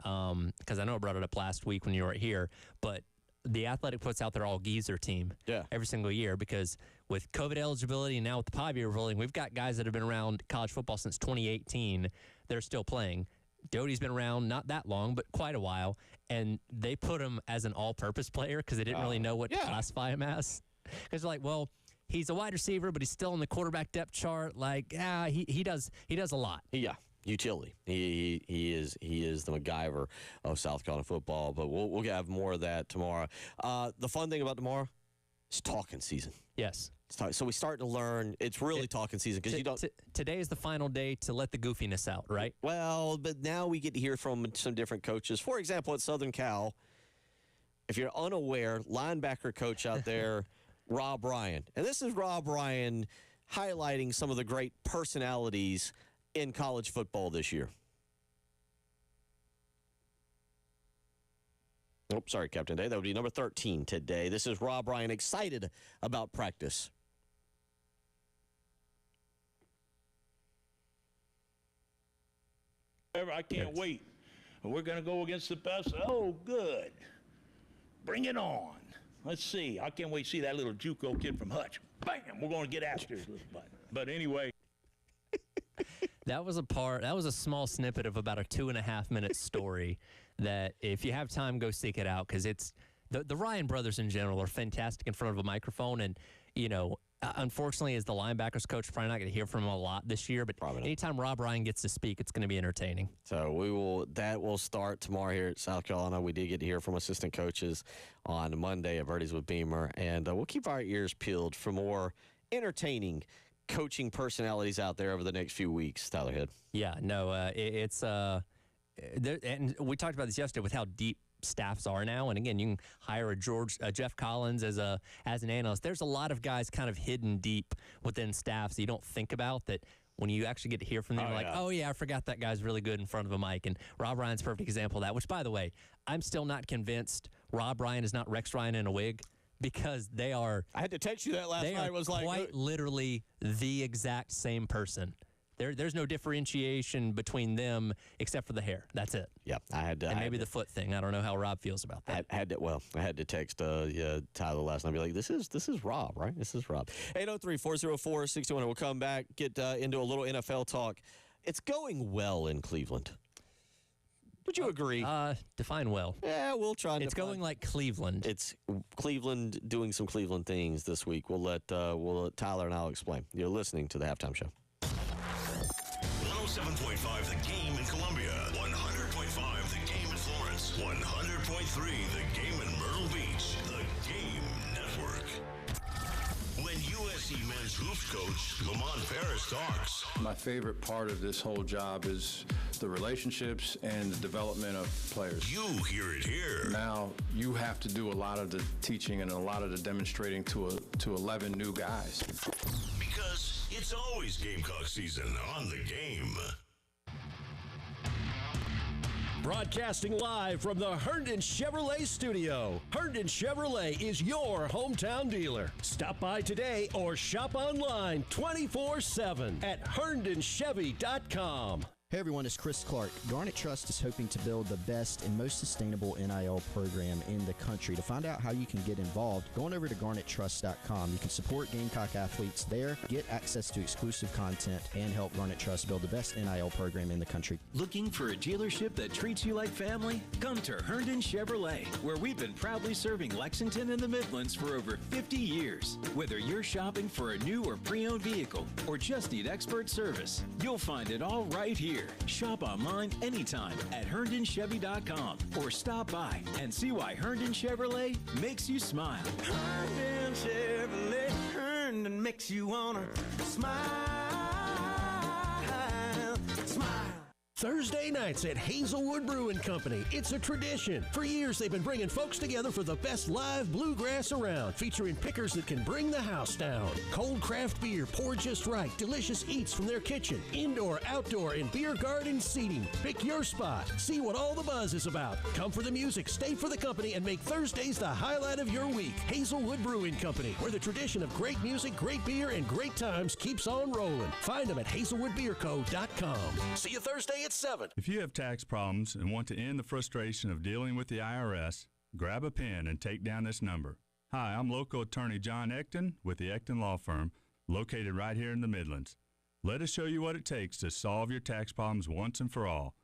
because I know I brought it up last week when you were here, but The Athletic puts out their all geezer team every single year, because with COVID eligibility and now with the 5-year ruling, we've got guys that have been around college football since 2018. They're still playing. Doty's been around not that long, but quite a while, and they put him as an all-purpose player because they didn't really know what to classify him as. Because they're like, well, he's a wide receiver, but he's still on the quarterback depth chart. Like, he does a lot. Yeah. Utility. He is the MacGyver of South Carolina football, but we'll have more of that tomorrow. The fun thing about tomorrow is talking season. Yes. So we start to learn it's really talking season, because you don't. Today is the final day to let the goofiness out, right? Well, but now we get to hear from some different coaches. For example, at Southern Cal, if you're unaware, linebacker coach out there, Rob Ryan, and this is Rob Ryan highlighting some of the great personalities in college football this year. Oh, sorry, Captain Day. That would be number 13 today. This is Rob Ryan, excited about practice. I can't wait. We're going to go against the best. Oh, good. Bring it on. Let's see. I can't wait to see that little JUCO kid from Hutch. Bam! We're going to get after his little butt. But anyway. That was a small snippet of about a 2.5-minute story that, if you have time, go seek it out, because it's the Ryan brothers in general are fantastic in front of a microphone. And, unfortunately, as the linebackers coach, probably not going to hear from him a lot this year, but anytime Rob Ryan gets to speak, it's going to be entertaining. So that will start tomorrow here at South Carolina. We did get to hear from assistant coaches on Monday at Birdies with Beamer, and we'll keep our ears peeled for more entertaining coaching personalities out there over the next few weeks. Tyler Head. Yeah, no, it's and we talked about this yesterday with how deep staffs are now. And again, you can hire a Jeff Collins as an analyst. There's a lot of guys kind of hidden deep within staffs that you don't think about, that when you actually get to hear from them, you're like, oh yeah, I forgot that guy's really good in front of a mic. And Rob Ryan's a perfect example of that, which, by the way, I'm still not convinced Rob Ryan is not Rex Ryan in a wig, because they are. I had to text you that last night. They are quite literally the exact same person. There's no differentiation between them except for the hair. That's it. Yeah, I had to. And maybe the foot thing. I don't know how Rob feels about that. I had to text Tyler last night and be like, this is Rob, right? This is Rob. 803-404-6100. We'll come back, get into a little NFL talk. It's going well in Cleveland. Would you agree? Define well. Yeah, we'll try and It's going like Cleveland. It's Cleveland doing some Cleveland things this week. We'll let Tyler and I'll explain. You're listening to the Halftime Show. 107.5 The Game in Columbia, 100.5 The Game in Florence, 100.3 The Game in Myrtle Beach. The Game Network. When USC men's hoops coach Lamont Paris talks. My favorite part of this whole job is the relationships and the development of players. You hear it here. Now you have to do a lot of the teaching and a lot of the demonstrating to 11 new guys. Because it's always Gamecock season on The Game. Broadcasting live from the Herndon Chevrolet studio. Herndon Chevrolet is your hometown dealer. Stop by today or shop online 24/7 at HerndonChevy.com. Hey everyone, it's Chris Clark. Garnet Trust is hoping to build the best and most sustainable NIL program in the country. To find out how you can get involved, go on over to GarnetTrust.com. You can support Gamecock athletes there, get access to exclusive content, and help Garnet Trust build the best NIL program in the country. Looking for a dealership that treats you like family? Come to Herndon Chevrolet, where we've been proudly serving Lexington and the Midlands for over 50 years. Whether you're shopping for a new or pre-owned vehicle or just need expert service, you'll find it all right here. Shop online anytime at HerndonChevy.com or stop by and see why Herndon Chevrolet makes you smile. Herndon Chevrolet, Herndon makes you wanna smile, smile. Thursday nights at Hazelwood Brewing Company. It's a tradition. For years, they've been bringing folks together for the best live bluegrass around, featuring pickers that can bring the house down. Cold craft beer poured just right, delicious eats from their kitchen, indoor, outdoor, and beer garden seating. Pick your spot. See what all the buzz is about. Come for the music, stay for the company, and make Thursdays the highlight of your week. Hazelwood Brewing Company, where the tradition of great music, great beer, and great times keeps on rolling. Find them at HazelwoodBeerCo.com. See you Thursday at 7. If you have tax problems and want to end the frustration of dealing with the IRS, grab a pen and take down this number. Hi, I'm local attorney John Ecton with the Ecton Law Firm, located right here in the Midlands. Let us show you what it takes to solve your tax problems once and for all.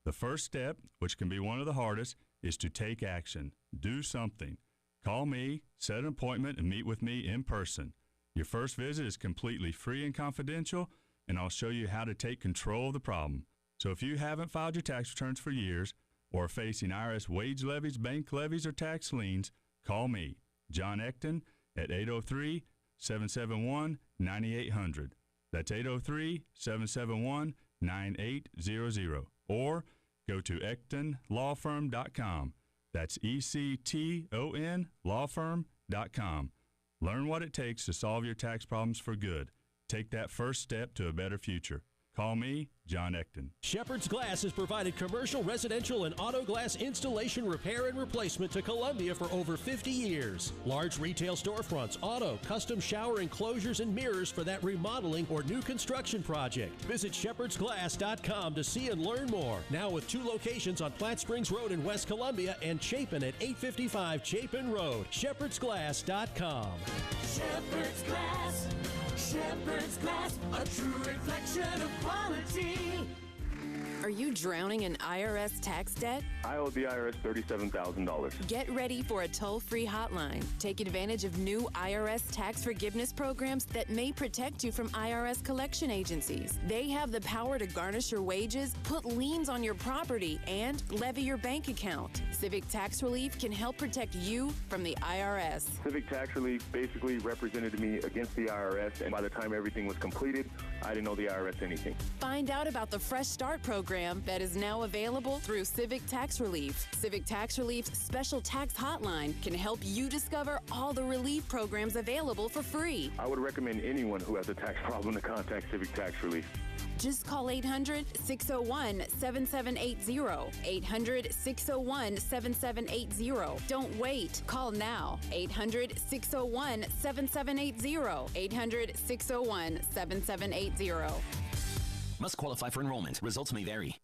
The first step, which can be one of the hardest, is to take action. Do something. Call me, set an appointment, and meet with me in person. Your first visit is completely free and confidential, and I'll show you how to take control of the problem. So if you haven't filed your tax returns for years or are facing IRS wage levies, bank levies, or tax liens, call me, John Ecton, at 803-771-9800. That's 803-771-9800. Or go to EctonLawFirm.com. That's ECTON lawfirm.com. Learn what it takes to solve your tax problems for good. Take that first step to a better future. Call me, John Ecton. Shepherd's Glass has provided commercial, residential, and auto glass installation, repair, and replacement to Columbia for over 50 years. Large retail storefronts, auto, custom shower enclosures, and mirrors for that remodeling or new construction project. Visit shepherdsglass.com to see and learn more. Now with 2 locations on Platte Springs Road in West Columbia and Chapin at 855 Chapin Road. shepherdsglass.com. Shepherd's Glass, Shepherd's Glass, a true reflection of quality. Are you drowning in IRS tax debt? I owe the IRS $37,000. Get ready for a toll-free hotline. Take advantage of new IRS tax forgiveness programs that may protect you from IRS collection agencies. They have the power to garnish your wages, put liens on your property, and levy your bank account. Civic Tax Relief can help protect you from the IRS. Civic Tax Relief basically represented me against the IRS, and by the time everything was completed, I didn't owe the IRS anything. Find out about the Fresh Start program that is now available through Civic Tax Relief. Civic Tax Relief's special tax hotline can help you discover all the relief programs available for free. I would recommend anyone who has a tax problem to contact Civic Tax Relief. Just call 800-601-7780. 800-601-7780. Don't wait. Call now. 800-601-7780. 800-601-7780. Must qualify for enrollment. Results may vary.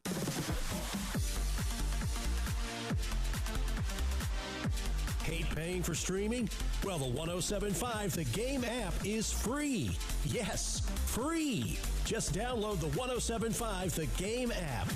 Hate paying for streaming? Well, the 107.5 The Game app is free. Yes, free. Just download the 107.5 The Game app.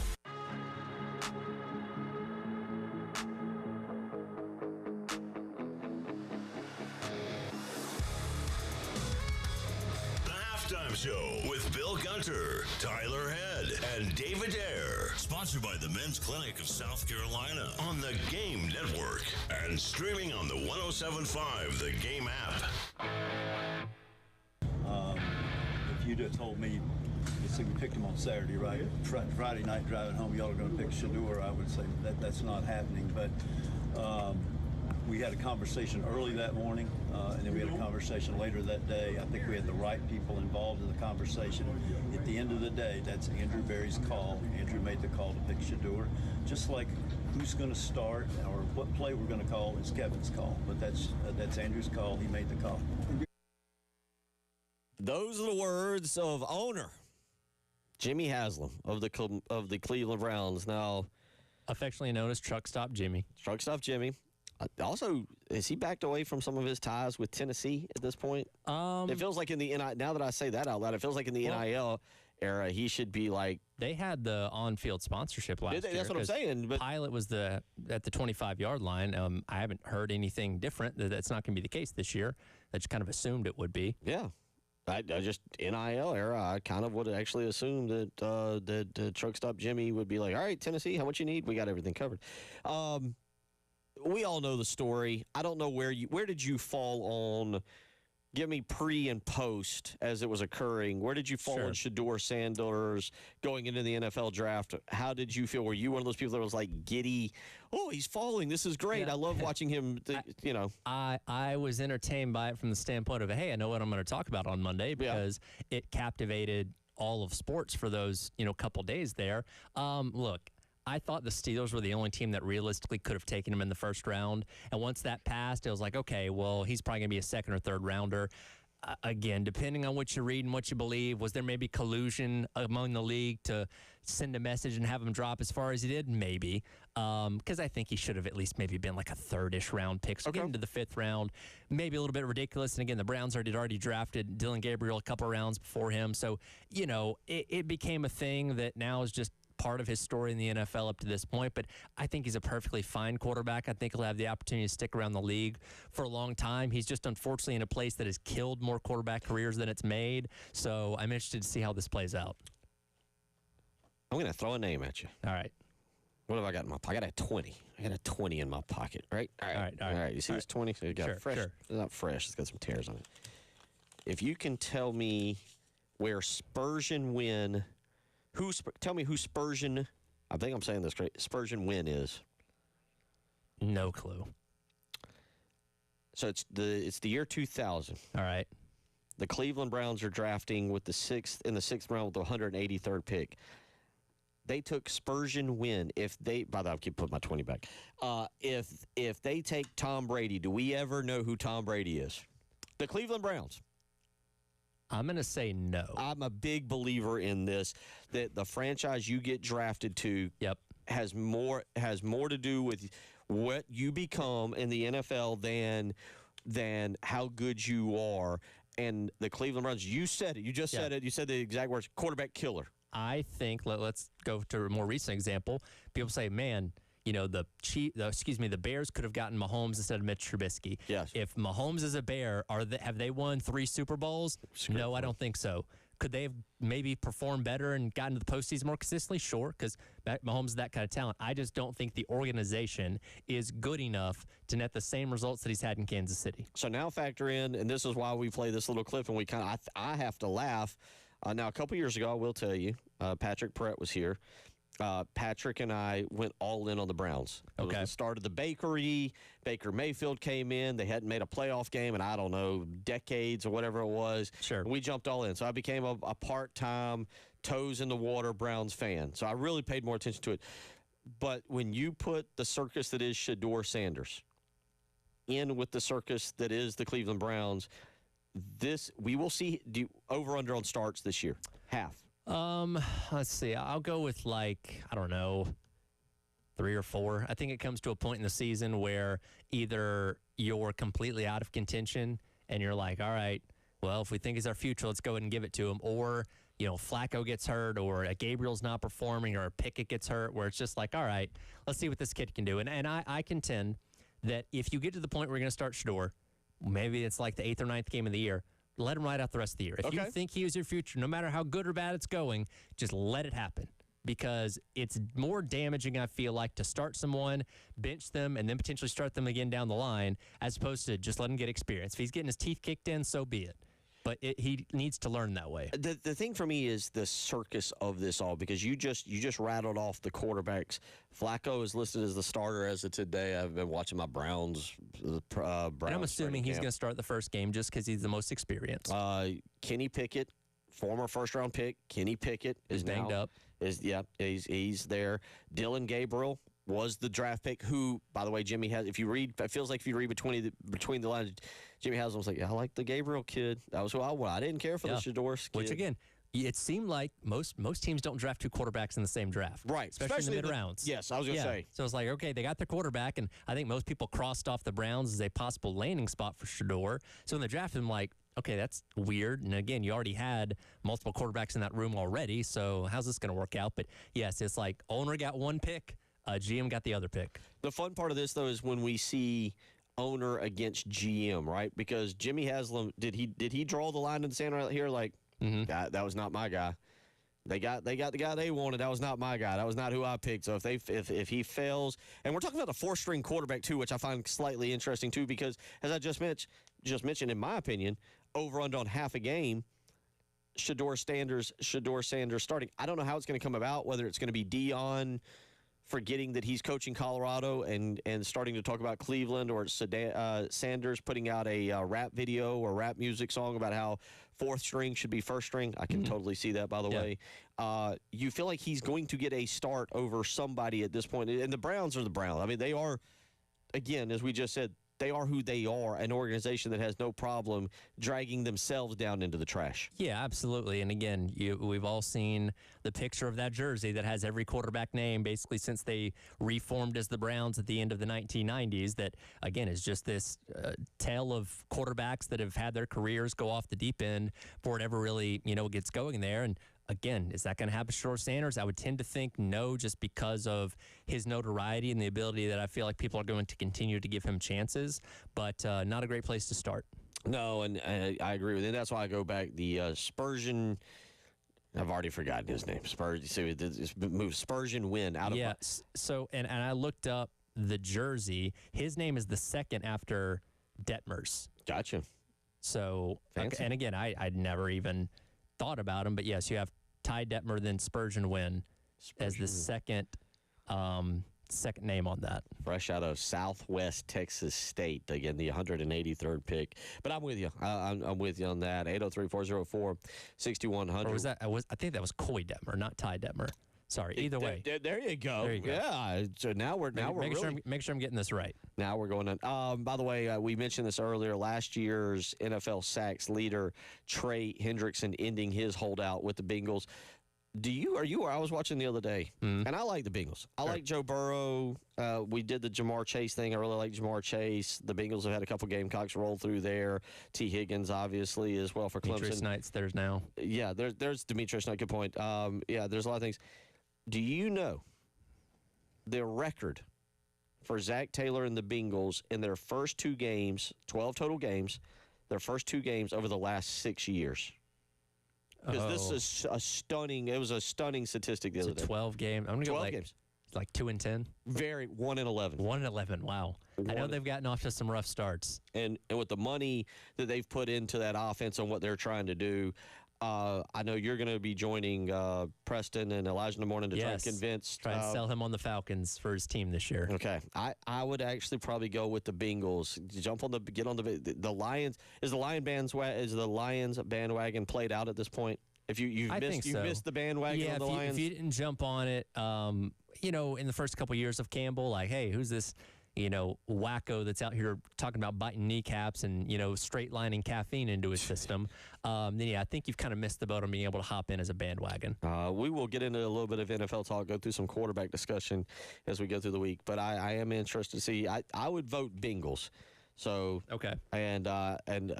Halftime Show with Bill Gunter, Tyler Head, and David Ayer. Sponsored by the Men's Clinic of South Carolina on the Game Network and streaming on the 107.5 The Game app. If you'd have told me, let's say we picked him on Saturday, right? Friday night driving home, y'all are going to pick Shador, I would say that's not happening. But we had a conversation early that morning, and then we had a conversation later that day. I think we had the right people involved in the conversation. At the end of the day, that's Andrew Berry's call. Andrew made the call to pick Shador. Just like who's going to start or what play we're going to call is Kevin's call. But that's Andrew's call. He made the call. Those are the words of owner Jimmy Haslam of the Cleveland Browns. Now, affectionately known as Truck Stop Jimmy. Truck Stop Jimmy. Also, has he backed away from some of his ties with Tennessee at this point? It feels like in the now that I say that out loud, it feels like in the NIL era, he should be like. They had the on-field sponsorship last year. That's what I'm saying. But Pilot was at the 25-yard line. I haven't heard anything different. That's not going to be the case this year. I just kind of assumed it would be. Yeah. I just NIL era. I kind of would have actually assumed that Truck Stop Jimmy would be like, all right, Tennessee, how much you need? We got everything covered. We all know the story. I don't know where did you fall on. Give me pre and post as it was occurring. Where did you fall on Shador Sanders going into the NFL draft? How did you feel? Were you one of those people that was like giddy? Oh, he's falling. This is great. Yeah. I love watching him. I was entertained by it from the standpoint of, hey, I know what I'm going to talk about on Monday because it captivated all of sports for those couple days there. Look. I thought the Steelers were the only team that realistically could have taken him in the first round. And once that passed, it was like, okay, well, he's probably going to be a second or third rounder. Again, depending on what you read and what you believe, was there maybe collusion among the league to send a message and have him drop as far as he did? Maybe. Because I think he should have at least maybe been like a third-ish round pick. So getting to the fifth round, maybe a little bit ridiculous. And again, the Browns already drafted Dylan Gabriel a couple rounds before him. So, it became a thing that now is just part of his story in the NFL up to this point, but I think he's a perfectly fine quarterback. I think he'll have the opportunity to stick around the league for a long time. He's just unfortunately in a place that has killed more quarterback careers than it's made, so I'm interested to see how this plays out. I'm going to throw a name at you. All right. What have I got in my pocket? I got a 20. I got a 20 in my pocket, right? All right. You see this 20? So you got fresh. It's not fresh. It's got some tears on it. If you can tell me where Spurgeon Wynn... Tell me who Spurgeon, I think I'm saying this great, Spurgeon Wynn is. No clue. So it's the year 2000. All right. The Cleveland Browns are drafting with the sixth round with the 183rd pick. They took Spurgeon Wynn. By the way, I keep putting my 20 back. If they take Tom Brady, do we ever know who Tom Brady is? The Cleveland Browns. I'm going to say no. I'm a big believer in this, that the franchise you get drafted to has more to do with what you become in the NFL than how good you are. And the Cleveland Browns, you said it. You just said it. You said the exact words, quarterback killer. I think, let's go to a more recent example. People say, man, the Bears could have gotten Mahomes instead of Mitch Trubisky. Yes. If Mahomes is a Bear, have they won 3 Super Bowls? No, I don't think so. Could they have maybe performed better and gotten to the postseason more consistently? Sure, because Mahomes is that kind of talent. I just don't think the organization is good enough to net the same results that he's had in Kansas City. So now factor in, and this is why we play this little clip, and we I have to laugh. Now, a couple years ago, I will tell you, Patrick Perrett was here. Patrick and I went all in on the Browns. It was the start of the bakery. Baker Mayfield came in. They hadn't made a playoff game in, I don't know, decades or whatever it was. Sure. We jumped all in. So I became a part-time, toes-in-the-water Browns fan. So I really paid more attention to it. But when you put the circus that is Shador Sanders in with the circus that is the Cleveland Browns, we will see over-under on starts this year. Half. Let's see. I'll go with I don't know, 3 or 4. I think it comes to a point in the season where either you're completely out of contention and you're like, all right, well, if we think he's our future, let's go ahead and give it to him. Or, Flacco gets hurt, or Gabriel's not performing, or Pickett gets hurt, where it's just like, all right, let's see what this kid can do. And I contend that if you get to the point where you're going to start Shador, maybe it's like the 8th or 9th game of the year, let him ride out the rest of the year. If you think he is your future, no matter how good or bad it's going, just let it happen. Because it's more damaging, I feel like, to start someone, bench them, and then potentially start them again down the line, as opposed to just let him get experience. If he's getting his teeth kicked in, so be it. But he needs to learn that way. The thing for me is the circus of this all, because you just rattled off the quarterbacks. Flacco is listed as the starter as of today. I've been watching my Browns. And I'm assuming he's going to start the first game just because he's the most experienced. Kenny Pickett, former first-round pick. Kenny Pickett is banged up. He's there. Dylan Gabriel was the draft pick, who, by the way, Jimmy has. If you read, it feels like if you read between the lines, Jimmy Haslam was like, I like the Gabriel kid. That was who I wanted. I didn't care for the Shador kid. Which, again, it seemed like most teams don't draft 2 quarterbacks in the same draft. Right. Especially in the mid-rounds. Yes, I was going to say. So it's like, okay, they got their quarterback, and I think most people crossed off the Browns as a possible landing spot for Shador. So when they drafted him, like, okay, that's weird. And again, you already had multiple quarterbacks in that room already, so how's this going to work out? But yes, it's like owner got 1 pick, GM got the other pick. The fun part of this, though, is when we see owner against GM, right? Because Jimmy Haslam, did he draw the line in the sand right here? Like, that was not my guy. They got the guy they wanted. That was not my guy. That was not who I picked. So if he fails, and we're talking about the 4-string quarterback too, which I find slightly interesting too, because as I just mentioned, in my opinion, over under on half a game, Shador Sanders starting. I don't know how it's going to come about, whether it's going to be Dion forgetting that he's coaching Colorado and starting to talk about Cleveland, or Sanders putting out a rap video or rap music song about how 4th string should be 1st string. I can totally see that, by the way. You feel like he's going to get a start over somebody at this point. And the Browns are the Browns. I mean, they are, again, as we just said, they are who they are, an organization that has no problem dragging themselves down into the trash. Yeah, absolutely. And again, we've all seen the picture of that jersey that has every quarterback name basically since they reformed as the Browns at the end of the 1990s. That, again, is just this tale of quarterbacks that have had their careers go off the deep end before it ever really, gets going there. And again, is that going to happen to Shador Sanders? I would tend to think no, just because of his notoriety and the ability that I feel like people are going to continue to give him chances, but not a great place to start. No, and I agree with it. That's why I go back. The Spurgeon, I've already forgotten his name. Spurgeon Wynn out of So, and I looked up the jersey. His name is the second after Detmers. Gotcha. So, and again, I'd never even thought about him, but yes, you have Ty Detmer, then Spurgeon Wynn as the second name on that. Fresh out of Southwest Texas State. Again, the 183rd pick. But I'm with you. I'm with you on that. 803-404-6100. Or was that? I think that was Coy Detmer, not Ty Detmer. Sorry. Either way. There you go. There you go. Yeah. So now we're make sure I'm getting this right. Now we're going on. By the way, we mentioned this earlier. Last year's NFL sacks leader, Trey Hendrickson, ending his holdout with the Bengals. I was watching the other day, and I like the Bengals. I like Joe Burrow. We did the Jamar Chase thing. I really like Jamar Chase. The Bengals have had a couple Gamecocks roll through there. T. Higgins, obviously, as well for Clemson. Demetrius Knight's theirs now. Yeah, there's Demetrius Knight. Good point. There's a lot of things. Do you know the record for Zach Taylor and the Bengals in their first 2 games, 12 total games, their first 2 games over the last 6 years? Because this is a stunning statistic the other day. 12 games. I'm going to go games. Like 2-10? 1-11. 1-11, wow. I know they've gotten off to some rough starts. And with the money that they've put into that offense and what they're trying to do, I know you're going to be joining Preston and Elijah in the morning to try and convince. Try and sell him on the Falcons for his team this year. Okay, I would actually probably go with the Bengals. Get on the Lions. Is the Lions bandwagon played out at this point? If you've missed the bandwagon on the Lions. If you didn't jump on it, in the first couple years of Campbell, like, hey, who's this? wacko that's out here talking about biting kneecaps and, straight lining caffeine into his system, then I think you've kind of missed the boat on being able to hop in as a bandwagon. We will get into a little bit of NFL talk, go through some quarterback discussion as we go through the week, but I am interested to see. I would vote Bengals. So okay, and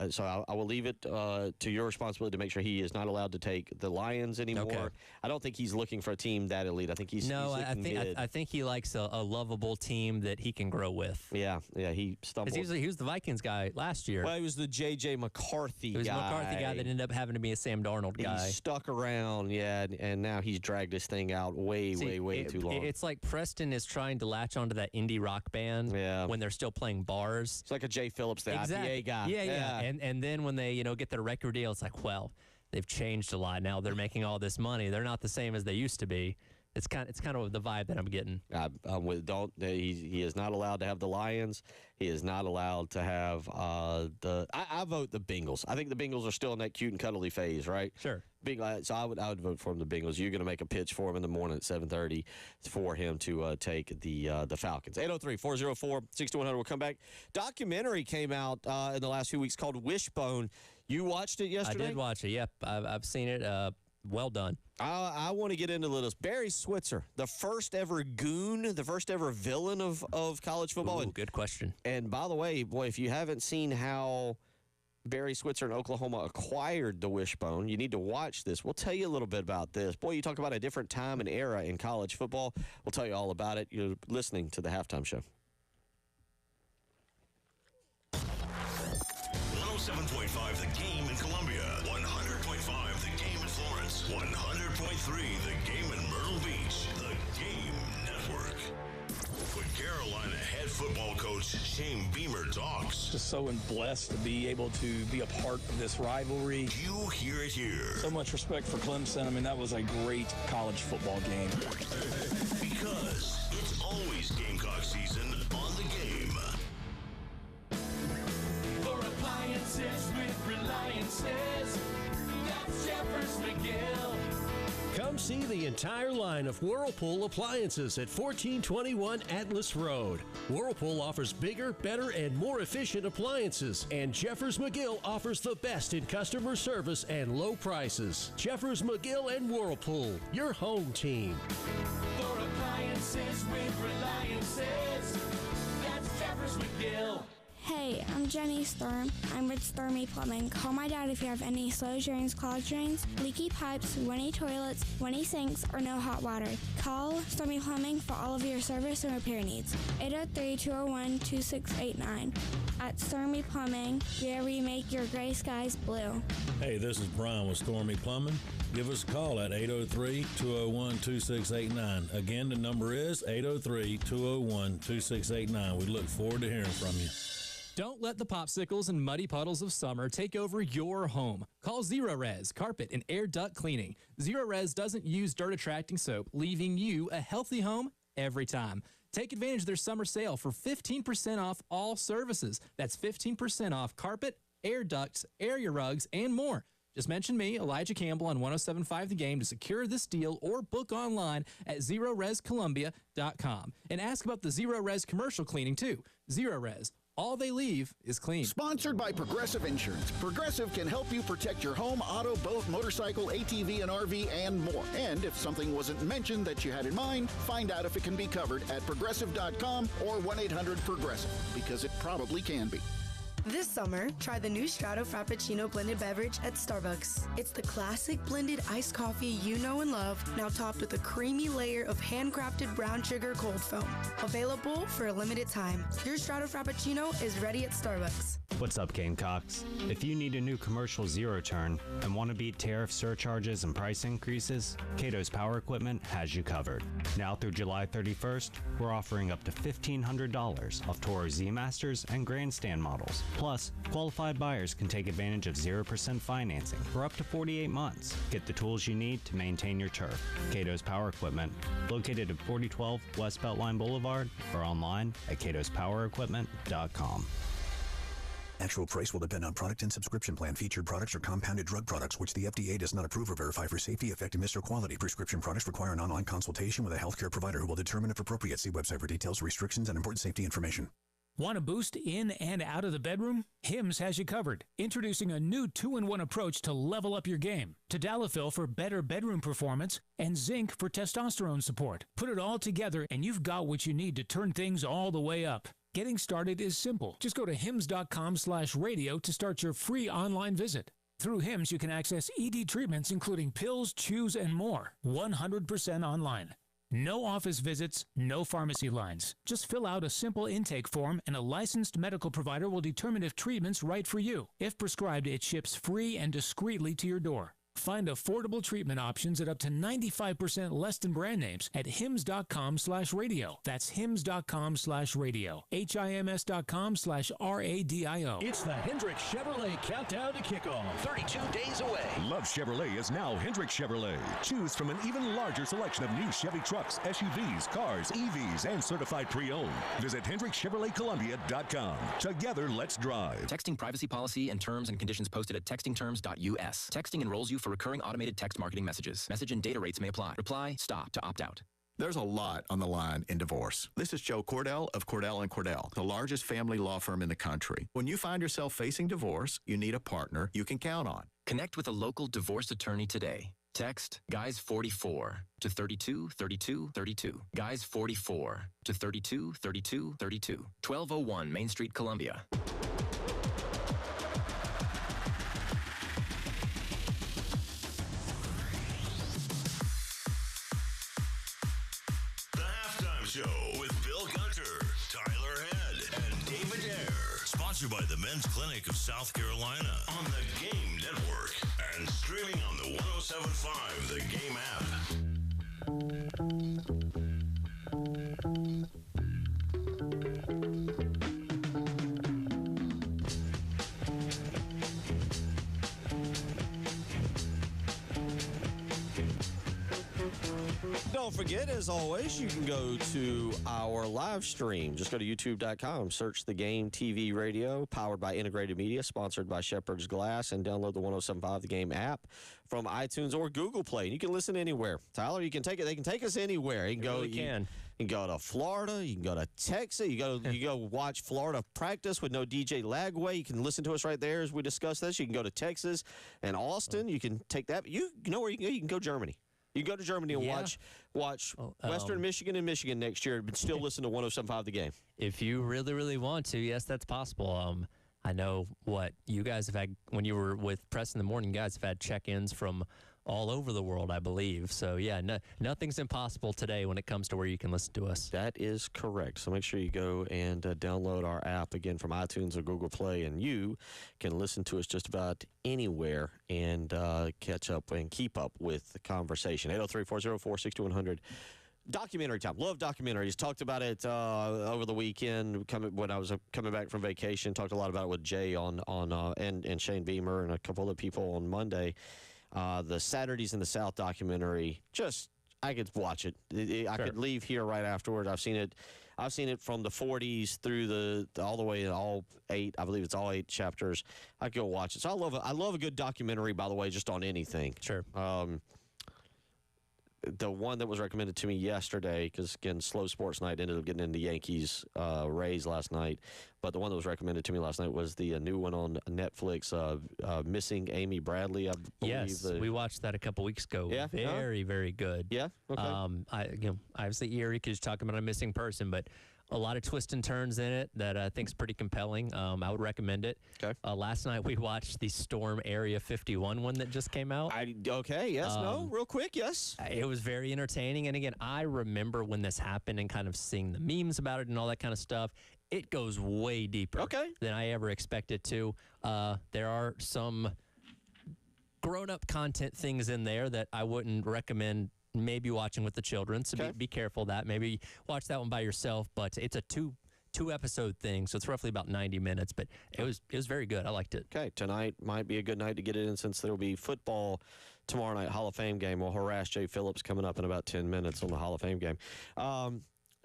so I will leave it to your responsibility to make sure he is not allowed to take the Lions anymore. Okay. I don't think he's looking for a team that elite. I think he's I think he likes a lovable team that he can grow with. Yeah, he stumbled. Because he was the Vikings guy last year. Well, he was the J.J. McCarthy guy. He was the McCarthy guy that ended up having to be a Sam Darnold guy. He stuck around, and now he's dragged this thing out way too long. It's like Preston is trying to latch onto that indie rock band when they're still playing bars. It's like a Jay Phillips, the IPA guy. Yeah. And then when they, get their record deal, it's like, well, they've changed a lot. Now they're making all this money. They're not the same as they used to be. It's kind of the vibe that I'm getting. He is not allowed to have the Lions. He is not allowed to have I vote the Bengals. I think the Bengals are still in that cute and cuddly phase, right? Sure. So I would vote for him, the Bengals. You're going to make a pitch for him in the morning at 7:30 for him to take the Falcons. 803-404-6100. We'll come back. Documentary came out in the last few weeks called Wishbone. You watched it yesterday? I did watch it. Yep, I've seen it. Well done. I want to get into this. Barry Switzer, the first ever goon, the first ever villain of college football. Ooh, good question. And by the way, boy, if you haven't seen how Barry Switzer in Oklahoma acquired the Wishbone, you need to watch this. We'll tell you a little bit about this. Boy, you talk about a different time and era in college football. We'll tell you all about it. You're listening to the Halftime Show. 107.5 The Game in Columbia, 100.5 The Game in Florence, 100.3 The Game in Myrtle Beach. The Game Network. When Carolina head football coach Shane Beamer talks. Just so blessed to be able to be a part of this rivalry. You hear it here. So much respect for Clemson. I mean, that was a great college football game. Because it's always Gamecock season on The Game. For appliances with Reliances, that's Jeffers McGill. Come see the entire line of Whirlpool appliances at 1421 Atlas Road. Whirlpool offers bigger, better, and more efficient appliances, and Jeffers McGill offers the best in customer service and low prices. Jeffers McGill and Whirlpool, your home team. For appliances with Reliances, that's Jeffers McGill. Hey, I'm Jenny Sturm. I'm with Sturmy Plumbing. Call my dad if you have any slow drains, clogged drains, leaky pipes, runny toilets, runny sinks, or no hot water. Call Sturmy Plumbing for all of your service and repair needs. 803-201-2689. At Sturmy Plumbing, where we make your gray skies blue. Hey, this is Brian with Stormy Plumbing. Give us a call at 803-201-2689. Again, the number is 803-201-2689. We look forward to hearing from you. Don't let the popsicles and muddy puddles of summer take over your home. Call Zero Res Carpet and Air Duct Cleaning. Zero Res doesn't use dirt-attracting soap, leaving you a healthy home every time. Take advantage of their summer sale for 15% off all services. That's 15% off carpet, air ducts, area rugs, and more. Just mention me, Elijah Campbell, on 107.5 The Game to secure this deal or book online at ZeroResColumbia.com. And ask about the Zero Res commercial cleaning, too. Zero Res. All they leave is clean. Sponsored by Progressive Insurance. Progressive can help you protect your home, auto, boat, motorcycle, ATV, and RV, and more. And if something wasn't mentioned that you had in mind, find out if it can be covered at Progressive.com or 1-800-PROGRESSIVE, because it probably can be. This summer, try the new Strato Frappuccino blended beverage at Starbucks. It's the classic blended iced coffee you know and love, now topped with a creamy layer of handcrafted brown sugar cold foam. Available for a limited time. Your Strato Frappuccino is ready at Starbucks. What's up, Gamecocks? If you need a new commercial zero turn and want to beat tariff surcharges and price increases, Cato's Power Equipment has you covered. Now through July 31st, we're offering up to $1,500 off Toro Z Masters and Grandstand models. Plus, qualified buyers can take advantage of 0% financing for up to 48 months. Get the tools you need to maintain your turf. Cato's Power Equipment, located at 4012 West Beltline Boulevard, or online at catospowerequipment.com. 107.5 The Game in Columbia, 100.5 The Game in Florence, 100.3 The Game in Myrtle Beach. The Game Network. For Carolina head football coach Shane Beamer talks. Don't let the popsicles and muddy puddles of summer take over your home. Call 803-201-2689. Again, the number is 803-201-2689. We look forward to hearing from you. Don't let the popsicles and muddy puddles of summer take over your home every time. Actual price will depend on product and subscription plan. Featured products are compounded drug products, which the FDA does not approve or verify for safety, effectiveness, or quality. Prescription products require an online consultation with a healthcare provider who will determine if appropriate. See website for details, restrictions, and important safety information. Want a boost in and out of the bedroom? Hims has you covered. Introducing a new 2-in-1 approach to level up your game. Tadalafil for better bedroom performance and zinc for testosterone support. Put it all together and you've got what you need to turn things all the way up. Getting started is simple. Just go to hims.com/radio to start your free online visit. Through Hims, you can access ED treatments including pills, chews, and more. 100% online. No office visits, no pharmacy lines. Just fill out a simple intake form and a licensed medical provider will determine if treatment's right for you. If prescribed, it ships free and discreetly to your door. Find affordable treatment options at up to 95% less than brand names at hims.com/radio. That's hims.com/radio. HIMS.com/RADIO. It's the Hendrick Chevrolet Countdown to Kickoff. 32 days away. Love Chevrolet is now Hendrick Chevrolet. Choose from an even larger selection of new Chevy trucks, SUVs, cars, EVs, and certified pre-owned. Visit HendrickChevroletColumbia.com. Together, let's drive. Texting privacy policy and terms and conditions posted at textingterms.us. Texting enrolls you for recurring automated text marketing messages. Message and data rates may apply. Reply, stop to opt out. There's a lot on the line in divorce. This is Joe Cordell of Cordell & Cordell, the largest family law firm in the country. When you find yourself facing divorce, you need a partner you can count on. Connect with a local divorce attorney today. Text GUYS44 to 323232. GUYS44 to 323232. 1201 Main Street, Columbia. Show with Bill Gunter, Tyler Head, and David Ayer. Sponsored by the Men's Clinic of South Carolina on the Game Network and streaming on the 107.5 The Game app. Don't forget, as always, you can go to our live stream. Just go to youtube.com, search The Game TV Radio, powered by Integrated Media, sponsored by Shepherd's Glass, and download the 107.5 The Game app from iTunes or Google Play. And you can listen anywhere. Tyler, you can take it. They can take us anywhere. You can go. Really can. You can go to Florida. You can go to Texas. You go watch Florida practice with no DJ Lagway. You can listen to us right there as we discuss this. You can go to Texas and Austin. You can take that. You know where you can go? You can go Germany. You can go to Germany and watch Western Michigan and Michigan next year, but still listen to 107.5 The Game. If you really, really want to, yes, that's possible. I know what you guys have had when you were with Press in the Morning. You guys have had check-ins from all over the world, I believe. So, yeah, nothing's impossible today when it comes to where you can listen to us. That is correct. So make sure you go and download our app, again, from iTunes or Google Play, and you can listen to us just about anywhere and catch up and keep up with the conversation. 803-404-6100. Documentary time. Love documentaries. Talked about it over the weekend when I was coming back from vacation. Talked a lot about it with Jay and Shane Beamer and a couple other people on Monday. The Saturdays in the South documentary, I could watch it. I could leave here right afterward. I've seen it from the 40s through all the way to all 8. I believe it's all 8 chapters. I could go watch it. So I love a good documentary, by the way, just on anything. Sure. The one that was recommended to me yesterday, because, again, slow sports night, ended up getting into Yankees Rays last night. But the one that was recommended to me last night was the new one on Netflix, Missing Amy Bradley, I believe. Yes, we watched that a couple weeks ago. Yeah? Very, very good. Yeah? Okay. Obviously eerie because you're talking about a missing person, but a lot of twists and turns in it that I think is pretty compelling. I would recommend it. Okay. Last night we watched the Storm Area 51 one that just came out. Real quick, yes. It was very entertaining. And again, I remember when this happened and kind of seeing the memes about it and all that kind of stuff. It goes way deeper than I ever expected to. There are some grown-up content things in there that I wouldn't recommend maybe watching with the children, so be careful of that. Maybe watch that one by yourself, but it's a two episode thing, so it's roughly about 90 minutes, but it was very good. I liked it. Okay, tonight might be a good night to get it in since there will be football tomorrow night, Hall of Fame game. We'll harass Jay Phillips coming up in about 10 minutes on the Hall of Fame game.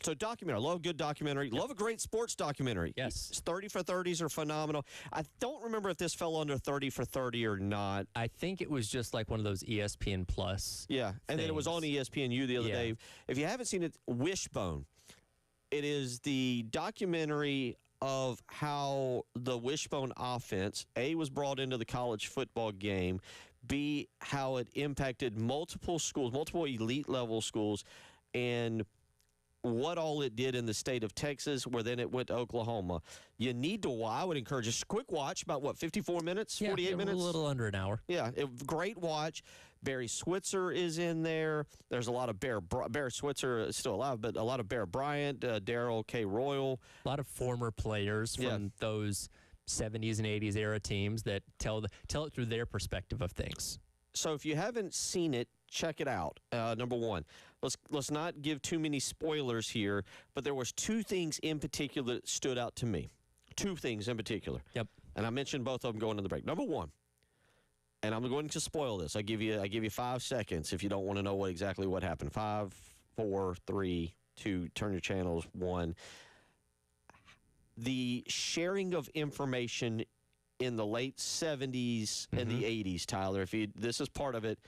So documentary. I love a good documentary. Love a great sports documentary. Yes. 30 for 30s are phenomenal. I don't remember if this fell under 30 for 30 or not. I think it was just like one of those ESPN Plus. Yeah, and then it was on ESPNU the other day. If you haven't seen it, Wishbone. It is the documentary of how the Wishbone offense, A, was brought into the college football game, B, how it impacted multiple schools, multiple elite level schools, and what all it did in the state of Texas, where then it went to Oklahoma. You need to, I would encourage a quick watch, about 54 minutes, 48 minutes? A little under an hour. Yeah, great watch. Barry Switzer is in there. There's a lot of Bear Switzer is still alive, but a lot of Bear Bryant, Darrell K. Royal. A lot of former players from those 70s and 80s era teams that tell it through their perspective of things. So if you haven't seen it, check it out. Number one, let's not give too many spoilers here, but there was two things in particular that stood out to me. Two things in particular. Yep. And I mentioned both of them going to the break. Number one, and I'm going to spoil this. I give you 5 seconds if you don't want to know exactly what happened. 5, 4, 3, 2. Turn your channels. 1. The sharing of information in the late 70s and the 80s, Tyler. This is part of it.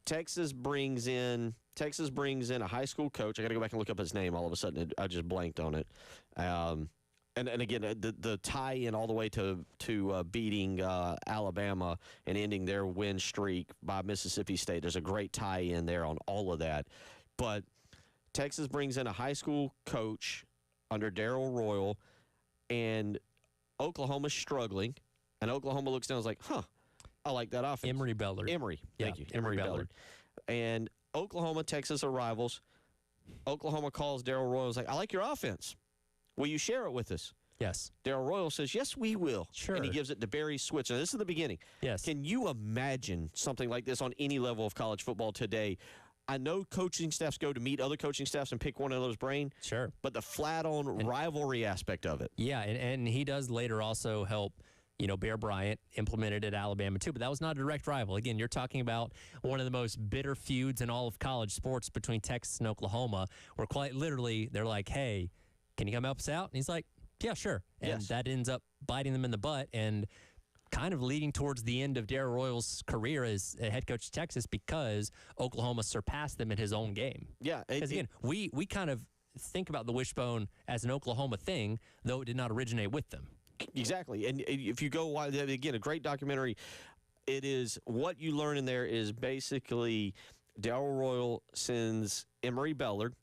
Texas brings in a high school coach. I got to go back and look up his name. All of a sudden, I just blanked on it. And again, the tie-in all the way to beating Alabama and ending their win streak by Mississippi State. There's a great tie-in there on all of that. But Texas brings in a high school coach under Darrell Royal, and Oklahoma's struggling, and Oklahoma looks down and is like, I like that offense. Emory Bellard. Thank you. Emory Bellard. And Oklahoma, Texas are rivals. Oklahoma calls Darrell Royal and is like, I like your offense. Will you share it with us? Yes. Darrell Royal says, yes, we will. Sure. And he gives it to Barry Switzer. This is the beginning. Yes. Can you imagine something like this on any level of college football today? I know coaching staffs go to meet other coaching staffs and pick one of those brain. Sure. But the flat-on rivalry aspect of it. Yeah, and he does later also help, Bear Bryant implemented at Alabama too, but that was not a direct rival. Again, you're talking about one of the most bitter feuds in all of college sports between Texas and Oklahoma, where quite literally they're like, hey, can you come help us out? And he's like, yeah, sure. And that ends up biting them in the butt and kind of leading towards the end of Darrell Royal's career as a head coach of Texas because Oklahoma surpassed them in his own game. Yeah. Because, again, we kind of think about the Wishbone as an Oklahoma thing, though it did not originate with them. Exactly. And if you go, again, a great documentary, it is what you learn in there is basically Darrell Royal sends Emory Bellard,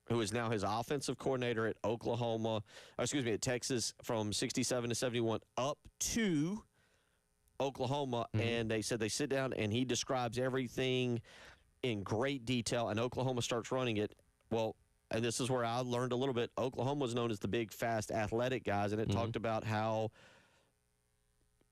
who is now his offensive coordinator at at Texas from 67 to 71 up to Oklahoma, and they said they sit down and he describes everything in great detail, and Oklahoma starts running it. Well, and this is where I learned a little bit. Oklahoma was known as the big, fast, athletic guys, and it talked about how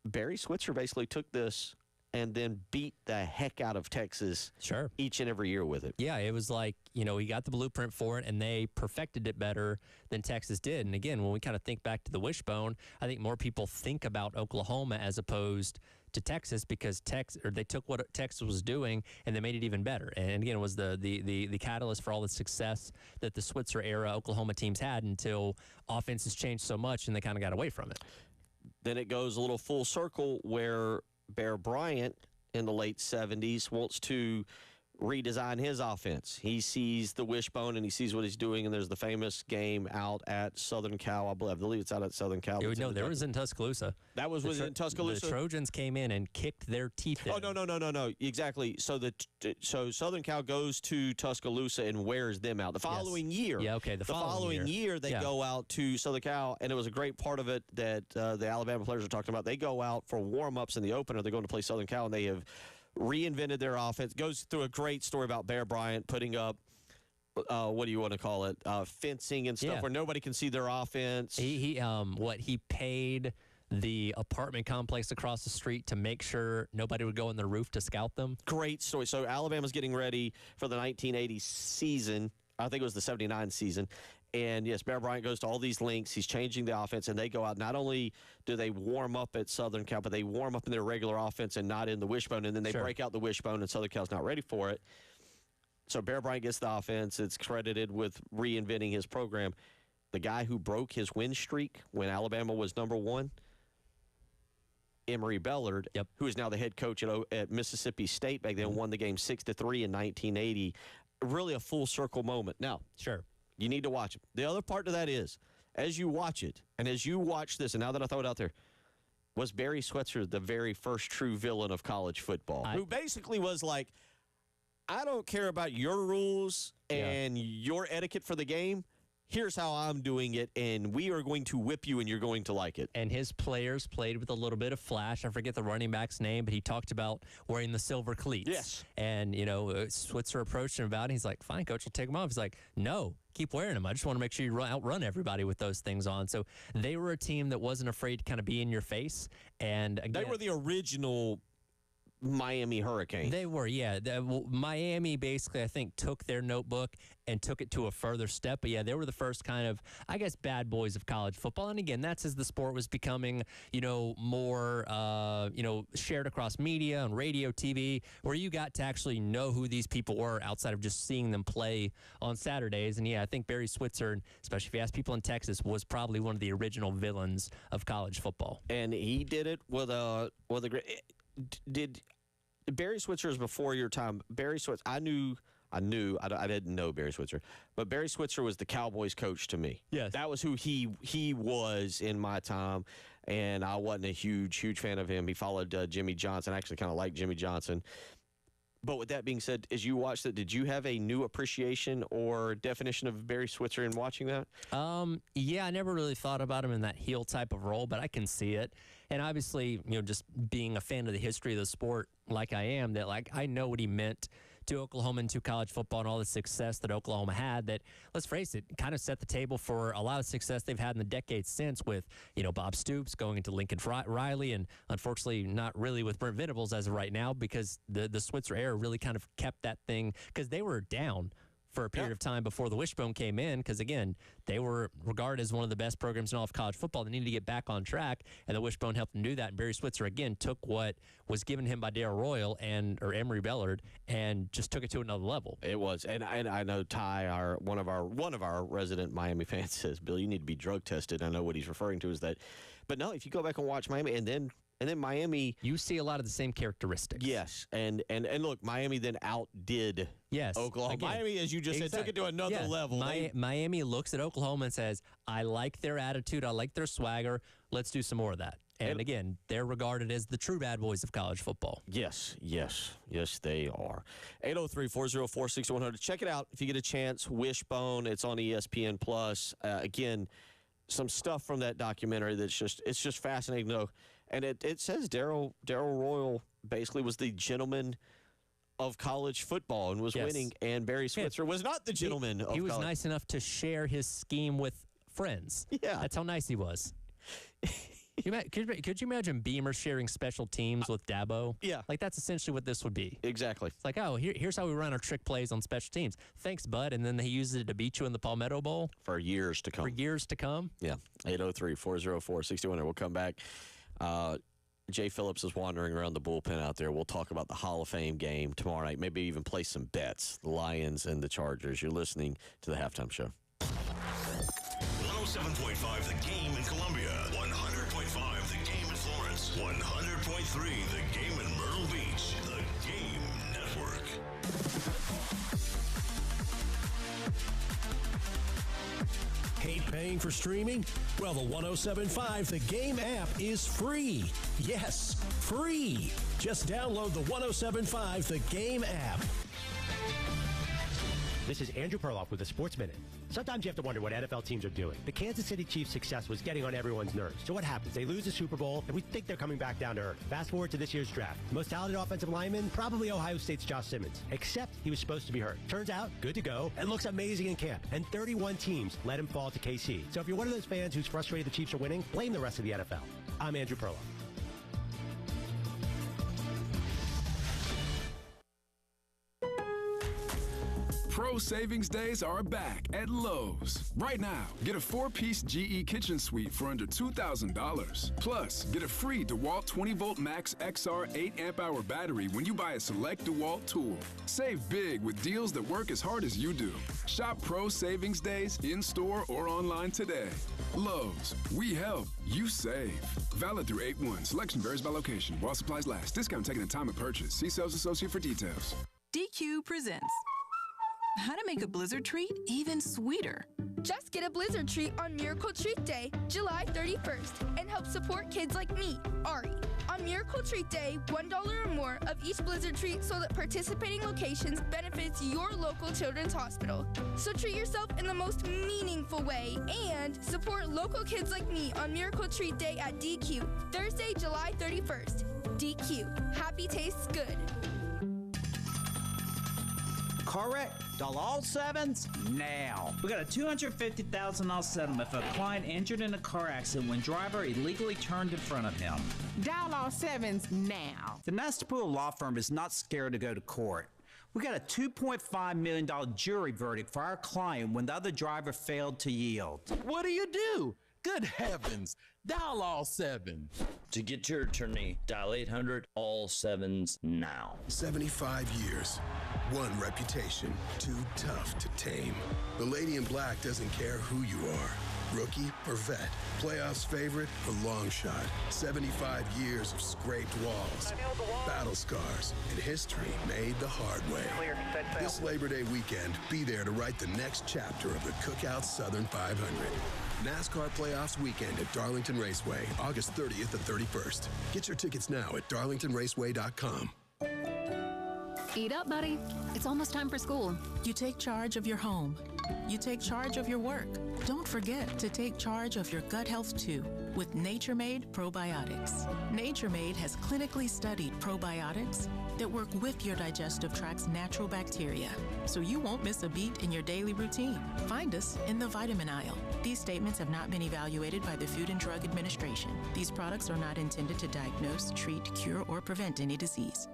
Barry Switzer basically took this and then beat the heck out of Texas each and every year with it. Yeah, it was like, he got the blueprint for it, and they perfected it better than Texas did. And again, when we kind of think back to the Wishbone, I think more people think about Oklahoma as opposed to Texas because they took what Texas was doing and they made it even better. And again, it was the catalyst for all the success that the Switzer era Oklahoma teams had until offenses changed so much and they kind of got away from it. Then it goes a little full circle where Bear Bryant in the late 70s wants to redesign his offense. He sees the Wishbone and he sees what he's doing, and there's the famous game out at Southern Cal. I believe it's out at Southern Cal. No, there was in Tuscaloosa. That was in Tuscaloosa? The Trojans came in and kicked their teeth in. Oh, no. Exactly. So Southern Cal goes to Tuscaloosa and wears them out. The following year. Yeah, okay. The following year they go out to Southern Cal, and it was a great part of it that the Alabama players are talking about. They go out for warm-ups in the opener. They're going to play Southern Cal, and they have reinvented their offense. Goes through a great story about Bear Bryant putting up, what do you want to call it, fencing and stuff where nobody can see their offense. He paid the apartment complex across the street to make sure nobody would go on their roof to scout them. Great story. So Alabama's getting ready for the 1980 season. I think it was the 79 season. And, yes, Bear Bryant goes to all these links. He's changing the offense, and they go out. Not only do they warm up at Southern Cal, but they warm up in their regular offense and not in the Wishbone, and then they break out the Wishbone, and Southern Cal's not ready for it. So Bear Bryant gets the offense. It's credited with reinventing his program. The guy who broke his win streak when Alabama was number 1, Emory Bellard, who is now the head coach at Mississippi State back then, won the game 6-3 in 1980. Really a full circle moment. Now, sure, you need to watch it. The other part of that is, as you watch it, and as you watch this, and now that I throw it out there, was Barry Switzer the very first true villain of college football, who basically was like, I don't care about your rules and your etiquette for the game. Here's how I'm doing it, and we are going to whip you, and you're going to like it. And his players played with a little bit of flash. I forget the running back's name, but he talked about wearing the silver cleats. Yes. And, Switzer approached him about it. He's like, fine, coach, I'll take them off. He's like, no, keep wearing them. I just want to make sure you outrun everybody with those things on. So they were a team that wasn't afraid to kind of be in your face. And again, they were the original Miami Hurricane. They were, yeah. Miami basically, I think, took their notebook and took it to a further step. But, yeah, they were the first kind of, I guess, bad boys of college football. And, again, that's as the sport was becoming, more, shared across media and radio, TV, where you got to actually know who these people were outside of just seeing them play on Saturdays. And, yeah, I think Barry Switzer, especially if you ask people in Texas, was probably one of the original villains of college football. And he did it with a great... Did Barry Switzer is before your time? Barry Switzer, I didn't know Barry Switzer, but Barry Switzer was the Cowboys coach to me. Yes. That was who he was in my time, and I wasn't a huge fan of him. He followed Jimmy Johnson. I actually kind of liked Jimmy Johnson. But with that being said, as you watched it, did you have a new appreciation or definition of Barry Switzer in watching that? Yeah, I never really thought about him in that heel type of role, but I can see it. And obviously, just being a fan of the history of the sport like I am, that I know what he meant to Oklahoma and to college football and all the success that Oklahoma had that, let's face it, kind of set the table for a lot of success they've had in the decades since with, Bob Stoops going into Lincoln Riley and unfortunately not really with Brent Venables as of right now because the Switzer era really kind of kept that thing because they were down for a period of time before the Wishbone came in because, again, they were regarded as one of the best programs in all of college football. They needed to get back on track, and the Wishbone helped them do that. And Barry Switzer, again, took what was given him by Darrell Royal or Emory Bellard and just took it to another level. It was. And I know Ty, one of our resident Miami fans says, Bill, you need to be drug tested. I know what he's referring to is that. But no, if you go back and watch Miami and then Miami, you see a lot of the same characteristics. Yes, and look, Miami then outdid Oklahoma. Again, Miami, as you just said, took it to another level. Miami looks at Oklahoma and says, I like their attitude, I like their swagger, let's do some more of that. And again, they're regarded as the true bad boys of college football. Yes, they are. 803-404-6100. Check it out if you get a chance. Wishbone, it's on ESPN Plus. Again, some stuff from that documentary it's just fascinating to know. And it says Darrell Royal basically was the gentleman of college football and was winning, and Barry Switzer was not the gentleman of college. He was nice enough to share his scheme with friends. Yeah. That's how nice he was. Could you imagine Beamer sharing special teams with Dabo? Yeah. That's essentially what this would be. Exactly. It's like, here's how we run our trick plays on special teams. Thanks, bud. And then he uses it to beat you in the Palmetto Bowl. For years to come. Yeah. 803-404-6100. We'll come back. Jay Phillips is wandering around the bullpen out there. We'll talk about the Hall of Fame game tomorrow night. Maybe even play some bets. The Lions and the Chargers. You're listening to the Halftime Show. 107.5 The Game in Columbia. 100.5 The Game in Florence. 100.3 The Game in Myrtle Beach. The Game Network. Hate paying for streaming? Well, the 107.5 The Game app is free. Yes, free. Just download the 107.5 The Game app. This is Andrew Perloff with the Sports Minute. Sometimes you have to wonder what NFL teams are doing. The Kansas City Chiefs' success was getting on everyone's nerves. So what happens? They lose the Super Bowl, and we think they're coming back down to earth. Fast forward to this year's draft. The most talented offensive lineman, probably Ohio State's Josh Simmons. Except he was supposed to be hurt. Turns out, good to go, and looks amazing in camp. And 31 teams let him fall to KC. So if you're one of those fans who's frustrated the Chiefs are winning, blame the rest of the NFL. I'm Andrew Perloff. Pros Pro Savings Days are back at Lowe's. Right now, get a 4-piece GE kitchen suite for under $2,000. Plus, get a free DeWalt 20-volt Max XR 8 amp-hour battery when you buy a select DeWalt tool. Save big with deals that work as hard as you do. Shop Pro Savings Days in-store or online today. Lowe's, we help, you save. Valid through 8/1. Selection varies by location. While supplies last. Discount taken at time of purchase. See sales associate for details. DQ presents how to make a blizzard treat even sweeter. Just get a blizzard treat on Miracle Treat Day, July 31st, and help support kids like me, Ari. On Miracle Treat Day, $1 or more of each blizzard treat sold at participating locations benefits your local children's hospital. So treat yourself in the most meaningful way and support local kids like me on Miracle Treat Day at DQ, Thursday, July 31st. DQ, happy tastes good. Correct. All sevens now. We got a $250,000 settlement for a client injured in a car accident when driver illegally turned in front of him. Dial all sevens now. The Nastapool Law Firm is not scared to go to court. We got a $2.5 million jury verdict for our client when the other driver failed to yield. What do you do? Good heavens. Dial all sevens. To get your attorney, dial 800 all sevens now. 75 years. One reputation, too tough to tame. The Lady in Black doesn't care who you are. Rookie or vet, playoffs favorite or long shot. 75 years of scraped walls, battle scars, and history made the hard way. This Labor Day weekend, be there to write the next chapter of the Cookout Southern 500. NASCAR Playoffs Weekend at Darlington Raceway, August 30th and 31st. Get your tickets now at darlingtonraceway.com. Eat up, buddy. It's almost time for school. You take charge of your home. You take charge of your work. Don't forget to take charge of your gut health too with Nature Made probiotics. Nature Made has clinically studied probiotics that work with your digestive tract's natural bacteria, so you won't miss a beat in your daily routine. Find us in the vitamin aisle. These statements have not been evaluated by the Food and Drug Administration. These products are not intended to diagnose, treat, cure, or prevent any disease.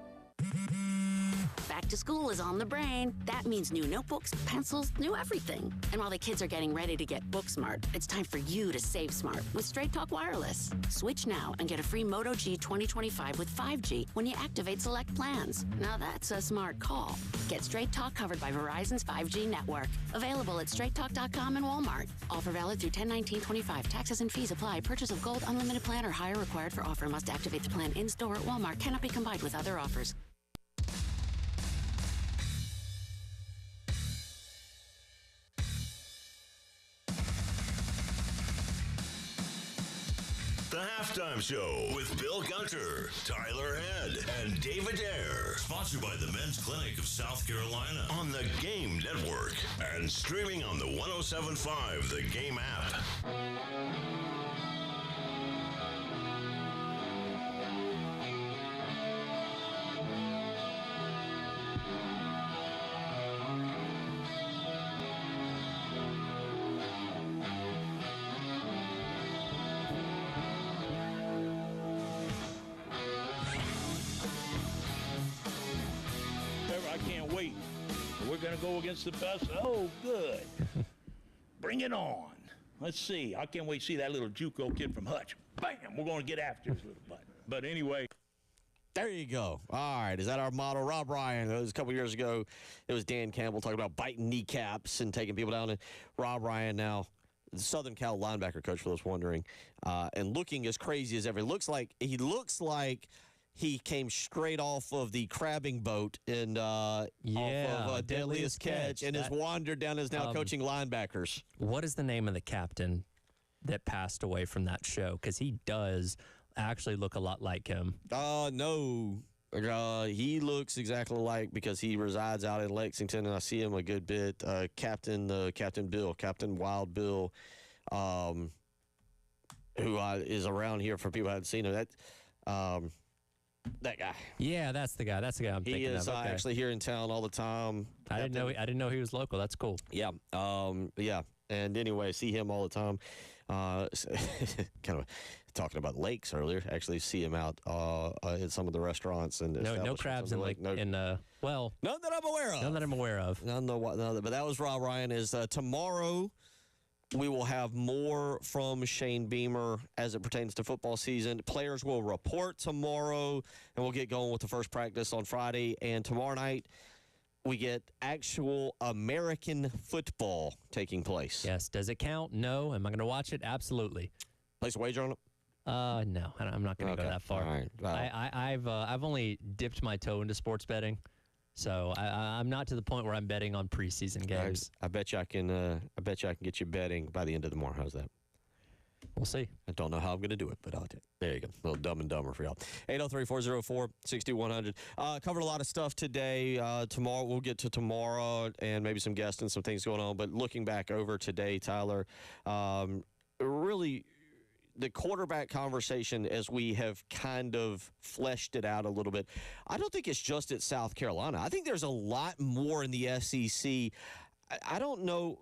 Back to school is on the brain. That means new notebooks, pencils, new everything. And while the kids are getting ready to get book smart, it's time for you to save smart with Straight Talk Wireless. Switch now and get a free Moto G 2025 with 5G when you activate select plans. Now that's a smart call. Get Straight Talk covered by Verizon's 5G network. Available at straighttalk.com and Walmart. Offer valid through 10/19/25. Taxes and fees apply. Purchase of gold unlimited plan or higher required for offer. Must activate the plan in-store at Walmart. Cannot be combined with other offers. The Halftime Show with Bill Gunter, Tyler Head, and David Ayer. Sponsored by the Men's Clinic of South Carolina on the Game Network and streaming on the 107.5 The Game app. I can't wait. We're going to go against the best. Oh, good. Bring it on. Let's see. I can't wait to see that little JUCO kid from Hutch. Bam! We're going to get after his little butt. But anyway. There you go. All right. Is that our model? Rob Ryan. It was a couple years ago. It was Dan Campbell talking about biting kneecaps and taking people down. And Rob Ryan now, the Southern Cal linebacker coach, for those wondering, and looking as crazy as ever. He looks like he came straight off of the crabbing boat and off of Deadliest Catch and has wandered down as now coaching linebackers. What is the name of the captain that passed away from that show? Because he does actually look a lot like him. No. He looks exactly like, because he resides out in Lexington, and I see him a good bit. Captain Wild Bill, who is around here for people who haven't seen him. That guy. Yeah, that's the guy. That's the guy I'm thinking of. He is actually here in town all the time. I didn't know he was local. That's cool. Yeah. Yeah. And anyway, see him all the time. Kind of talking about lakes earlier. Actually, see him out at some of the restaurants and no crabs in lake. None that I'm aware of. None that I'm aware of. None. But that was Rob Ryan. Is tomorrow. We will have more from Shane Beamer as it pertains to football season. Players will report tomorrow, and we'll get going with the first practice on Friday. And tomorrow night, we get actual American football taking place. Yes. Does it count? No. Am I going to watch it? Absolutely. Place a wager on it? No. I'm not going to go that far. All right. I've only dipped my toe into sports betting. So I'm not to the point where I'm betting on preseason games. I bet you I can get you betting by the end of the morning. How's that? We'll see. I don't know how I'm going to do it, but I'll do it. There you go. A little dumb and dumber for y'all. 803-404-6100. Covered a lot of stuff today. Tomorrow, we'll get to tomorrow and maybe some guests and some things going on. But looking back over today, Tyler, really the quarterback conversation as we have kind of fleshed it out a little bit, I don't think it's just at South Carolina. I think there's a lot more in the SEC. I don't know,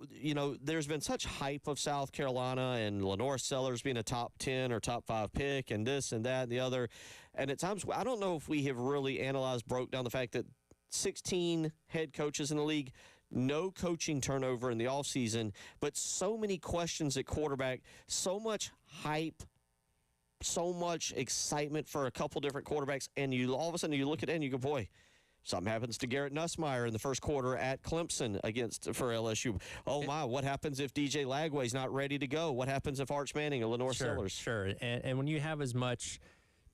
there's been such hype of South Carolina and Lenore Sellers being a top 10 or top 5 pick and this and that and the other. And at times, I don't know if we have really broke down the fact that 16 head coaches in the league, no coaching turnover in the offseason, but so many questions at quarterback, so much hype, so much excitement for a couple different quarterbacks, and you all of a sudden you look at it and you go, boy, something happens to Garrett Nussmeier in the first quarter at Clemson for LSU. Oh, my, what happens if DJ Lagway's not ready to go? What happens if Arch Manning or Lenore Sellers? Sure, and when you have as much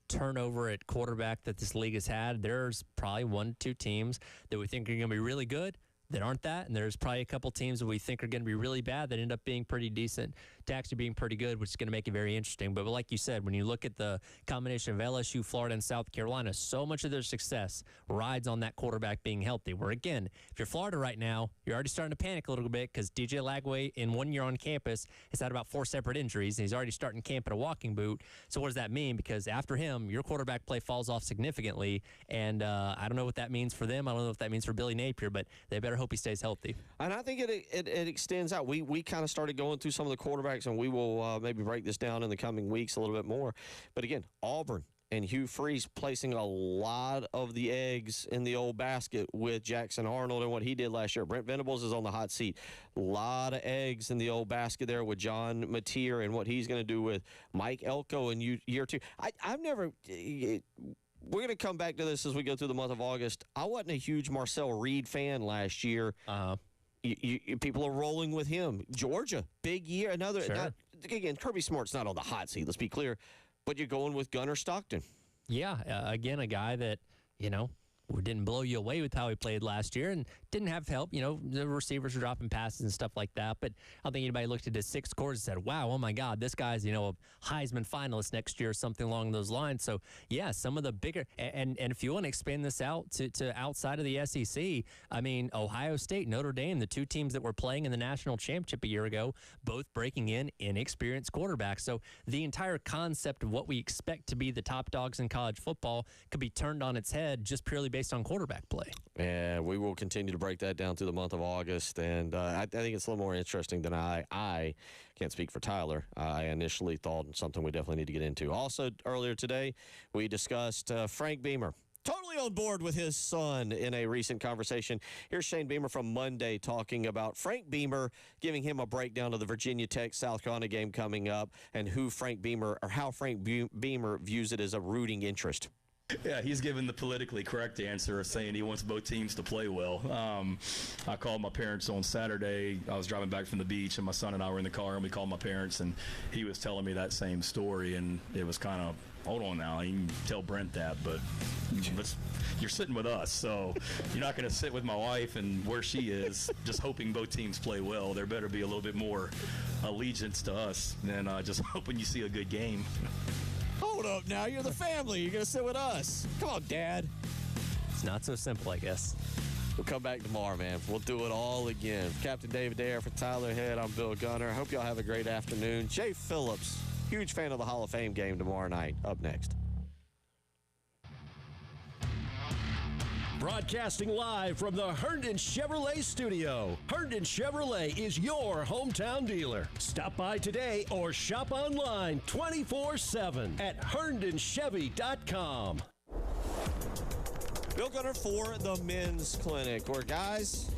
turnover at quarterback that this league has had, there's probably 1 or 2 teams that we think are going to be really good that aren't that, and there's probably a couple teams that we think are going to be really bad that end up being pretty decent to actually being pretty good, which is going to make it very interesting. But like you said, when you look at the combination of LSU, Florida, and South Carolina, so much of their success rides on that quarterback being healthy. Where, again, if you're Florida right now, you're already starting to panic a little bit because DJ Lagway, in 1 year on campus, has had about 4 separate injuries, and he's already starting camp in a walking boot. So what does that mean? Because after him, your quarterback play falls off significantly, and I don't know what that means for them. I don't know what that means for Billy Napier, but they better hope he stays healthy. And I think it extends out. We kind of started going through some of the quarterbacks, and we will maybe break this down in the coming weeks a little bit more. But again, Auburn and Hugh Freeze placing a lot of the eggs in the old basket with Jackson Arnold and what he did last year. Brent Venables is on the hot seat. A lot of eggs in the old basket there with John Mateer and what he's going to do with Mike Elko in year 2. I've never... We're going to come back to this as we go through the month of August. I wasn't a huge Marcel Reed fan last year. People are rolling with him. Georgia, big year. Another. Sure. Again, Kirby Smart's not on the hot seat, let's be clear. But you're going with Gunnar Stockton. Yeah, again, a guy that, didn't blow you away with how he played last year and didn't have help. The receivers were dropping passes and stuff like that. But I don't think anybody looked at his 6 quarters and said, wow, oh, my God, this guy's, a Heisman finalist next year or something along those lines. So, yeah, some of the bigger – and if you want to expand this out to outside of the SEC, I mean, Ohio State, Notre Dame, the 2 teams that were playing in the national championship a year ago, both breaking in inexperienced quarterbacks. So the entire concept of what we expect to be the top dogs in college football could be turned on its head just purely based on quarterback play. And we will continue to break that down through the month of August. And I think it's a little more interesting than I can't speak for Tyler. I initially thought something we definitely need to get into. Also, earlier today, we discussed Frank Beamer. Totally on board with his son in a recent conversation. Here's Shane Beamer from Monday talking about Frank Beamer, giving him a breakdown of the Virginia Tech South Carolina game coming up and how Frank Beamer views it as a rooting interest. Yeah, he's given the politically correct answer of saying he wants both teams to play well. I called my parents on Saturday. I was driving back from the beach, and my son and I were in the car, and we called my parents, and he was telling me that same story, and it was kind of, hold on now, you can tell Brent that, but you're sitting with us, so you're not going to sit with my wife and where she is just hoping both teams play well. There better be a little bit more allegiance to us than just hoping you see a good game. Hold up now. You're the family. You're going to sit with us. Come on, Dad. It's not so simple, I guess. We'll come back tomorrow, man. We'll do it all again. Captain David Dare for Tyler Head. I'm Bill Gunner. I hope y'all have a great afternoon. Jay Phillips, huge fan of the Hall of Fame game tomorrow night. Up next. Broadcasting live from the Herndon Chevrolet studio. Herndon Chevrolet is your hometown dealer. Stop by today or shop online 24/7 at HerndonChevy.com. Bill Gunner for the Men's Clinic, where, guys,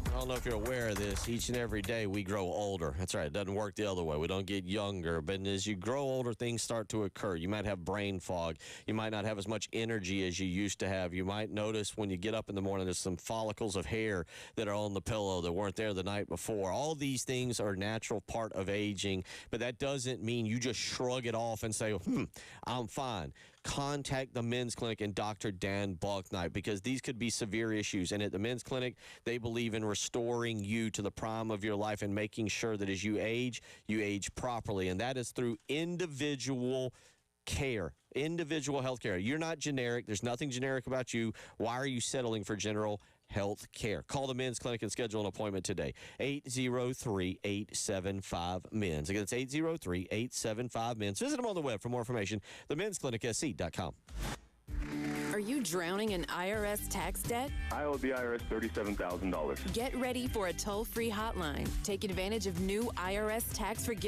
I don't know if you're aware of this, each and every day we grow older. That's right, it doesn't work the other way. We don't get younger, but as you grow older, things start to occur. You might have brain fog. You might not have as much energy as you used to have. You might notice when you get up in the morning, there's some follicles of hair that are on the pillow that weren't there the night before. All these things are a natural part of aging, but that doesn't mean you just shrug it off and say, I'm fine. Contact the Men's Clinic and Dr. Dan Bucknight, because these could be severe issues. And at the Men's Clinic, they believe in restoring you to the prime of your life and making sure that as you age properly. And that is through individual care, individual health care. You're not generic. There's nothing generic about you. Why are you settling for general health care? Call the Men's Clinic and schedule an appointment today. 803-875-MENS. Again, it's 803-875-MENS. Visit them on the web for more information. TheMen'sClinicSC.com. Are you drowning in IRS tax debt? I owe the IRS $37,000. Get ready for a toll-free hotline. Take advantage of new IRS tax forgiveness